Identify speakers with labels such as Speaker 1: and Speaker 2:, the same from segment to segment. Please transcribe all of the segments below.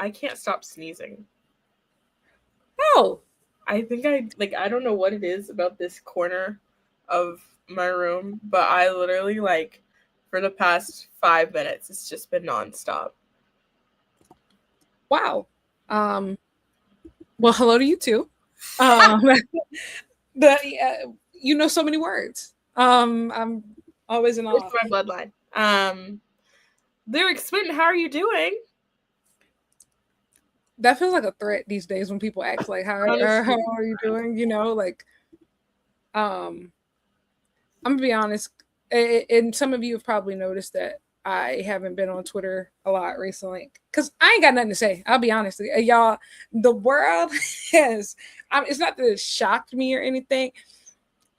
Speaker 1: I can't stop sneezing.
Speaker 2: Oh.
Speaker 1: I think I don't know what it is about this corner of my room, but I literally for the past 5 minutes, it's just been nonstop.
Speaker 2: Wow. Well, hello to you too. Um, but you know so many words. I'm always in
Speaker 1: It's
Speaker 2: awe.
Speaker 1: my bloodline. Lyric Swinton, how are you doing?
Speaker 2: That feels like a threat these days when people ask like, how are you doing? You know, like, I'm gonna be honest, and some of you have probably noticed that I haven't been on Twitter a lot recently because I ain't got nothing to say. I'll be honest, y'all. The world has. It's not that it shocked me or anything.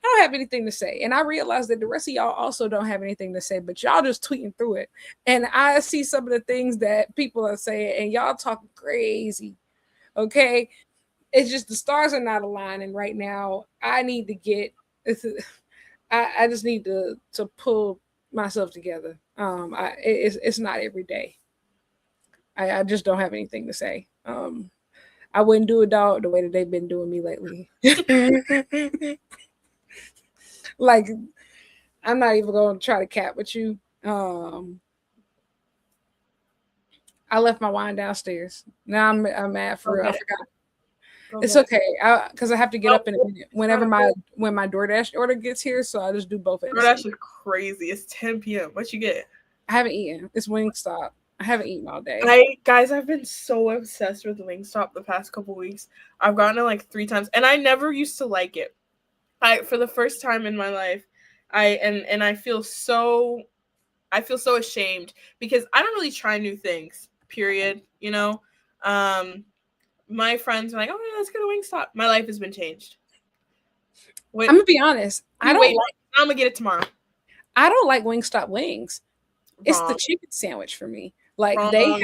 Speaker 2: I don't have anything to say, and I realize that the rest of y'all also don't have anything to say. But y'all just tweeting through it, and I see some of the things that people are saying, and y'all talking crazy. Okay, it's just the stars are not aligning right now. I need to get. I just need to pull myself together. It's not every day. I just don't have anything to say. I wouldn't do a dog the way that they've been doing me lately. Like, I'm not even going to try to cap with you. I left my wine downstairs. Now I'm mad for real. I forgot. It's okay, because I have to get up in a minute. When my DoorDash order gets here, so I just do both.
Speaker 1: DoorDash is crazy. It's 10 p.m. What you get?
Speaker 2: I haven't eaten. It's Wingstop. I haven't eaten all day.
Speaker 1: I've been so obsessed with Wingstop the past couple weeks. I've gotten it like 3 times, and I never used to like it. For the first time in my life, I feel so ashamed because I don't really try new things. Period. You know, my friends are like, "Oh, yeah, let's go to Wingstop." My life has been changed.
Speaker 2: I'm gonna be honest. I'm
Speaker 1: gonna get it tomorrow.
Speaker 2: I don't like Wingstop wings. Wrong. It's the chicken sandwich for me. Like Wrong.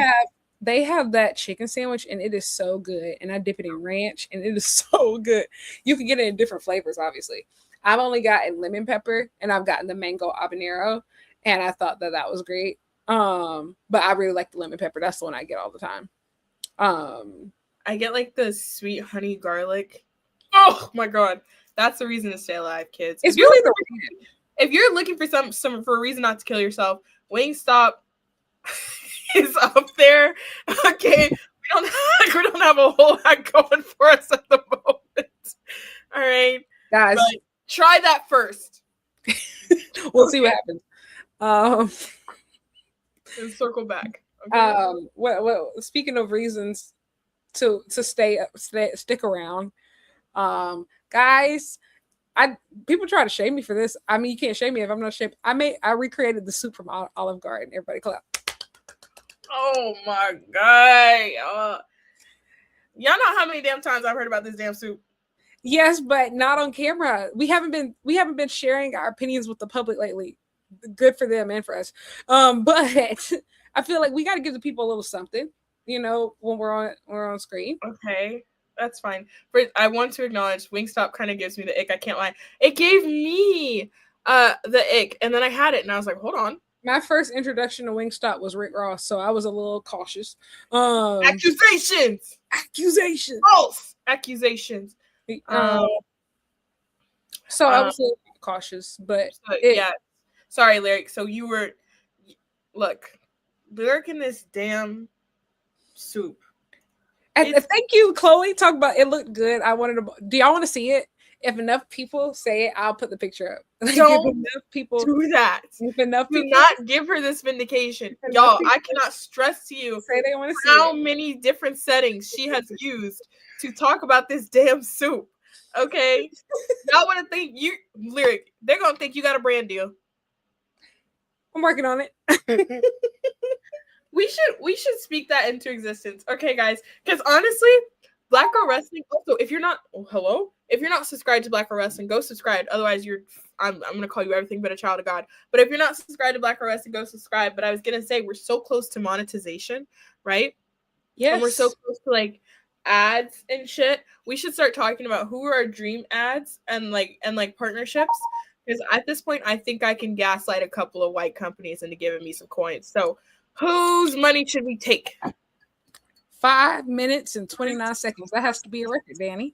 Speaker 2: They have that chicken sandwich and it is so good. And I dip it in ranch and it is so good. You can get it in different flavors, obviously. I've only gotten lemon pepper and I've gotten the mango habanero, and I thought that was great. But I really like the lemon pepper. That's the one I get all the time.
Speaker 1: I get like the sweet honey garlic. Oh my god, that's the reason to stay alive, kids.
Speaker 2: It's really the
Speaker 1: reason. If you're looking for some for a reason not to kill yourself, Wingstop is up there. Okay, we don't have a whole lot going for us at the moment. All right,
Speaker 2: guys,
Speaker 1: but try that first.
Speaker 2: We'll see what happens.
Speaker 1: And circle back. Okay?
Speaker 2: Well, speaking of reasons to stick around, guys. People try to shame me for this. I mean, you can't shame me if I'm not shamed. I recreated the soup from Olive Garden. Everybody clap.
Speaker 1: Oh my god! Y'all know how many damn times I've heard about this damn soup.
Speaker 2: Yes, but not on camera. We haven't been sharing our opinions with the public lately. Good for them and for us. But I feel like we got to give the people a little something, you know, when we're on screen.
Speaker 1: Okay. That's fine. But I want to acknowledge Wingstop kind of gives me the ick. I can't lie. It gave me the ick, and then I had it, and I was like, hold on.
Speaker 2: My first introduction to Wingstop was Rick Ross, so I was a little cautious.
Speaker 1: Accusations. False accusations.
Speaker 2: So I was a little cautious, but
Speaker 1: yeah. Sorry, Lyric. So you were Lyric in this damn soup.
Speaker 2: Thank you, Chloe. Talk about it looked good. I wanted to. Do y'all want to see it? If enough people say it, I'll put the picture up.
Speaker 1: Don't enough people do that.
Speaker 2: If enough
Speaker 1: do not give her this vindication, y'all. I cannot stress to you
Speaker 2: say they want to see
Speaker 1: how many different settings she has used to talk about this damn soup. Okay, y'all want to think you Lyric? They're gonna think you got a brand deal.
Speaker 2: I'm working on it.
Speaker 1: We should speak that into existence, okay, guys? Because honestly, Black Girl Wrestling. Also, if you're not subscribed to Black Girl Wrestling, go subscribe. Otherwise, I'm gonna call you everything but a child of God. But if you're not subscribed to Black Girl Wrestling, go subscribe. But I was gonna say we're so close to monetization, right?
Speaker 2: Yes.
Speaker 1: And we're so close to like ads and shit. We should start talking about who are our dream ads and partnerships. Because at this point, I think I can gaslight a couple of white companies into giving me some coins. So, whose money should we take?
Speaker 2: 5 minutes and 29 seconds. That has to be a record, Danny.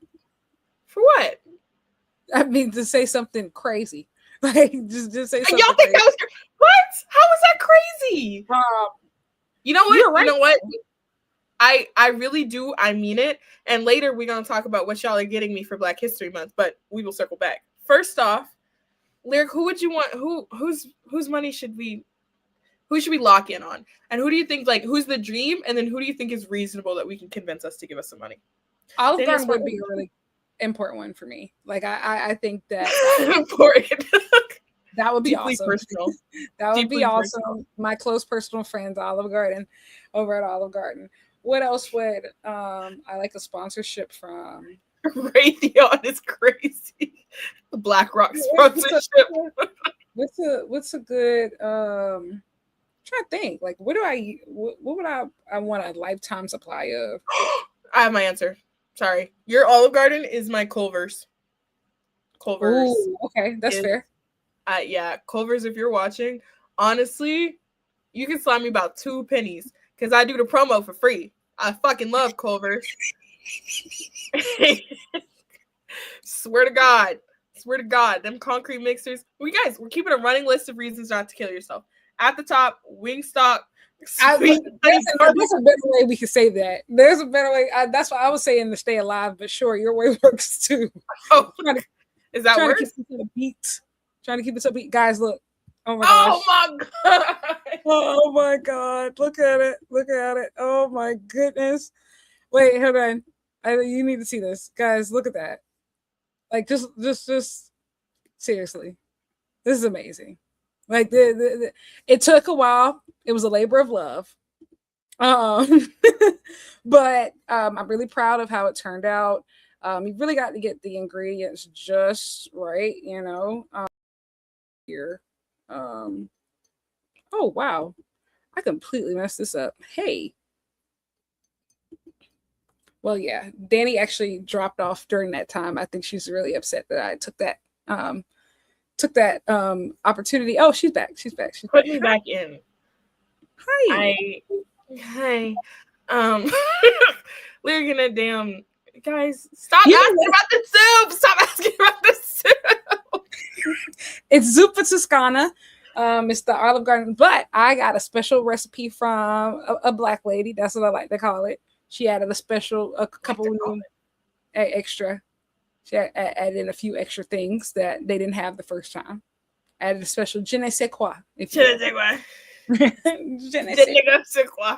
Speaker 1: For what?
Speaker 2: I mean, to say something crazy. Like, just say something.
Speaker 1: Y'all think
Speaker 2: crazy.
Speaker 1: that was what? How was that crazy? You know what?
Speaker 2: Right.
Speaker 1: You know what? I really do. I mean it. And later we're gonna talk about what y'all are getting me for Black History Month, but we will circle back. First off, Lyric, who would you want? Whose money should we? Who should we lock in on? And who do you think, like, who's the dream? And then who do you think is reasonable that we can convince us to give us some money?
Speaker 2: Olive Garden would be a really important one for me. Like, I think that
Speaker 1: important.
Speaker 2: That would be
Speaker 1: deeply
Speaker 2: awesome.
Speaker 1: Personal.
Speaker 2: That would
Speaker 1: Deeply
Speaker 2: be awesome.
Speaker 1: personal.
Speaker 2: My close personal friends, Olive Garden, over at Olive Garden. What else would I like a sponsorship from?
Speaker 1: Raytheon is crazy. The BlackRock sponsorship.
Speaker 2: What's a good trying to think, like, what would I want a lifetime supply of?
Speaker 1: I have my answer. Sorry, your Olive Garden is my Culver's.
Speaker 2: Ooh, okay, that's fair.
Speaker 1: Yeah, Culver's, if you're watching, honestly, you can slap me about 2 pennies because I do the promo for free. I fucking love Culver's. Swear to God, them concrete mixers. We're keeping a running list of reasons not to kill yourself. At the top, Wingstop.
Speaker 2: There's a better way we can say that. There's a better way. That's what I was saying, to stay alive, but sure, your way works too.
Speaker 1: Oh, is that worse?
Speaker 2: Trying to keep us upbeat. Guys, look.
Speaker 1: Oh my God.
Speaker 2: Oh my God. Look at it. Oh my goodness. Wait, hold on. You need to see this. Guys, look at that. Like, just seriously. This is amazing. Like, it took a while. It was a labor of love. But I'm really proud of how it turned out. You really got to get the ingredients just right, you know. Here. Oh wow. I completely messed this up. Hey. Well, yeah, Danny actually dropped off during that time. I think she's really upset that I took that opportunity. Oh, she's back.
Speaker 1: Put me back in.
Speaker 2: Hi.
Speaker 1: We're gonna damn guys. Stop asking about the soup. Stop asking about the soup.
Speaker 2: It's Zuppa Toscana. It's the Olive Garden, but I got a special recipe from a Black lady. That's what I like to call it. She added a couple new extra. She added in a few extra things that they didn't have the first time. Added a special je ne sais quoi.
Speaker 1: Je ne sais quoi.
Speaker 2: Je ne sais quoi.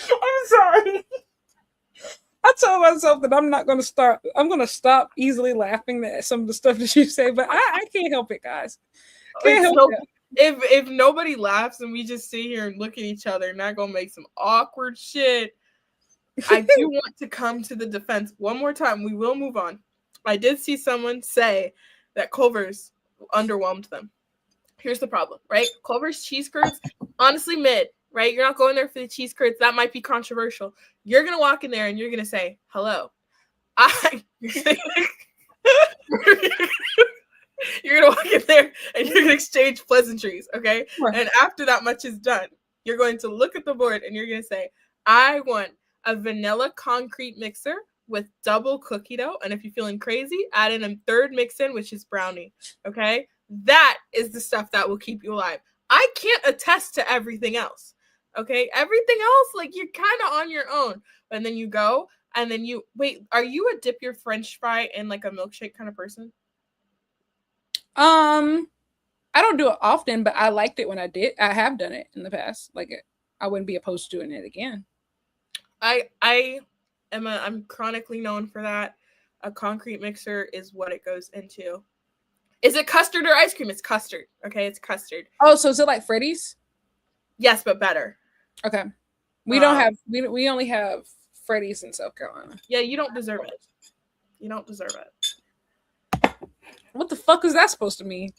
Speaker 2: I'm sorry. I told myself that I'm not going to start. I'm going to stop easily laughing at some of the stuff that you say, but I can't help it, guys. Can't help it.
Speaker 1: If nobody laughs and we just sit here and look at each other, not gonna make some awkward shit. I do want to come to the defense one more time. We will move on. I did see someone say that Culver's underwhelmed them. Here's the problem, right? Culver's cheese curds, honestly, mid, right? You're not going there for the cheese curds. That might be controversial. You're gonna walk in there and you're gonna say, "Hello." You're gonna walk in there and you're gonna exchange pleasantries, okay? Right. And after that much is done, you're going to look at the board and you're gonna say, "I want a vanilla concrete mixer with double cookie dough, and if you're feeling crazy, add in a third mix in, which is brownie." Okay, that is the stuff that will keep you alive. I can't attest to everything else. Okay, everything else, like, you're kind of on your own, and then you go and then you wait. Are you a dip your French fry in like a milkshake kind of person?
Speaker 2: I don't do it often, but I liked it when I did. I have done it in the past. Like, I wouldn't be opposed to doing it again.
Speaker 1: I'm chronically known for that. A concrete mixer is what it goes into. Is it custard or ice cream? It's custard. Okay, it's custard.
Speaker 2: Oh, so is it like Freddy's?
Speaker 1: Yes, but better.
Speaker 2: Okay. We don't have we only have Freddy's in South Carolina.
Speaker 1: Yeah, you don't deserve it. You don't deserve it.
Speaker 2: What the fuck is that supposed to mean?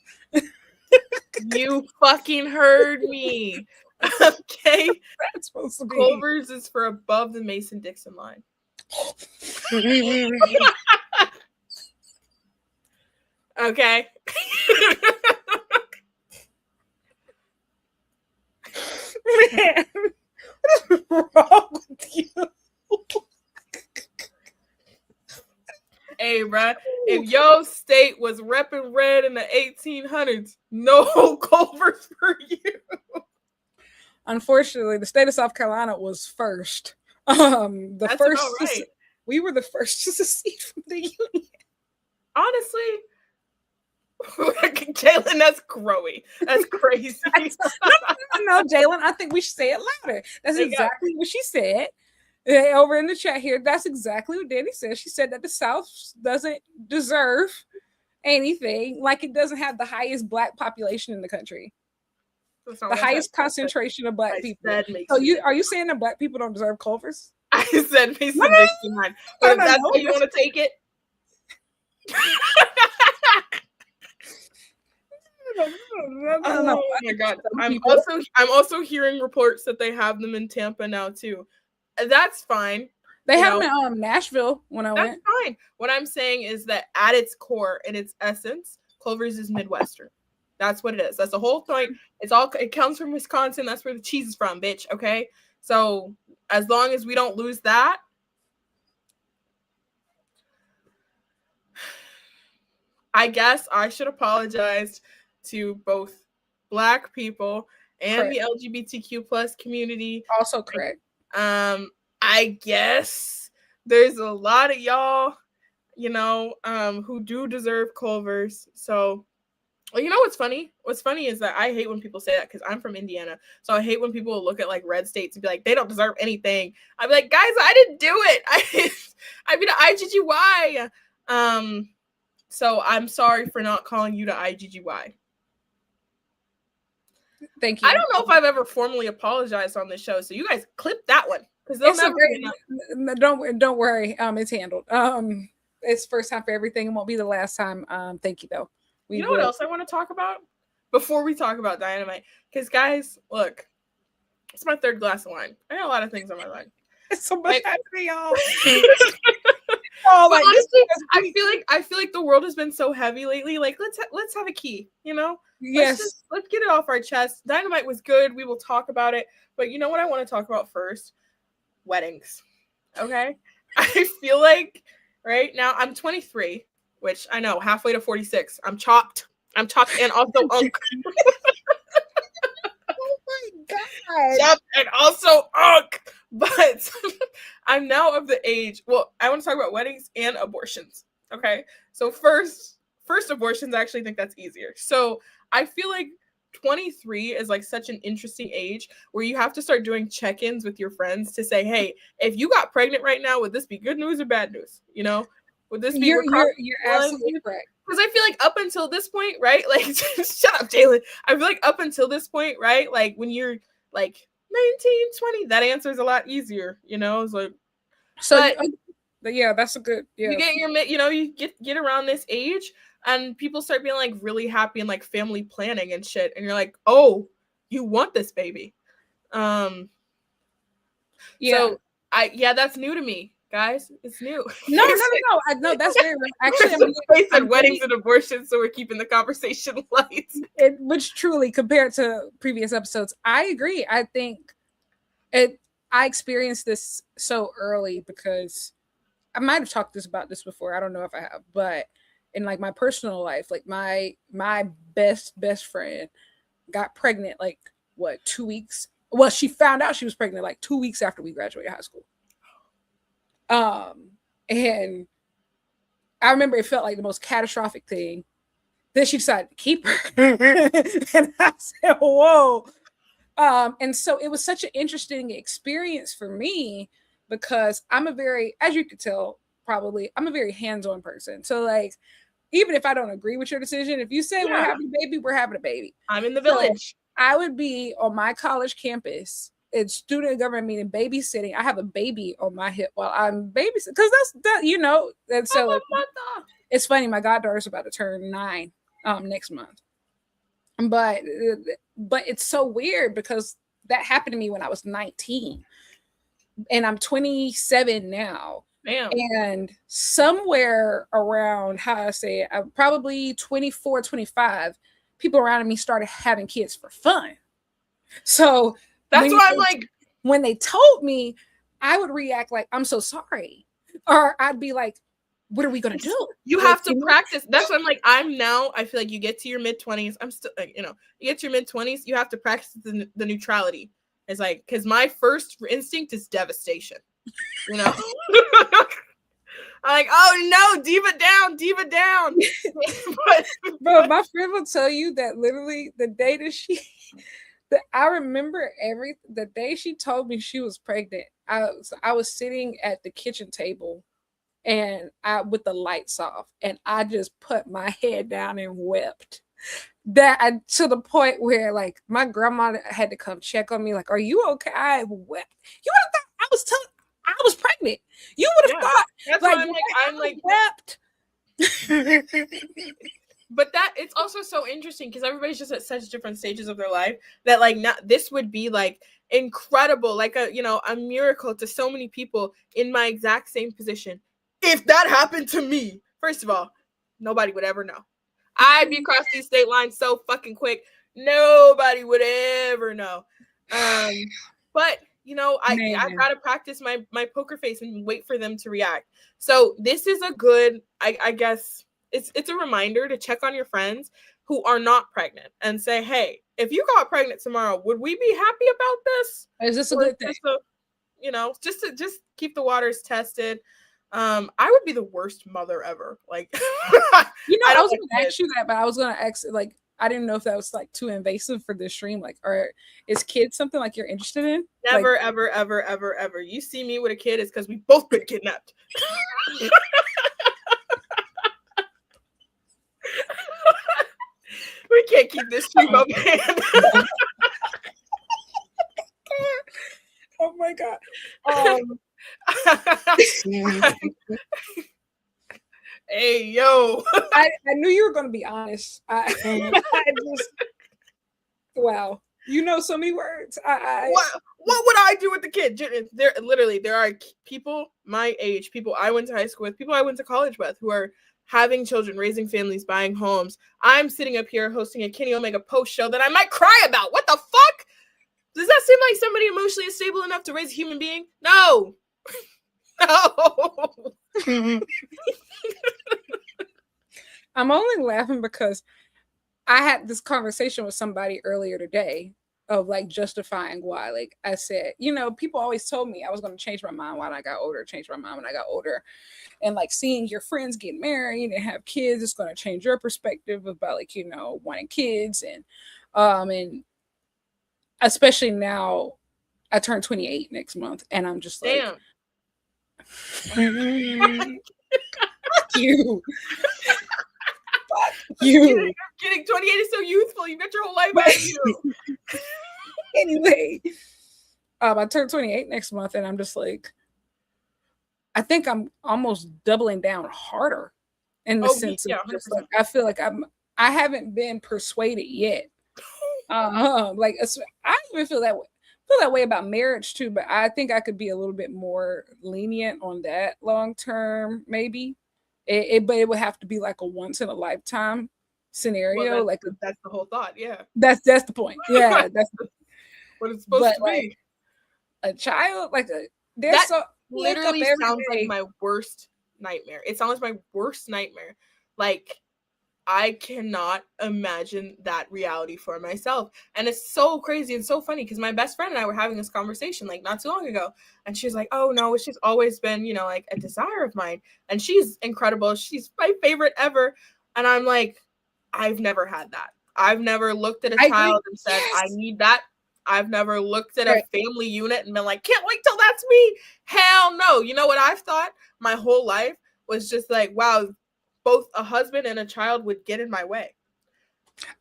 Speaker 1: You fucking heard me. Okay.
Speaker 2: That's supposed to be.
Speaker 1: Culver's is for above the Mason-Dixon line. Okay.
Speaker 2: What is wrong with you?
Speaker 1: Hey, bruh, if your state was repping red in the 1800s, no Culvers for you.
Speaker 2: Unfortunately, the state of South Carolina was first.
Speaker 1: That's about right.
Speaker 2: We were the first to secede from the Union.
Speaker 1: Honestly, Jalen, that's growy. That's crazy.
Speaker 2: No, Jalen, I think we should say it louder. That's exactly what she said. Over in the chat here, that's exactly what Danny said. She said that the South doesn't deserve anything, like it doesn't have the highest Black population in the country. The highest concentration of Black people. So are you saying that Black people don't deserve Culvers?
Speaker 1: I said Mason 69. But if that's how you want to take it. Oh my god. I'm also hearing reports that they have them in Tampa now too. That's fine.
Speaker 2: They have them in Nashville when I went.
Speaker 1: That's fine. What I'm saying is that at its core, in its essence, Culver's is Midwestern. That's what it is. That's the whole point. It comes from Wisconsin. That's where the cheese is from, bitch. Okay. So as long as we don't lose that, I guess I should apologize to both Black people and the LGBTQ plus community.
Speaker 2: Also correct.
Speaker 1: I guess there's a lot of y'all, who do deserve Culvers. So, you know what's funny? What's funny is that I hate when people say that because I'm from Indiana. So I hate when people look at like red states and be like, they don't deserve anything. I'd be like, guys, I didn't do it. I mean, IGGY. So I'm sorry for not calling you to IGGY.
Speaker 2: Thank you.
Speaker 1: I don't know if I've ever formally apologized on this show, so you guys clip that one because they'll never.
Speaker 2: Don't worry. It's handled. It's first time for everything. It won't be the last time. Thank you though.
Speaker 1: You know what else I want to talk about before we talk about Dynamite? Because guys, look, it's my third glass of wine. I got a lot of things on my mind.
Speaker 2: It's so much happening, y'all.
Speaker 1: Honestly, I feel like the world has been so heavy lately. Like, let's have a key,
Speaker 2: Yes.
Speaker 1: Let's get it off our chest. Dynamite was good. We will talk about it. But you know what I want to talk about first? Weddings. Okay? I feel like right now I'm 23, which I know halfway to 46. I'm chopped and also unk.
Speaker 2: Oh my god.
Speaker 1: Chopped and also unk. But I'm now of the age. Well, I want to talk about weddings and abortions. Okay. So first abortions, I actually think that's easier. So I feel like 23 is like such an interesting age where you have to start doing check-ins with your friends to say, hey, if you got pregnant right now, would this be good news or bad news? Would this be
Speaker 2: you're absolutely correct.
Speaker 1: Because I feel like up until this point, right? Like, shut up, Jalen. I feel like up until this point, right? Like when you're like 19, 20, that answer is a lot easier, It's like,
Speaker 2: but yeah, that's a good. Yeah,
Speaker 1: you get you get around this age, and people start being like really happy and like family planning and shit, and you're like, oh, you want this baby,
Speaker 2: Yeah.
Speaker 1: So that's new to me, guys. It's new.
Speaker 2: No. I know that's very actually.
Speaker 1: They said weddings and abortions, so we're keeping the conversation light.
Speaker 2: Which truly, compared to previous episodes, I agree. I think I experienced this so early because I might have talked about this before. I don't know if I have, but in like my personal life, like my best friend got pregnant like 2 weeks. Well, she found out she was pregnant like 2 weeks after we graduated high school. And I remember it felt like the most catastrophic thing. Then she decided to keep her. And I said, whoa. And so it was such an interesting experience for me because I'm as you could tell, probably, I'm a very hands-on person. So like, even if I don't agree with your decision, if you say we're having a baby, we're having a baby.
Speaker 1: I'm in the village.
Speaker 2: So I would be on my college campus in student government meeting, babysitting. I have a baby on my hip while I'm babysitting because and so it's funny. My goddaughter's about to turn 9 next month, but it's so weird because that happened to me when I was 19, and I'm 27 now.
Speaker 1: Damn.
Speaker 2: And somewhere around how I say it, probably 24, 25, people around me started having kids for fun. So
Speaker 1: That's why I'm like,
Speaker 2: when they told me, I would react like, I'm so sorry. Or I'd be like, what are we going to do?
Speaker 1: You have to practice. That's what I'm like. I feel like you get to your mid-20s. I'm still, like, you get to your mid-20s, you have to practice the neutrality. It's like, because my first instinct is devastation. I'm like, oh no, diva down.
Speaker 2: Bro, my friend will tell you that literally the day that I remember the day she told me she was pregnant. I was sitting at the kitchen table and with the lights off, and I just put my head down and wept. To the point where like my grandma had to come check on me, like, are you okay? I wept. You would have thought I was pregnant. You would have thought.
Speaker 1: That's like, why I'm like
Speaker 2: wept.
Speaker 1: But that it's also so interesting because everybody's just at such different stages of their life that like this would be like incredible, like a miracle to so many people in my exact same position. If that happened to me, first of all, nobody would ever know. I'd be across these state lines so fucking quick, nobody would ever know. But I've got to practice my poker face and wait for them to react. So this is a good, I guess. It's a reminder to check on your friends who are not pregnant and say, hey, if you got pregnant tomorrow, would we be happy about this?
Speaker 2: Is this a good thing?
Speaker 1: Just keep the waters tested. I would be the worst mother ever. Like,
Speaker 2: I was going to ask you that, but I was going to ask, like, I didn't know if that was like too invasive for this stream. Like, is kids something like you're interested in?
Speaker 1: Never, like, ever. You see me with a kid, it's because we both been kidnapped. We can't keep this stream up.
Speaker 2: Oh my god.
Speaker 1: Hey yo.
Speaker 2: I knew you were going to be honest. I just, wow. You know so many words.
Speaker 1: What would I do with the kid? There are people my age, people I went to high school with, people I went to college with, who are having children, raising families, buying homes. I'm sitting up here hosting a Kenny Omega post show that I might cry about. What the fuck? Does that seem like somebody emotionally stable enough to raise a human being? No. No.
Speaker 2: I'm only laughing because I had this conversation with somebody earlier today of like justifying why. Like I said, people always told me I was going to change my mind when I got older, and like seeing your friends get married and have kids, it's going to change your perspective about like, wanting kids. And especially now I turn 28 next month and I'm just like,
Speaker 1: damn.
Speaker 2: Fuck you. Fuck you.
Speaker 1: Getting 28 is so youthful. You got your whole life ahead of you.
Speaker 2: Anyway, I turn 28 next month and I'm just like, I think I'm almost doubling down harder in the sense of just like, I feel like I haven't been persuaded yet. Like I even feel that way about marriage too, but I think I could be a little bit more lenient on that long term, maybe. But it would have to be like a once in a lifetime scenario.
Speaker 1: Well, that's the whole thought. Yeah,
Speaker 2: that's the point. Yeah, that's
Speaker 1: what it's supposed to be.
Speaker 2: Like, a child, like
Speaker 1: literally sounds like my worst nightmare. It sounds like my worst nightmare. Like, I cannot imagine that reality for myself. And it's so crazy and so funny because my best friend and I were having this conversation like not too long ago. And she was like, oh no, it's just always been, like a desire of mine. And she's incredible. She's my favorite ever. And I'm like, I've never had that. I've never looked at a child and said, I need that. I've never looked at a family unit and been like, can't wait till that's me. Hell no. You know what I've thought my whole life was just like, wow, both a husband and a child would get in my way.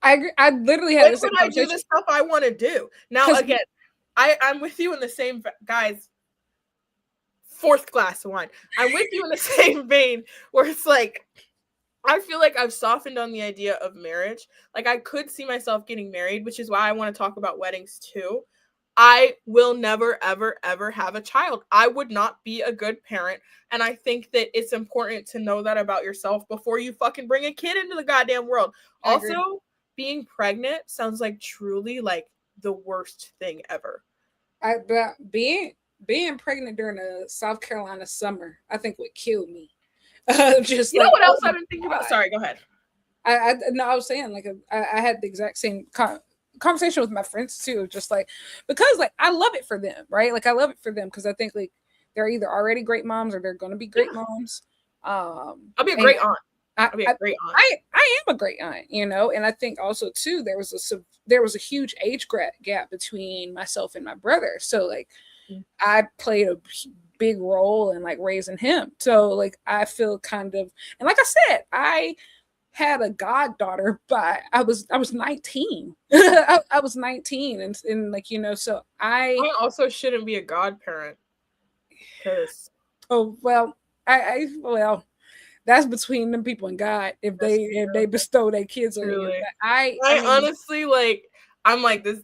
Speaker 2: I agree. I literally had this conversation.
Speaker 1: I do the stuff I want to do. Now, again, I'm with you in the same, guys, fourth glass of wine. I'm with you in the same vein where it's like, I feel like I've softened on the idea of marriage. Like, I could see myself getting married, which is why I want to talk about weddings too. I will never, ever, ever have a child. I would not be a good parent. And I think that it's important to know that about yourself before you fucking bring a kid into the goddamn world. Also, being pregnant sounds like truly like the worst thing ever.
Speaker 2: But being pregnant during the South Carolina summer, I think would kill me. Just
Speaker 1: You know
Speaker 2: like,
Speaker 1: what
Speaker 2: oh
Speaker 1: else
Speaker 2: my
Speaker 1: I've been thinking about?
Speaker 2: God.
Speaker 1: Sorry, go ahead.
Speaker 2: No, I was saying like I had the exact same conversation with my friends too, just like because like I love it for them, right? Like I love it for them because I think like they're either already great moms or they're going to be great moms.
Speaker 1: I'll be a
Speaker 2: And
Speaker 1: great aunt.
Speaker 2: I,
Speaker 1: I'll be a
Speaker 2: I
Speaker 1: great aunt.
Speaker 2: I am a great aunt, you know, and I think also too there was a huge age gap between myself and my brother, so like I played a big role in like raising him. So like I feel kind of, and like I said, I had a goddaughter, but I was 19. I was 19, and like you know, so
Speaker 1: I also shouldn't be a godparent because
Speaker 2: oh well, I well that's between them people and God if they bestow their kids on you. But I
Speaker 1: I
Speaker 2: mean,
Speaker 1: honestly like I'm like this.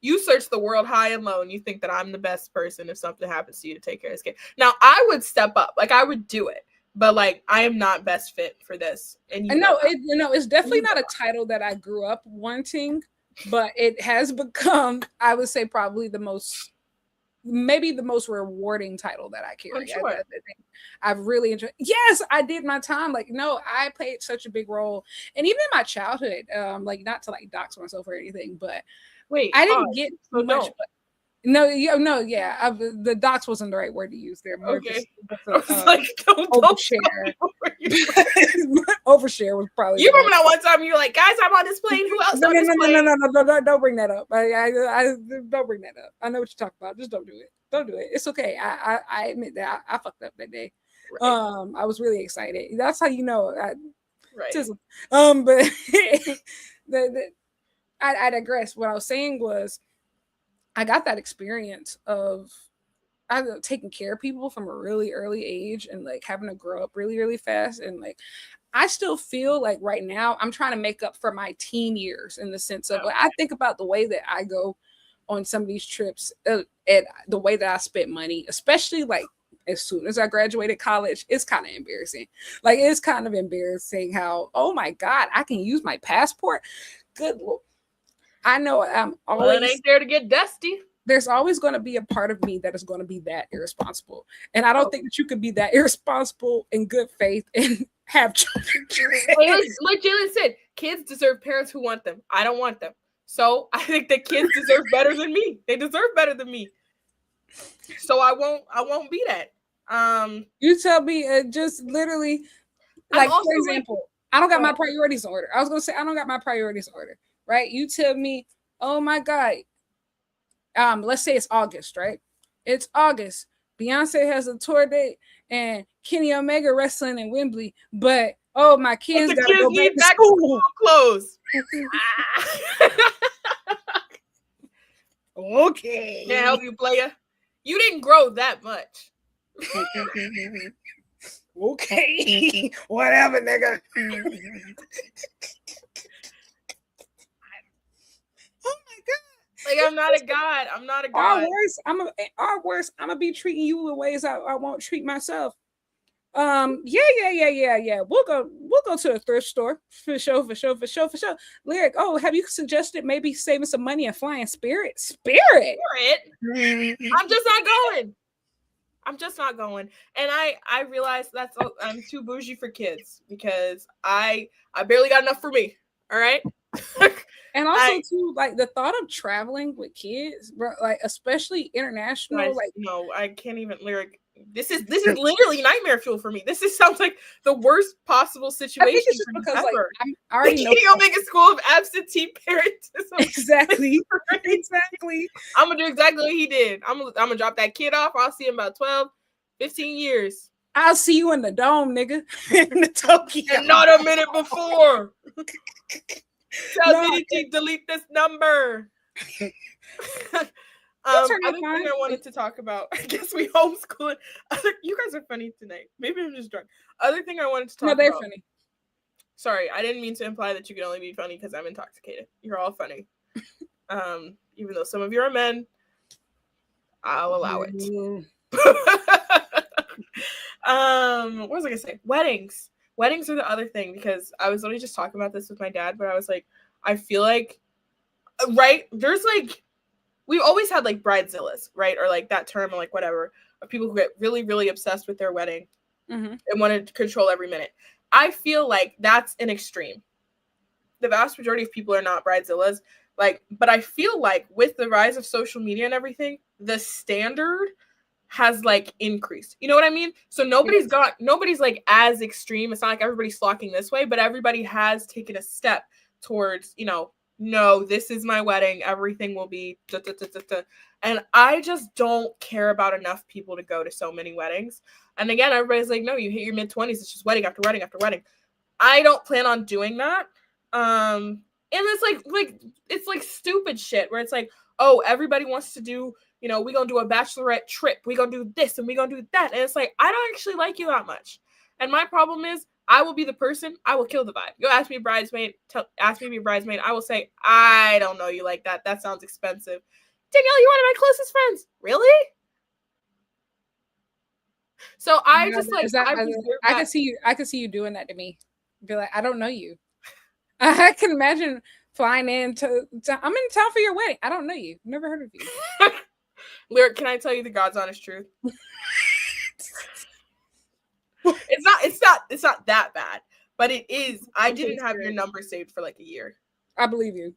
Speaker 1: You search the world high and low, and you think that I'm the best person if something happens to you to take care of this kid. Now I would step up, like I would do it, but like I am not best fit for this. And you know,
Speaker 2: it's definitely not a title that I grew up wanting, but it has become, I would say, probably maybe the most rewarding title that I carry.
Speaker 1: Sure.
Speaker 2: I've really enjoyed. Yes, I did my time. Like, no, I played such a big role, and even in my childhood, like not to like dox myself or anything, but
Speaker 1: wait,
Speaker 2: I didn't get much.
Speaker 1: no.
Speaker 2: But the dox wasn't the right word to use there. More
Speaker 1: okay.
Speaker 2: just like overshare. Overshare was probably.
Speaker 1: You remember that one time you were like, guys, I'm on this plane. Who else on this plane?
Speaker 2: No, don't bring that up. I don't bring that up. I know what you're talking about. Just don't do it. Don't do it. It's okay. I admit that I fucked up that day. Right. I was really excited. That's how you know.
Speaker 1: Right.
Speaker 2: But I digress. What I was saying was, I got that experience of taking care of people from a really early age and like having to grow up really, really fast. And like, I still feel like right now I'm trying to make up for my teen years in the sense of like, I think about the way that I go on some of these trips and the way that I spent money, especially like as soon as I graduated college. It's kind of embarrassing. Like, it's kind of embarrassing how, oh my God, I can use my passport. Good Lord. I know I'm always
Speaker 1: ain't there to get dusty.
Speaker 2: There's always going to be a part of me that is going to be that irresponsible. And I don't think that you could be that irresponsible in good faith and have children.
Speaker 1: Like Jalen said, kids deserve parents who want them. I don't want them. So I think that kids deserve better than me. They deserve better than me. So I won't be that.
Speaker 2: You tell me just literally, like, for example, I don't got my priorities in order. I was going to say, I don't got my priorities in order. Right? You tell me, oh my God, let's say it's August, right? It's August. Beyonce has a tour date and Kenny Omega wrestling in Wembley, but oh, my kids gotta go back to school.
Speaker 1: Clothes.
Speaker 2: Okay.
Speaker 1: Can I help you, player? You didn't grow that much.
Speaker 2: Okay. Whatever, nigga. Oh my God.
Speaker 1: Like, I'm not a god. I'm not a god.
Speaker 2: Our worst, I'm gonna be treating you in ways I won't treat myself. Yeah. We'll go to a thrift store for sure. Lyric, oh, have you suggested maybe saving some money and flying Spirit?
Speaker 1: I'm just not going. And I realize I'm too bougie for kids because I barely got enough for me. All right.
Speaker 2: And also too, like the thought of traveling with kids, like especially international, like
Speaker 1: no, I can't even Lyric. This is literally nightmare fuel for me. Sounds like the worst possible situation. I think it's just because like
Speaker 2: I already know
Speaker 1: you'll make a school of absentee parentism.
Speaker 2: Exactly.
Speaker 1: I'm gonna do exactly what he did. I'm gonna drop that kid off. I'll see him about 12, 15 years.
Speaker 2: I'll see you in the dome, nigga. In the Tokyo.
Speaker 1: And not a minute before. Tell me to delete this number. Other thing I wanted to talk about, I guess we homeschooling. You guys are funny tonight. Maybe I'm just drunk. Other thing I wanted to talk about.
Speaker 2: No, they're funny.
Speaker 1: Sorry, I didn't mean to imply that you can only be funny because I'm intoxicated. You're all funny. Even though some of you are men, I'll allow it. What was I gonna say? Weddings. Weddings are the other thing because I was only just talking about this with my dad, but I was like, I feel like, right? There's like, we've always had like bridezillas, right? Or like that term or like whatever, of people who get really, really obsessed with their wedding and want to control every minute. I feel like that's an extreme. The vast majority of people are not bridezillas. Like, but I feel like with the rise of social media and everything, the standard has like increased. You know what I mean? So nobody's like as extreme. It's not like everybody's flocking this way, but everybody has taken a step towards, no, this is my wedding. Everything will be da, da, da, da, da. And I just don't care about enough people to go to so many weddings. And again, everybody's like, no, you hit your mid-20s, it's just wedding after wedding after wedding. I don't plan on doing that. And it's like stupid shit where it's like, oh, everybody wants to do, we're going to do a bachelorette trip. We're going to do this and we're going to do that. And it's like, I don't actually like you that much. And my problem is I will be the person, I will kill the vibe. You'll ask me bridesmaid, ask me to be a bridesmaid. I will say, I don't know you like that. That sounds expensive. Danielle, you're one of my closest friends. Really? So I just like,
Speaker 2: I can see you doing that to me. Be like, I don't know you. I can imagine flying in to I'm in town for your wedding. I don't know you. Never heard of you.
Speaker 1: Lyric, can I tell you the God's honest truth? It's not that bad, but it is. I didn't have your number saved for like a year.
Speaker 2: I believe you.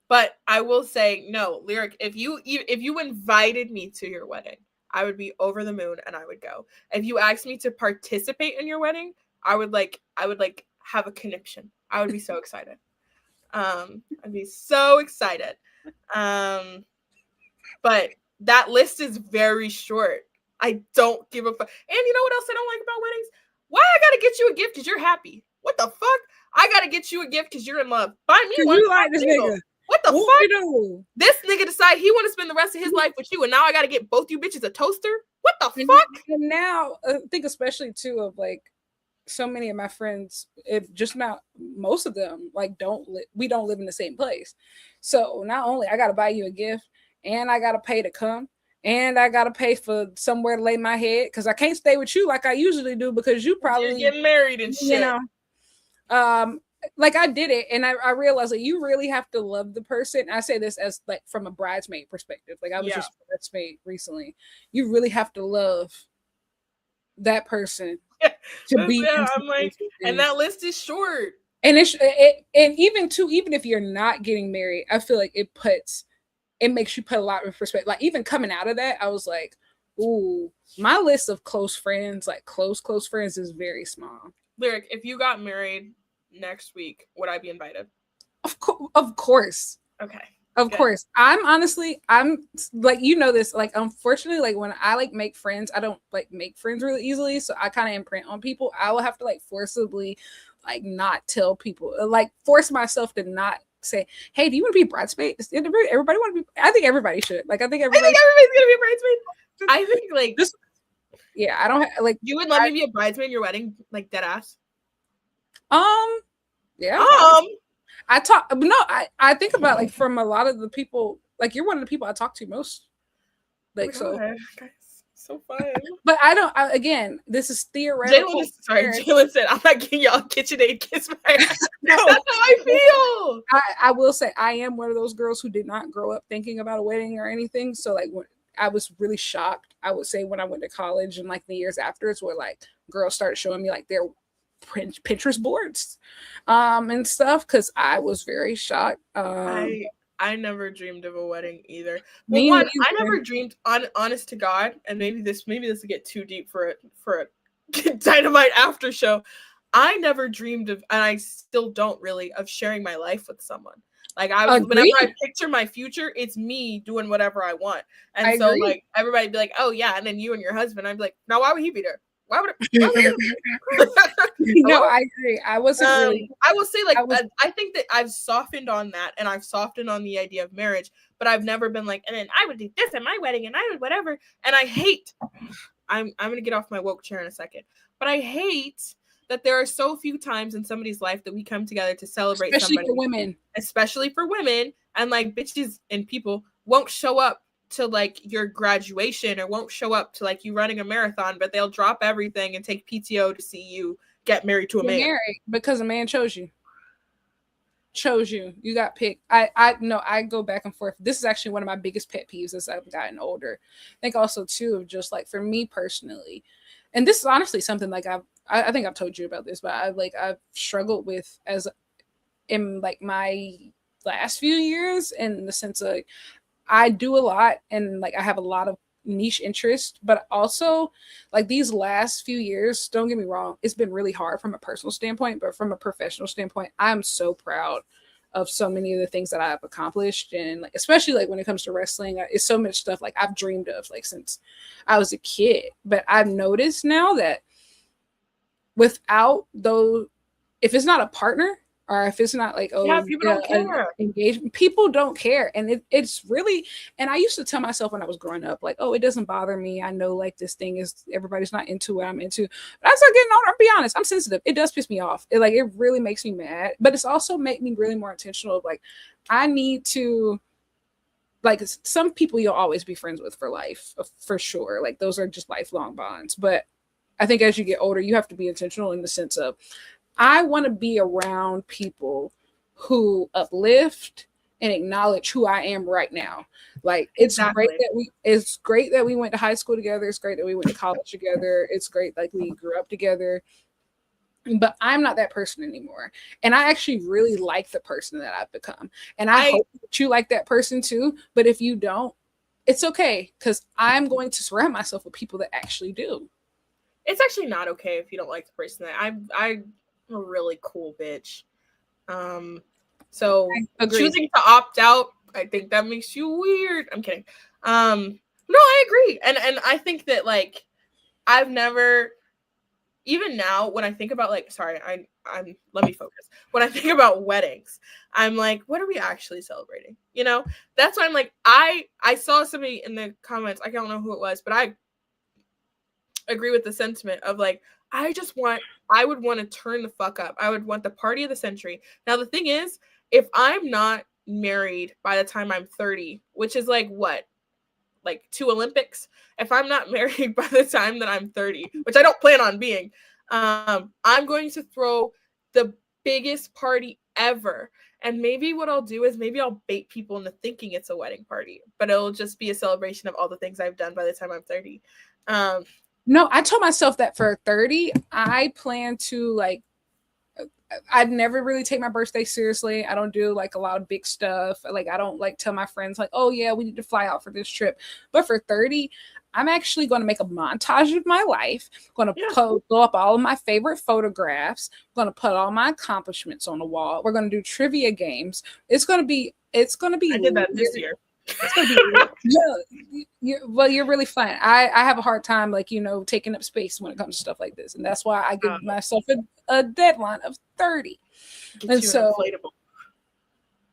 Speaker 1: But I will say, no, Lyric, if you invited me to your wedding, I would be over the moon and I would go. If you asked me to participate in your wedding, I would have a conniption. I would be so excited. I'd be so excited. But that list is very short. I don't give a fuck. And you know what else I don't like about weddings? Why I gotta get you a gift because you're happy? What the fuck? I gotta get you a gift because you're in love. Buy me one.
Speaker 2: You like this nigga.
Speaker 1: What the fuck? This nigga decide he want to spend the rest of his life with you, and now I gotta get both you bitches a toaster? What the fuck?
Speaker 2: And now I think especially too of like so many of my friends, if just not most of them, like we don't live in the same place. So not only I gotta buy you a gift, and I gotta pay to come, and I gotta pay for somewhere to lay my head because I can't stay with you like I usually do because you probably
Speaker 1: getting married and shit.
Speaker 2: Like I did it, and I realized that you really have to love the person. I say this as like from a bridesmaid perspective. Like I was just a bridesmaid recently. You really have to love that person to be.
Speaker 1: I'm like, and that list is short.
Speaker 2: And and even if you're not getting married, I feel like it makes you put a lot of perspective. Like even coming out of that, I was like, ooh, my list of close friends, like close friends, is very small.
Speaker 1: Lyric, if you got married next week, would I be invited?
Speaker 2: Of course.
Speaker 1: Okay.
Speaker 2: Of course. I'm like, this, like, unfortunately, like when I like make friends, I don't like make friends really easily. So I kind of imprint on people. I will have to like forcibly like not tell people, like force myself to not say, hey, do you want to be a bridesmaid? Everybody want to be, I think everybody should. Like, I think everybody's going
Speaker 1: to be a bridesmaid. I think like,
Speaker 2: yeah, I don't like.
Speaker 1: You would let me be a bridesmaid in your wedding, like dead ass?
Speaker 2: Yeah. I think about like from a lot of the people, like you're one of the people I talk to most. Like, so.
Speaker 1: So fun.
Speaker 2: But again, this is theoretical.
Speaker 1: Jalen said, I'm not getting y'all KitchenAid kiss my ass. No, that's how I feel.
Speaker 2: I will say I am one of those girls who did not grow up thinking about a wedding or anything. So like when I was really shocked, I would say when I went to college and like the years afterwards where like girls started showing me like their Pinterest boards and stuff, because I was very shocked.
Speaker 1: I never dreamed of a wedding either. Well, I never dreamed, honest to God, and maybe this will get too deep for a Dynamite after show. I never dreamed of, and I still don't really, of sharing my life with someone. Like whenever I picture my future, it's me doing whatever I want. And so like everybody'd be like, oh yeah, and then you and your husband, I'd be like, now why would he be there? Why would
Speaker 2: No, I agree. I wasn't really.
Speaker 1: I will say, like, I think that I've softened on that, and I've softened on the idea of marriage, but I've never been like, and then I would do this at my wedding, and I would whatever. And I hate. I'm gonna get off my woke chair in a second, but I hate that there are so few times in somebody's life that we come together to celebrate somebody, especially for women, and like bitches and people won't show up to like your graduation or won't show up to like you running a marathon, but they'll drop everything and take PTO to see you get married to a man.
Speaker 2: Married because a man chose you. chose you. You got picked. I no, I go back and forth. This is actually one of my biggest pet peeves as I've gotten older. I think also too of just like for me personally, and this is honestly something like I think I've told you about this, but I've struggled with as in like my last few years in the sense of like, I do a lot and like I have a lot of niche interest, but also like these last few years, don't get me wrong, it's been really hard from a personal standpoint, but from a professional standpoint, I'm so proud of so many of the things that I've accomplished, and like especially like when it comes to wrestling, it's so much stuff like I've dreamed of like since I was a kid. But I've noticed now that without those, if it's not a partner or if it's not like
Speaker 1: Yeah,
Speaker 2: oh
Speaker 1: people
Speaker 2: yeah,
Speaker 1: don't
Speaker 2: an
Speaker 1: care.
Speaker 2: engagement, people don't care, and it's really. And I used to tell myself when I was growing up like, oh, it doesn't bother me, I know like this thing is everybody's not into what I'm into. But as I get older, I'll be honest, I'm sensitive, it does piss me off, it really makes me mad, but it's also made me really more intentional of like I need to, like some people you'll always be friends with for life for sure, like those are just lifelong bonds. But I think as you get older, you have to be intentional in the sense of I want to be around people who uplift and acknowledge who I am right now. Like
Speaker 1: Exactly.
Speaker 2: it's great that we went to high school together. It's great that we went to college together. It's great like we grew up together. But I'm not that person anymore. And I actually really like the person that I've become. And I
Speaker 1: I
Speaker 2: hope that you like that person too. But if you don't, it's okay because I'm going to surround myself with people that actually do.
Speaker 1: It's actually not okay if you don't like the person that I'm a really cool bitch. Um, so
Speaker 2: Agreed.
Speaker 1: choosing to opt out, I think that makes you weird. I'm kidding. No, I agree, and I think that like I've never, even now when I think about like, sorry, I'm let me focus. When I think about weddings, I'm like, what are we actually celebrating? You know, that's why I'm like, I saw somebody in the comments, I don't know who it was, but I agree with the sentiment of like I would want to turn the fuck up. I would want the party of the century. Now the thing is, if I'm not married by the time I'm 30, which is like what? Like 2 Olympics. If I'm not married by the time that I'm 30, which I don't plan on being, I'm going to throw the biggest party ever. And maybe what I'll do is maybe I'll bait people into thinking it's a wedding party, but it'll just be a celebration of all the things I've done by the time I'm 30. Um,
Speaker 2: No, I told myself that for 30, I plan to like I'd never really take my birthday seriously. I don't do like a lot of big stuff. Like I don't like tell my friends like, "Oh yeah, we need to fly out for this trip." But for 30, I'm actually going to make a montage of my life. I'm going
Speaker 1: yeah,
Speaker 2: to pull up all of my favorite photographs. I'm going to put all my accomplishments on the wall. We're going to do trivia games. It's going to be
Speaker 1: I did that
Speaker 2: weird.
Speaker 1: this year.
Speaker 2: It's gonna be yeah. You're really fun. I have a hard time like taking up space when it comes to stuff like this, and that's why I give myself a deadline of 30.
Speaker 1: Get
Speaker 2: And
Speaker 1: you an
Speaker 2: so
Speaker 1: inflatable.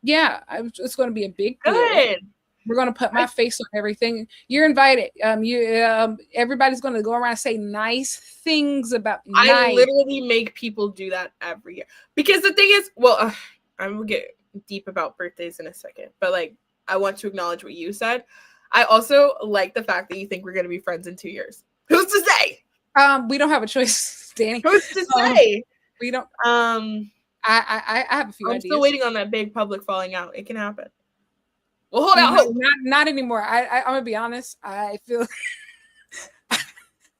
Speaker 2: yeah, it's going to be a big deal.
Speaker 1: Good.
Speaker 2: We're going to put my face on everything. You're invited. Everybody's going to go around and say nice things about
Speaker 1: I
Speaker 2: nice.
Speaker 1: literally make people do that every year because the thing is, well, I'm gonna get deep about birthdays in a second, but like I want to acknowledge what you said. I also like the fact that you think we're gonna be friends in 2 years. Who's to say?
Speaker 2: We don't have a choice, Danny.
Speaker 1: Who's to
Speaker 2: Um,
Speaker 1: say?
Speaker 2: we don't.
Speaker 1: Um,
Speaker 2: I have a few
Speaker 1: I'm still
Speaker 2: ideas.
Speaker 1: waiting on that big public falling out. It can happen. We'll hold out
Speaker 2: No,
Speaker 1: hope.
Speaker 2: not anymore. I'm gonna be honest. I feel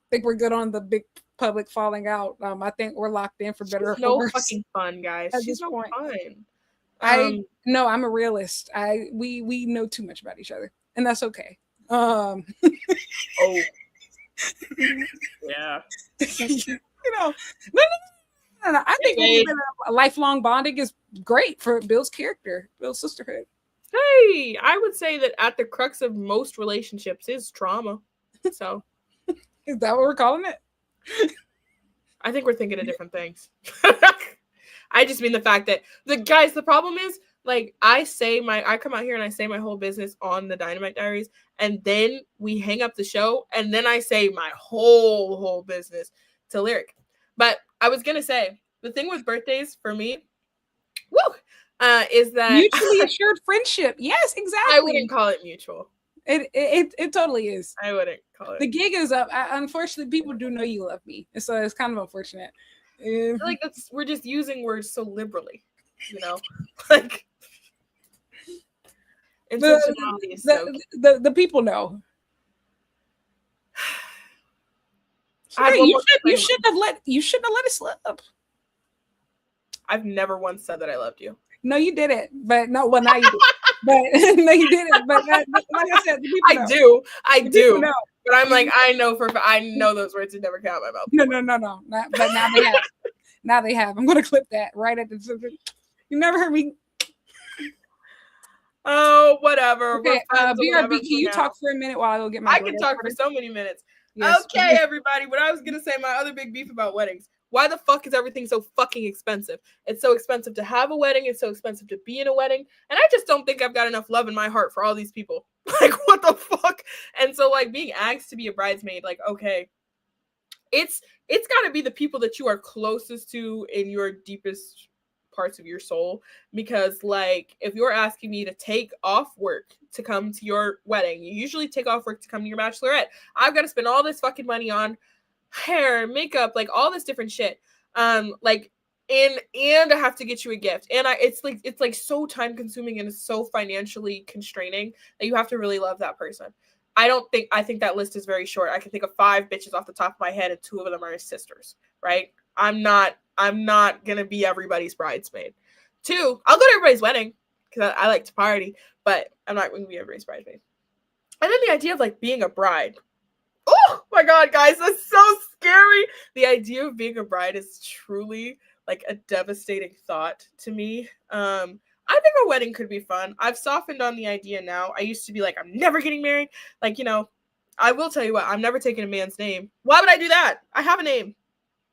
Speaker 2: think we're good on the big public falling out. I think we're locked in for better
Speaker 1: She's
Speaker 2: or for
Speaker 1: no
Speaker 2: worse
Speaker 1: fucking fun, guys.
Speaker 2: at
Speaker 1: She's
Speaker 2: this
Speaker 1: no
Speaker 2: point.
Speaker 1: fun.
Speaker 2: I no, I'm a realist. We know too much about each other, and that's okay.
Speaker 1: Oh, yeah.
Speaker 2: No, no. I think
Speaker 1: Hey,
Speaker 2: a lifelong bonding is great for it builds character, builds sisterhood.
Speaker 1: hey, I would say that at the crux of most relationships is trauma. So
Speaker 2: Is that what we're calling it?
Speaker 1: I think we're thinking of different things. I just mean the fact that the problem is like I come out here and I say my whole business on the Dynamite Diaries, and then we hang up the show, and then I say my whole business to Lyric. But I was gonna say the thing with birthdays for me, woo, is that
Speaker 2: Mutually assured friendship. Yes,
Speaker 1: I wouldn't
Speaker 2: exactly.
Speaker 1: call it mutual.
Speaker 2: It totally is.
Speaker 1: I wouldn't call it.
Speaker 2: The gig is up. Unfortunately, people do know you love me, so it's kind of unfortunate.
Speaker 1: I feel like we're just using words so liberally. you know, like intentionality is so key.
Speaker 2: The people know.
Speaker 1: I
Speaker 2: Okay, you shouldn't have let it slip.
Speaker 1: I've never once said that I loved you.
Speaker 2: No, you didn't. But no, well now you did. But no, you didn't. But like I said, the people know.
Speaker 1: I do.
Speaker 2: Know.
Speaker 1: But I'm like, I know those words would never come out of my mouth.
Speaker 2: No. But now they have. Now they have. I'm gonna clip that right at the. You never heard me.
Speaker 1: Oh, whatever.
Speaker 2: Okay, BRB, can you talk for a minute while I go get my?
Speaker 1: I can talk for so many minutes. Yes. Okay, everybody. What I was gonna say, my other big beef about weddings. Why the fuck is everything so fucking expensive? It's so expensive to have a wedding. It's so expensive to be in a wedding. And I just don't think I've got enough love in my heart for all these people. Like, what the fuck? And so, like, being asked to be a bridesmaid, like, okay, it's got to be the people that you are closest to in your deepest parts of your soul. Because, like, if you're asking me to take off work to come to your wedding, you usually take off work to come to your bachelorette. I've got to spend all this fucking money on hair, makeup, like all this different shit. Like, and I have to get you a gift. And it's like so time consuming and it's so financially constraining that you have to really love that person. I think that list is very short. I can think of 5 bitches off the top of my head and 2 of them are his sisters, right? I'm not gonna be everybody's bridesmaid. 2, I'll go to everybody's wedding because I like to party, but I'm not gonna be everybody's bridesmaid. And then the idea of like being a bride. Oh my god, guys, that's so scary. The idea of being a bride is truly like a devastating thought to me. I think a wedding could be fun. I've softened on the idea now. I used to be like, I'm never getting married. Like, you know, I will tell you what, I'm never taking a man's name. Why would I do that? I have a name.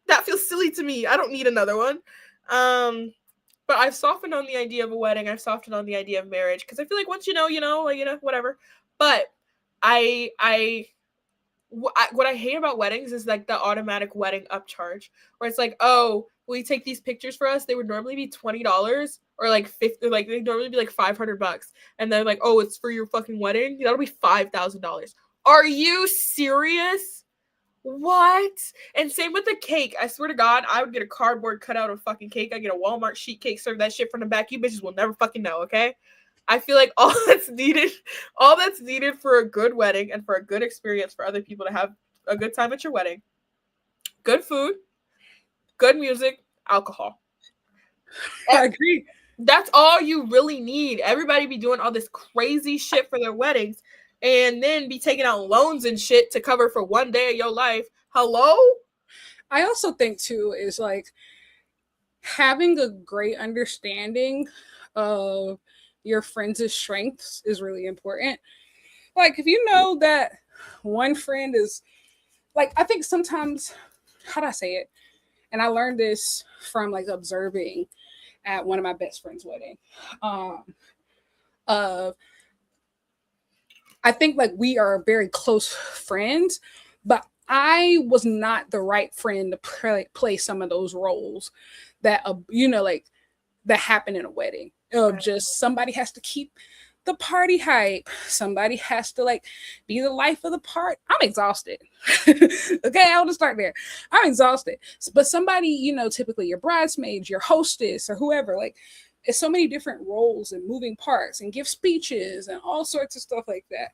Speaker 1: That feels silly to me. I don't need another one. But I've softened on the idea of a wedding. I've softened on the idea of marriage because I feel like once you know, like, whatever. But what I hate about weddings is like the automatic wedding upcharge where it's like, oh, will you take these pictures for us? They would normally be $20 or like 50, like they'd normally be like $500. And they're like, oh, it's for your fucking wedding? That'll be $5,000. Are you serious? What? And same with the cake. I swear to God, I would get a cardboard cutout of fucking cake. I get a Walmart sheet cake, serve that shit from the back. You bitches will never fucking know, okay? I feel like all that's needed for a good wedding and for a good experience for other people to have a good time at your wedding. Good food, good music, alcohol.
Speaker 2: I agree.
Speaker 1: That's all you really need. Everybody be doing all this crazy shit for their weddings and then be taking out loans and shit to cover for one day of your life. Hello?
Speaker 2: I also think too is like having a great understanding of your friends' strengths is really important. Like if you know that one friend is like, I think sometimes, how do I say it? And I learned this from like observing at one of my best friend's wedding. I think like we are very close friends, but I was not the right friend to play some of those roles that, like that happen in a wedding. Of just somebody has to keep the party hype. Somebody has to like be the life of the part. I'm exhausted. Okay, I'll just start there. I'm exhausted. But somebody, typically your bridesmaids, your hostess, or whoever, like it's so many different roles and moving parts and give speeches and all sorts of stuff like that.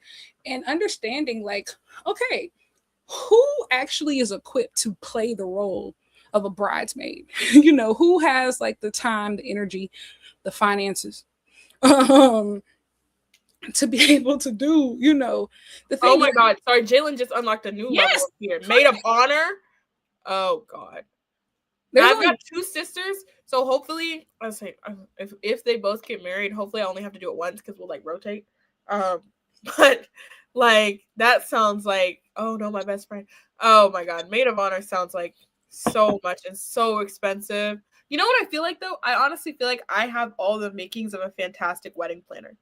Speaker 2: And understanding like, okay, who actually is equipped to play the role of a bridesmaid? Who has like the time, the energy, the finances to be able to do, the thing.
Speaker 1: Oh my God. Sorry, Jalen just unlocked a new level here. Maid of honor. Oh God. I've got 2 sisters, so hopefully, I was saying, if they both get married, hopefully I only have to do it once because we'll like rotate. But like that sounds like, oh no, my best friend. Oh my God, maid of honor sounds like so much and so expensive. You know what I feel like though? I honestly feel like I have all the makings of a fantastic wedding planner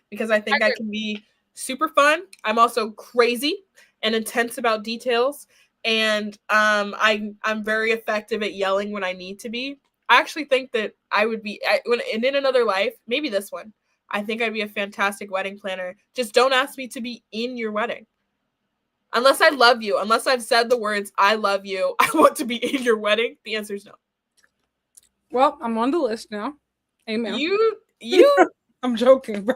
Speaker 1: because I think I can be super fun. I'm also crazy and intense about details. And I'm very effective at yelling when I need to be. I actually think that I would be, and in another life, maybe this one, I think I'd be a fantastic wedding planner. Just don't ask me to be in your wedding. Unless I love you, unless I've said the words, I love you, I want to be in your wedding, the answer is no.
Speaker 2: Well, I'm on the list now. Amen.
Speaker 1: You
Speaker 2: I'm joking, bro.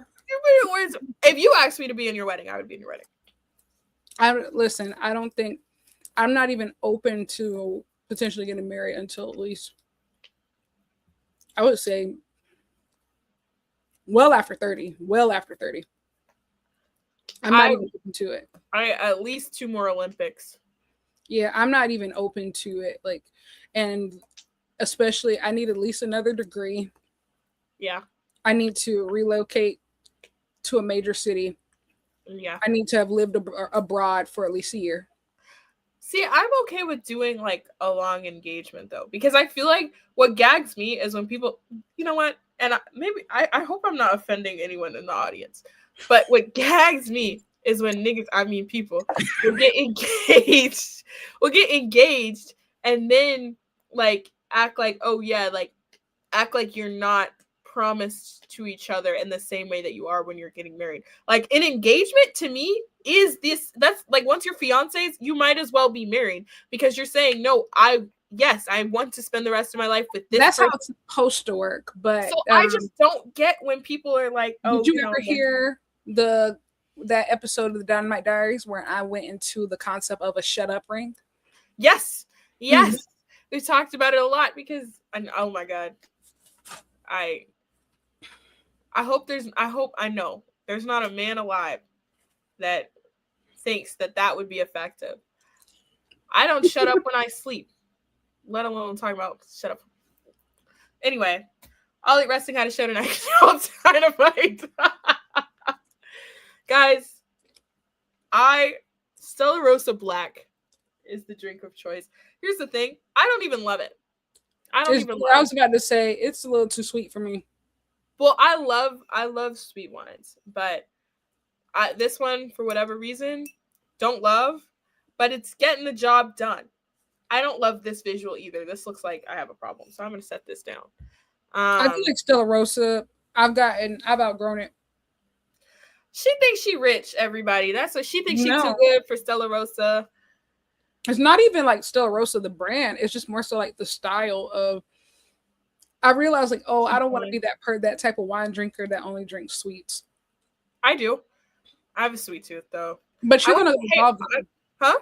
Speaker 1: if you asked me to be in your wedding, I would be in your wedding.
Speaker 2: Listen, I don't think I'm not even open to potentially getting married until at least I would say well after 30. Well after 30. I'm not even open to it.
Speaker 1: I at least 2 more Olympics.
Speaker 2: Yeah, I'm not even open to it. Like, and especially I need at least another degree.
Speaker 1: Yeah.
Speaker 2: I need to relocate to a major city.
Speaker 1: Yeah.
Speaker 2: I need to have lived abroad for at least a year.
Speaker 1: See, I'm okay with doing like a long engagement though, because I feel like what gags me is when people, you know what, and I hope I'm not offending anyone in the audience, but what gags me is when niggas, I mean people, will get engaged, and then like act like, oh yeah, like act like you're not promised to each other in the same way that you are when you're getting married. Like an engagement to me is this, that's like once you're fiancés, you might as well be married because you're saying, no, yes, I want to spend the rest of my life with this
Speaker 2: That's
Speaker 1: person.
Speaker 2: how it's supposed to work. But
Speaker 1: so I just don't get when people are like, oh,
Speaker 2: did you ever hear that episode of the Dynamite Diaries where I went into the concept of a shut up ring?
Speaker 1: Yes. We've talked about it a lot because oh my god. I hope I know there's not a man alive that thinks that would be effective. I don't shut up when I sleep, let alone talking about shut up. Anyway, I'll eat resting had a show tonight. Dynamite. Guys, Stella Rosa Black is the drink of choice. Here's the thing, I don't even love it. I was
Speaker 2: about to say it's a little too sweet for me.
Speaker 1: Well, I love sweet wines, but this one, for whatever reason, don't love, but it's getting the job done. I don't love this visual either. This looks like I have a problem, so I'm going to set this down.
Speaker 2: I feel like Stella Rosa, I've outgrown it.
Speaker 1: She thinks she rich, everybody. That's what she thinks. She's too good for Stella Rosa.
Speaker 2: It's not even like Stella Rosa, the brand. It's just more so like the style of. I realized like, oh, I don't want to be that type of wine drinker that only drinks sweets.
Speaker 1: I do. I have a sweet tooth though.
Speaker 2: But you're gonna evolve.
Speaker 1: Huh?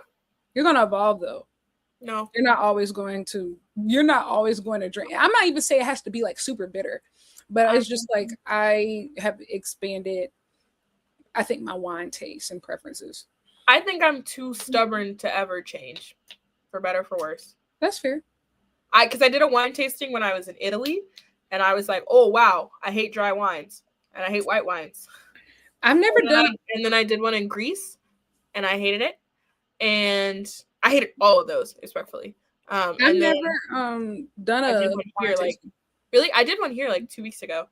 Speaker 2: You're gonna evolve though.
Speaker 1: No.
Speaker 2: You're not always going to drink. I'm not even saying it has to be like super bitter, but it's just like I have expanded, I think, my wine tastes and preferences.
Speaker 1: I think I'm too stubborn to ever change, for better or for worse.
Speaker 2: That's fair.
Speaker 1: Because I did a wine tasting when I was in Italy, and I was like, oh wow, I hate dry wines and I hate white wines.
Speaker 2: I've never done it.
Speaker 1: And then I did one in Greece, and I hated it, and I hated all of those, respectfully.
Speaker 2: I've never done a
Speaker 1: one here, like really. I did one here like 2 weeks ago.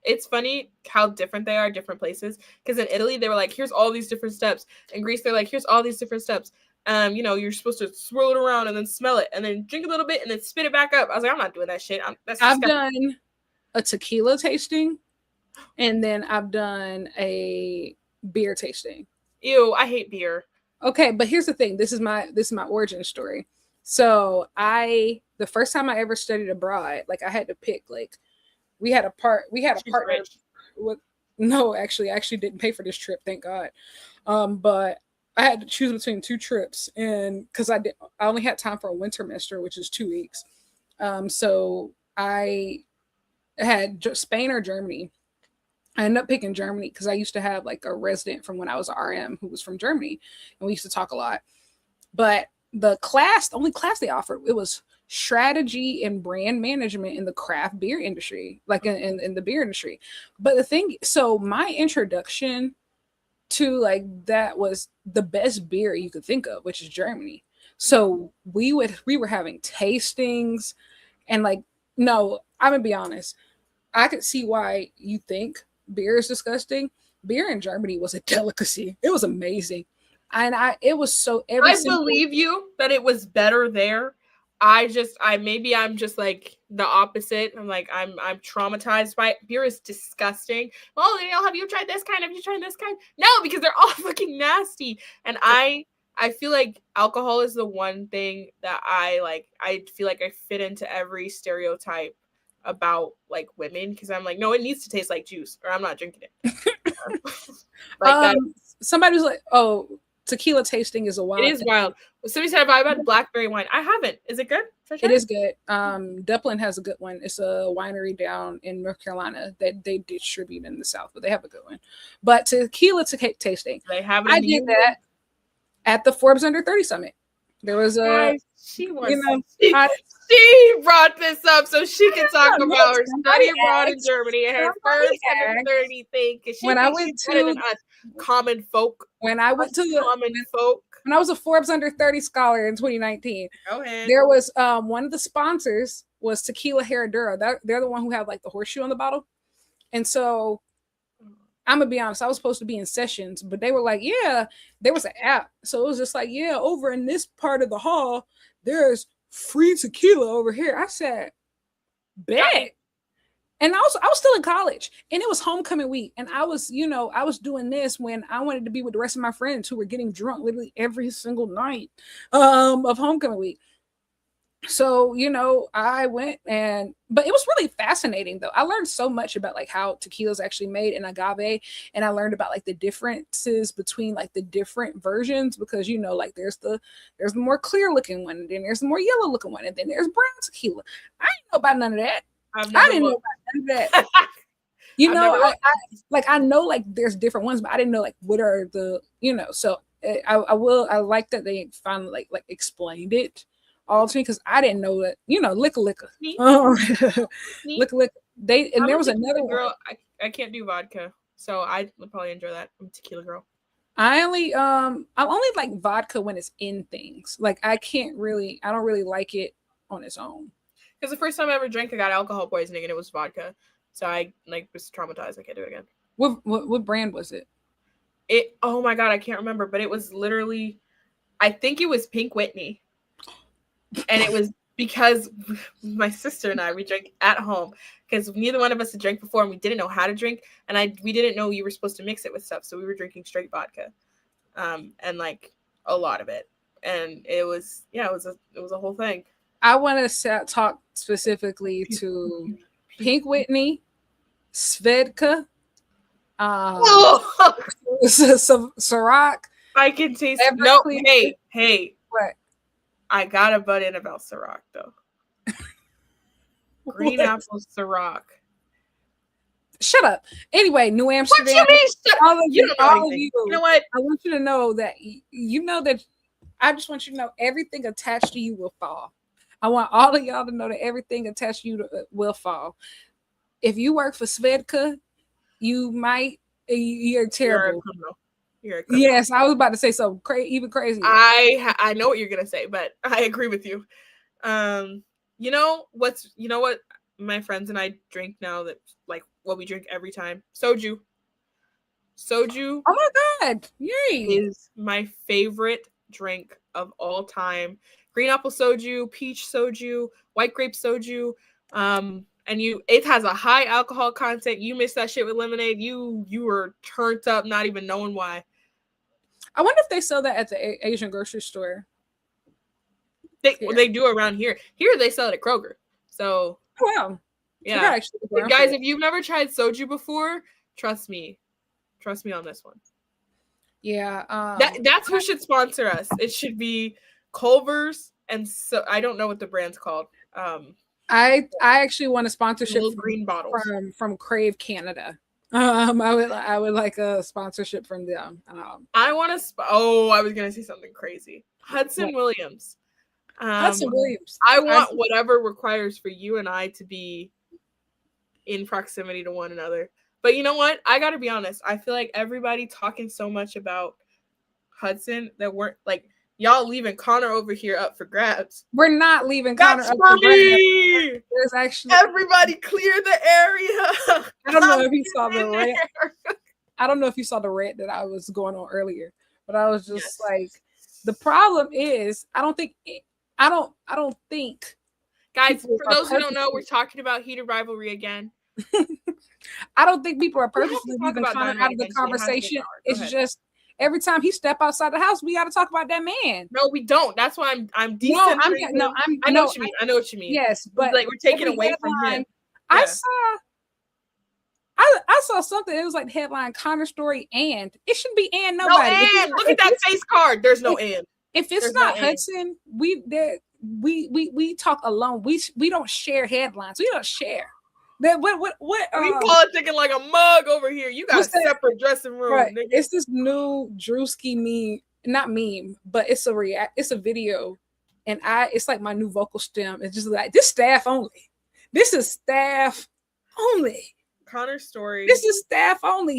Speaker 1: It's funny how different they are, different places. Because in Italy, they were like, here's all these different steps. In Greece, they're like, here's all these different steps. You're supposed to swirl it around and then smell it and then drink a little bit and then spit it back up. I was like, I'm not doing that shit.
Speaker 2: I've done a tequila tasting, and then I've done a beer tasting.
Speaker 1: Ew, I hate beer.
Speaker 2: Okay, but here's the thing. This is my origin story. So the first time I ever studied abroad, like I had to pick, like we had a partner with no, actually, I actually didn't pay for this trip, thank God. But I had to choose between 2 trips, and because I only had time for a winter semester, which is 2 weeks. So I had Spain or Germany. I ended up picking Germany because I used to have like a resident from when I was RM who was from Germany, and we used to talk a lot. But the only class they offered, it was strategy and brand management in the craft beer industry, like in the beer industry. But the thing, so my introduction to like that was the best beer you could think of, which is Germany. So we were having tastings, and like, no, I'm gonna be honest, I could see why you think beer is disgusting. Beer in Germany was a delicacy. It was amazing. And it was so
Speaker 1: believe you that it was better there. I'm just like the opposite. I'm like, I'm traumatized by it. Beer is disgusting. Well, have you tried this kind? Have you tried this kind? No, because they're all fucking nasty. And I feel like alcohol is the one thing that I feel like I fit into every stereotype about like women because I'm like, no, it needs to taste like juice or I'm not drinking it. Like that.
Speaker 2: Somebody was like, "Oh, tequila tasting is a wild."
Speaker 1: It is wild. Somebody said, "Have I had blackberry wine?" I haven't. Is it good?
Speaker 2: It is good. Duplin has a good one. It's a winery down in North Carolina that they distribute in the South, but they have a good one. But tequila tasting,
Speaker 1: they have it.
Speaker 2: I did that at the Forbes Under 30 Summit. There was a,
Speaker 1: she brought this up so she can talk about her study abroad in Germany and her first Under 30 thing. When I went to common folk,
Speaker 2: when I went to
Speaker 1: common folk.
Speaker 2: When I was a Forbes Under 30 scholar in 2019, there was one of the sponsors was Tequila Herradura. They're the one who have like the horseshoe on the bottle. And so I'm gonna be honest, I was supposed to be in sessions, but they were like, yeah, there was an app. So it was just like, yeah, over in this part of the hall, there's free tequila over here. I said, bet. And I was still in college and it was homecoming week. And I was doing this when I wanted to be with the rest of my friends who were getting drunk literally every single night of homecoming week. So, I went but it was really fascinating though. I learned so much about like how tequila is actually made in agave. And I learned about like the differences between like the different versions because, like there's the more clear looking one and then there's the more yellow looking one and then there's brown tequila. I didn't know about none of that. I didn't know about none of that. I know like there's different ones, but I didn't know like what are the, so I like that they finally like explained it all to me because I didn't know that, liquor. Liquor. There was another
Speaker 1: girl. I can't do vodka, so I would probably enjoy that. I'm a tequila girl.
Speaker 2: I only like vodka when it's in things. Like I don't really like it on its own.
Speaker 1: Because the first time I ever drank, I got alcohol poisoning, and it was vodka. So I was traumatized. I can't do it again.
Speaker 2: What brand was it?
Speaker 1: Oh my god, I can't remember, but it was literally, I think it was Pink Whitney, and it was because my sister and I we drank at home because neither one of us had drank before, and we didn't know how to drink, and we didn't know you were supposed to mix it with stuff, so we were drinking straight vodka, and like a lot of it, and it was a whole thing.
Speaker 2: I want to talk specifically to Pink Whitney, Svedka, Ciroc.
Speaker 1: I can taste it. No, hey.
Speaker 2: What?
Speaker 1: I got a butt in about Ciroc though. Green apple Ciroc.
Speaker 2: Shut up. Anyway, New Amsterdam.
Speaker 1: What you mean?
Speaker 2: All of you.
Speaker 1: You know what?
Speaker 2: I want you to know that I just want you to know everything attached to you will fall. I want all of y'all to know that everything attached to you will fall. If you work for Svedka, you're terrible. You're a criminal. Yes, I was about to say something even crazier.
Speaker 1: I know what you're gonna say, but I agree with you. You know what my friends and I drink now that like what we drink every time? Soju. Oh
Speaker 2: my god! Yay!
Speaker 1: Is my favorite drink of all time. Green apple soju, peach soju, white grape soju, and it has a high alcohol content. You mix that shit with lemonade, you were turned up, not even knowing why.
Speaker 2: I wonder if they sell that at the Asian grocery store.
Speaker 1: They do around here. Here they sell it at Kroger. So
Speaker 2: wow,
Speaker 1: yeah, guys, if you've never tried soju before, trust me on this one.
Speaker 2: Yeah,
Speaker 1: that's who should sponsor us. It should be Culver's, and so I don't know what the brand's called.
Speaker 2: I actually want a sponsorship
Speaker 1: green bottles
Speaker 2: from Crave Canada. I would like a sponsorship from them.
Speaker 1: I want to. I was gonna say something crazy. Hudson Williams.
Speaker 2: Hudson Williams.
Speaker 1: I want whatever requires for you and I to be in proximity to one another. But you know what? I gotta be honest. I feel like everybody talking so much about Hudson that we're like. Y'all leaving Connor over here up for grabs.
Speaker 2: We're not leaving Connor up for grabs. There's actually
Speaker 1: everybody clear the area.
Speaker 2: I don't know if you saw the rant. I don't know if you saw the rant that I was going on earlier, but I was just like, the problem is, I don't think.
Speaker 1: Guys, for those who don't know, we're talking about heated rivalry again.
Speaker 2: I don't think people are purposely leaving Connor out of the conversation. It's just. Every time he step outside the house, we got to talk about that man.
Speaker 1: No, we don't. That's why I'm decent.
Speaker 2: I know what you mean.
Speaker 1: I know what you mean.
Speaker 2: Yes, but
Speaker 1: like we're taking away from him.
Speaker 2: I saw something. It was like headline Connor story, and it should be and nobody.
Speaker 1: No and. Look at that face card. There's no and.
Speaker 2: If it's not Hudson, we talk alone. We don't share headlines. We don't share. What
Speaker 1: we politicking like a mug over here. You got a separate dressing room.
Speaker 2: Right. It's this new Drewski meme, not meme, but it's a video, and it's like my new vocal stem. It's just like this staff only. This is staff only.
Speaker 1: Connor's story.
Speaker 2: This is staff only.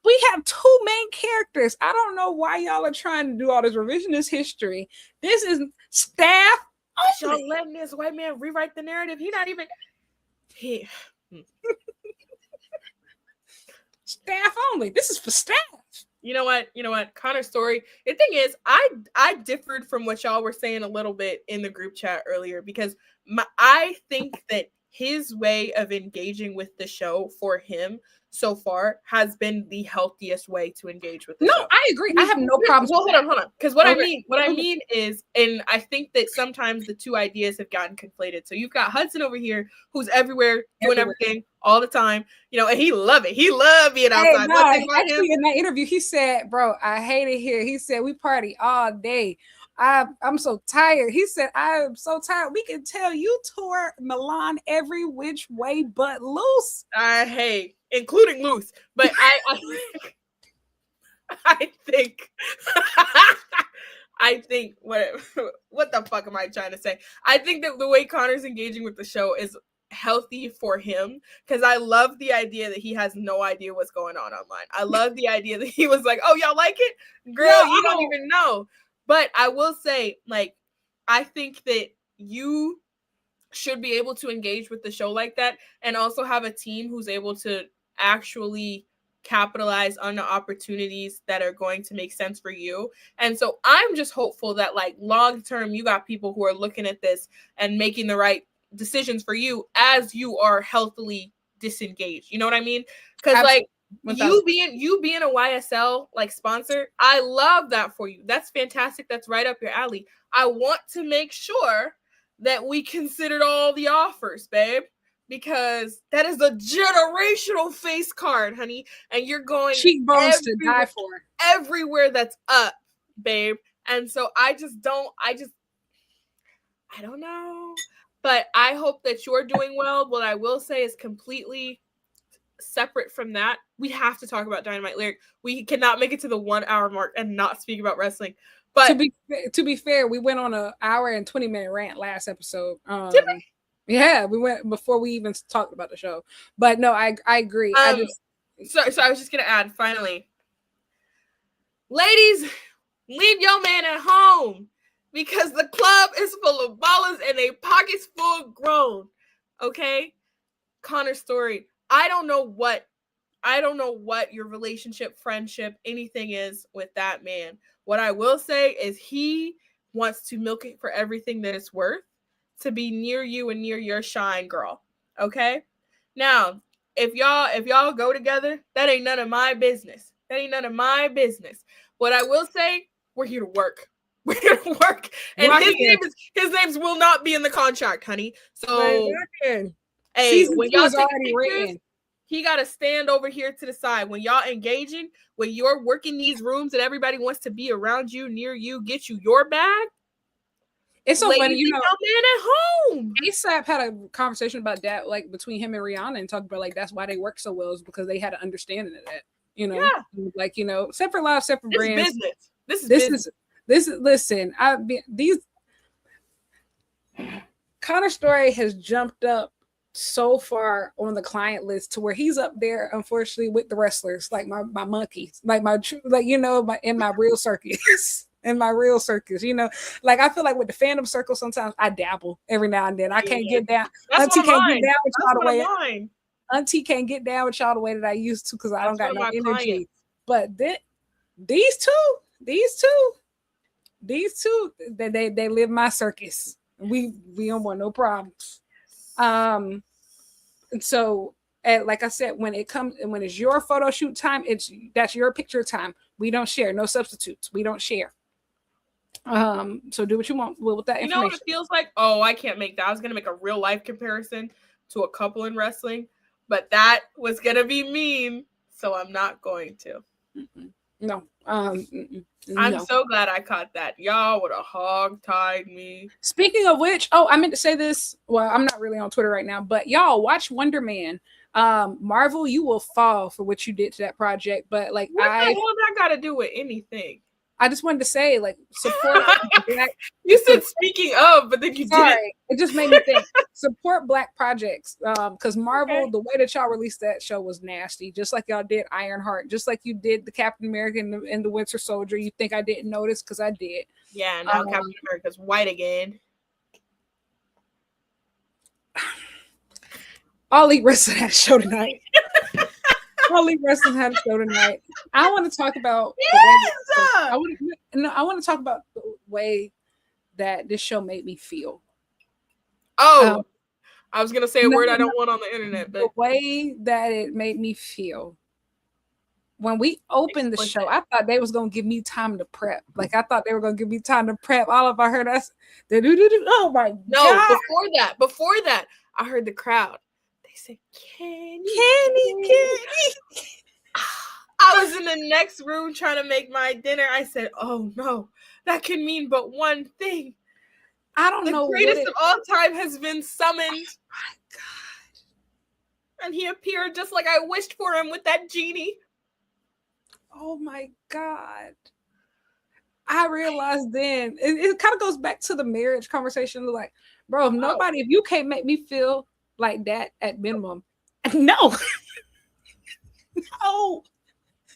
Speaker 2: We have two main characters. I don't know why y'all are trying to do all this revisionist history. This is staff only.
Speaker 1: Y'all letting this white man rewrite the narrative. He not even.
Speaker 2: Staff only. This is for staff.
Speaker 1: You know what? Connor's story. The thing is, I differed from what y'all were saying a little bit in the group chat earlier because I think that his way of engaging with the show for him so far has been the healthiest way to engage with the show.
Speaker 2: No, I agree. I have no problems.
Speaker 1: Well, hold on. Because what I mean is, and I think that sometimes the two ideas have gotten conflated. So you've got Hudson over here who's everywhere, doing everything all the time, and he love it. He love being outside.
Speaker 2: Actually, in that interview, he said, "Bro, I hate it here." He said, "We party all day. I'm so tired." He said, "I'm so tired. We can tell you tour Milan every which way but loose."
Speaker 1: Including loose. But I think what the fuck am I trying to say? I think that the way Connor's engaging with the show is healthy for him because I love the idea that he has no idea what's going on online. I love the idea that he was like, "Oh, y'all like it? Girl, you don't even know." But I will say, like, I think that you should be able to engage with the show like that and also have a team who's able to actually capitalize on the opportunities that are going to make sense for you. And so I'm just hopeful that, like, long term, you got people who are looking at this and making the right decisions for you as you are healthily disengaged. You know what I mean? Because, like, you being a YSL like sponsor, I love that for you. That's fantastic. That's right up your alley. I want to make sure that we considered all the offers, babe, because that is a generational face card, honey, and you're going
Speaker 2: cheekbones to die for
Speaker 1: everywhere that's up, babe. And so I don't know, but I hope that you're doing well. What I will say is completely separate from that, we have to talk about Dynamite Lyric. We cannot make it to the 1 hour mark and not speak about wrestling. But
Speaker 2: to be fair, we went on an hour and 20-minute rant last episode.
Speaker 1: Did we?
Speaker 2: Yeah, we went before we even talked about the show. But no, I agree.
Speaker 1: So I was just gonna add, finally, ladies, leave your man at home because the club is full of ballers and they pockets full grown. Okay, Connor's story. I don't know what your relationship, friendship, anything is with that man. What I will say is he wants to milk it for everything that it's worth to be near you and near your shine, girl. Okay? Now, if y'all go together, that ain't none of my business. That ain't none of my business. What I will say, we're here to work. We're here to work. And his names will not be in the contract, honey. So hey, when y'all take pictures, he got to stand over here to the side. When y'all engaging, when you're working these rooms and everybody wants to be around you, near you, get you your bag.
Speaker 2: It's so funny,
Speaker 1: man at home.
Speaker 2: ASAP had a conversation about that, like between him and Rihanna, and talked about like that's why they work so well is because they had an understanding of that. Like separate lives, separate brands.
Speaker 1: This is business.
Speaker 2: Listen, Connor Story has jumped up so far on the client list to where he's up there, unfortunately, with the wrestlers, like my monkeys, like in my real circus. In my real circus, like I feel like with the fandom circle, sometimes I dabble every now and then. I can't get down. Auntie can't get down with y'all the way. Auntie can't get down with y'all the way that I used to because I don't got no energy. But these two, they live my circus. We don't want no problems. So like I said, when it's your photo shoot time, that's your picture time. We don't share, no substitutes. We don't share. So do what you want with that information.
Speaker 1: You know what it feels like? Oh, I can't make that. I was gonna make a real life comparison to a couple in wrestling, but that was gonna be mean, so I'm not going to.
Speaker 2: No.
Speaker 1: I'm
Speaker 2: No.
Speaker 1: so glad I caught that. Y'all would have hog-tied me.
Speaker 2: Speaking of which, I meant to say this. Well, I'm not really on Twitter right now, but y'all watch Wonder Man. Marvel, you will fall for what you did to that project. But like,
Speaker 1: what the hell that got to do with anything?
Speaker 2: I just wanted to say, like, support Black.
Speaker 1: You said speaking of, but then you didn't.
Speaker 2: It just made me think. Support Black projects, because Marvel, the way that y'all released that show was nasty. Just like y'all did Ironheart, just like you did the Captain America and the Winter Soldier. You think I didn't notice? Because I did.
Speaker 1: Yeah, now Captain America's white again.
Speaker 2: I'll eat rest of that show tonight. I'll eat wrestling had a show tonight. I want to talk about.
Speaker 1: Yes!
Speaker 2: I want to talk about the way that this show made me feel.
Speaker 1: Oh, I was gonna say a word I don't want on the internet, but
Speaker 2: the way that it made me feel. When we opened the show, I thought they was gonna give me time to prep. Like I thought they were gonna give me time to prep. All of I heard us, oh my god!
Speaker 1: No, before that, I heard the crowd. They said, "Kenny." I was in the next room trying to make my dinner. I said, "Oh no, that can mean but one thing.
Speaker 2: I don't know.
Speaker 1: The greatest of all time has been summoned."
Speaker 2: Oh my god!
Speaker 1: And he appeared just like I wished for him with that genie.
Speaker 2: Oh my god! I realized then it kind of goes back to the marriage conversation. Like, bro, if you can't make me feel like that at minimum, no,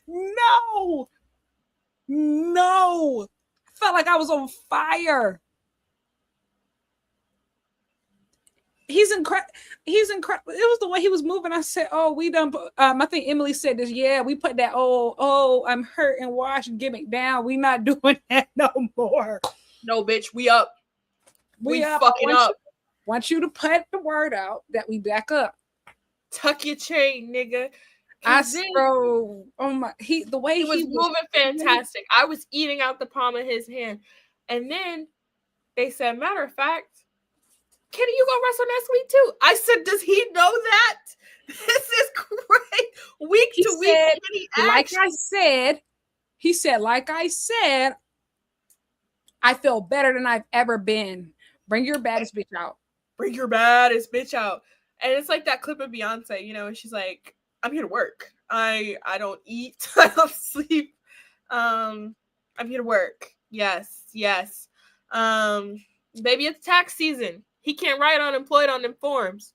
Speaker 2: no. I felt like I was on fire. He's incredible. It was the way he was moving. I said, "Oh, we done." I think Emily said this. Yeah, we put that I'm hurt and wash gimmick down. We not doing that no more.
Speaker 1: No, bitch, we up. We up. Fucking up.
Speaker 2: Want you to put the word out that we back up.
Speaker 1: Tuck your chain, nigga.
Speaker 2: Oh my! The way
Speaker 1: he was moving fantastic. I was eating out the palm of his hand, and then they said, "Matter of fact, Kenny, you gonna wrestle next week too?" I said, "Does he know that? This is great. Week to week."
Speaker 2: Like I said, I feel better than I've ever been. Bring your baddest bitch out.
Speaker 1: Bring your baddest bitch out. And it's like that clip of Beyonce, and she's like, "I'm here to work. I don't eat. I don't sleep. I'm here to work. Yes. Baby, it's tax season. He can't write unemployed on them forms.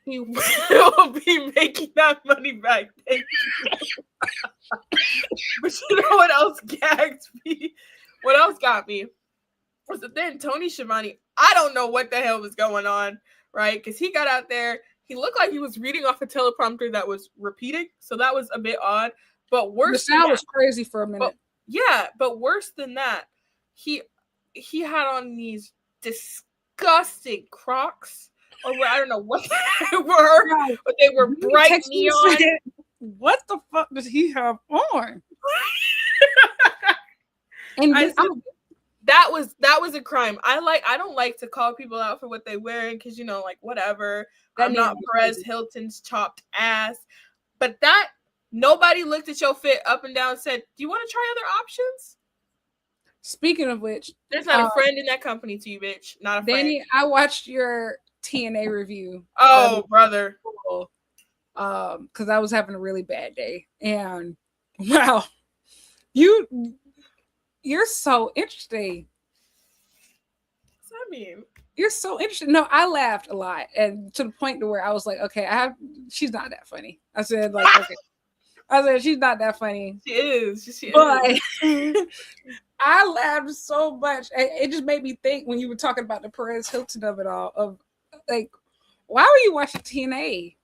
Speaker 1: He will be making that money back. Thank you." But you know what else gagged me? What else got me? Was that then Tony Schiavone, I don't know what the hell was going on, right? Because he got out there, he looked like he was reading off a teleprompter that was repeating, so that was a bit odd. But worse,
Speaker 2: the sound was crazy for a minute.
Speaker 1: But worse than that, he had on these disgusting Crocs, or I don't know what they were, but they were bright neon.
Speaker 2: What the fuck does he have on? And
Speaker 1: that was a crime. I don't like to call people out for what they're wearing because like whatever. I'm not Perez Hilton's chopped ass, but that nobody looked at your fit up and down and said, "Do you want to try other options?"
Speaker 2: Speaking of which,
Speaker 1: there's not a friend in that company to you, bitch. Not a friend.
Speaker 2: Danny, I watched your TNA review.
Speaker 1: Oh, brother.
Speaker 2: Because I was having a really bad day, and wow, you're so interesting.
Speaker 1: What's that mean?
Speaker 2: You're so interesting. No, I laughed a lot, and to the point to where I was like, okay, she's not that funny. I said, like, okay. I said, she's not that funny.
Speaker 1: She is.
Speaker 2: But I laughed so much. It just made me think when you were talking about the Perez Hilton of it all, of like, why were you watching TNA?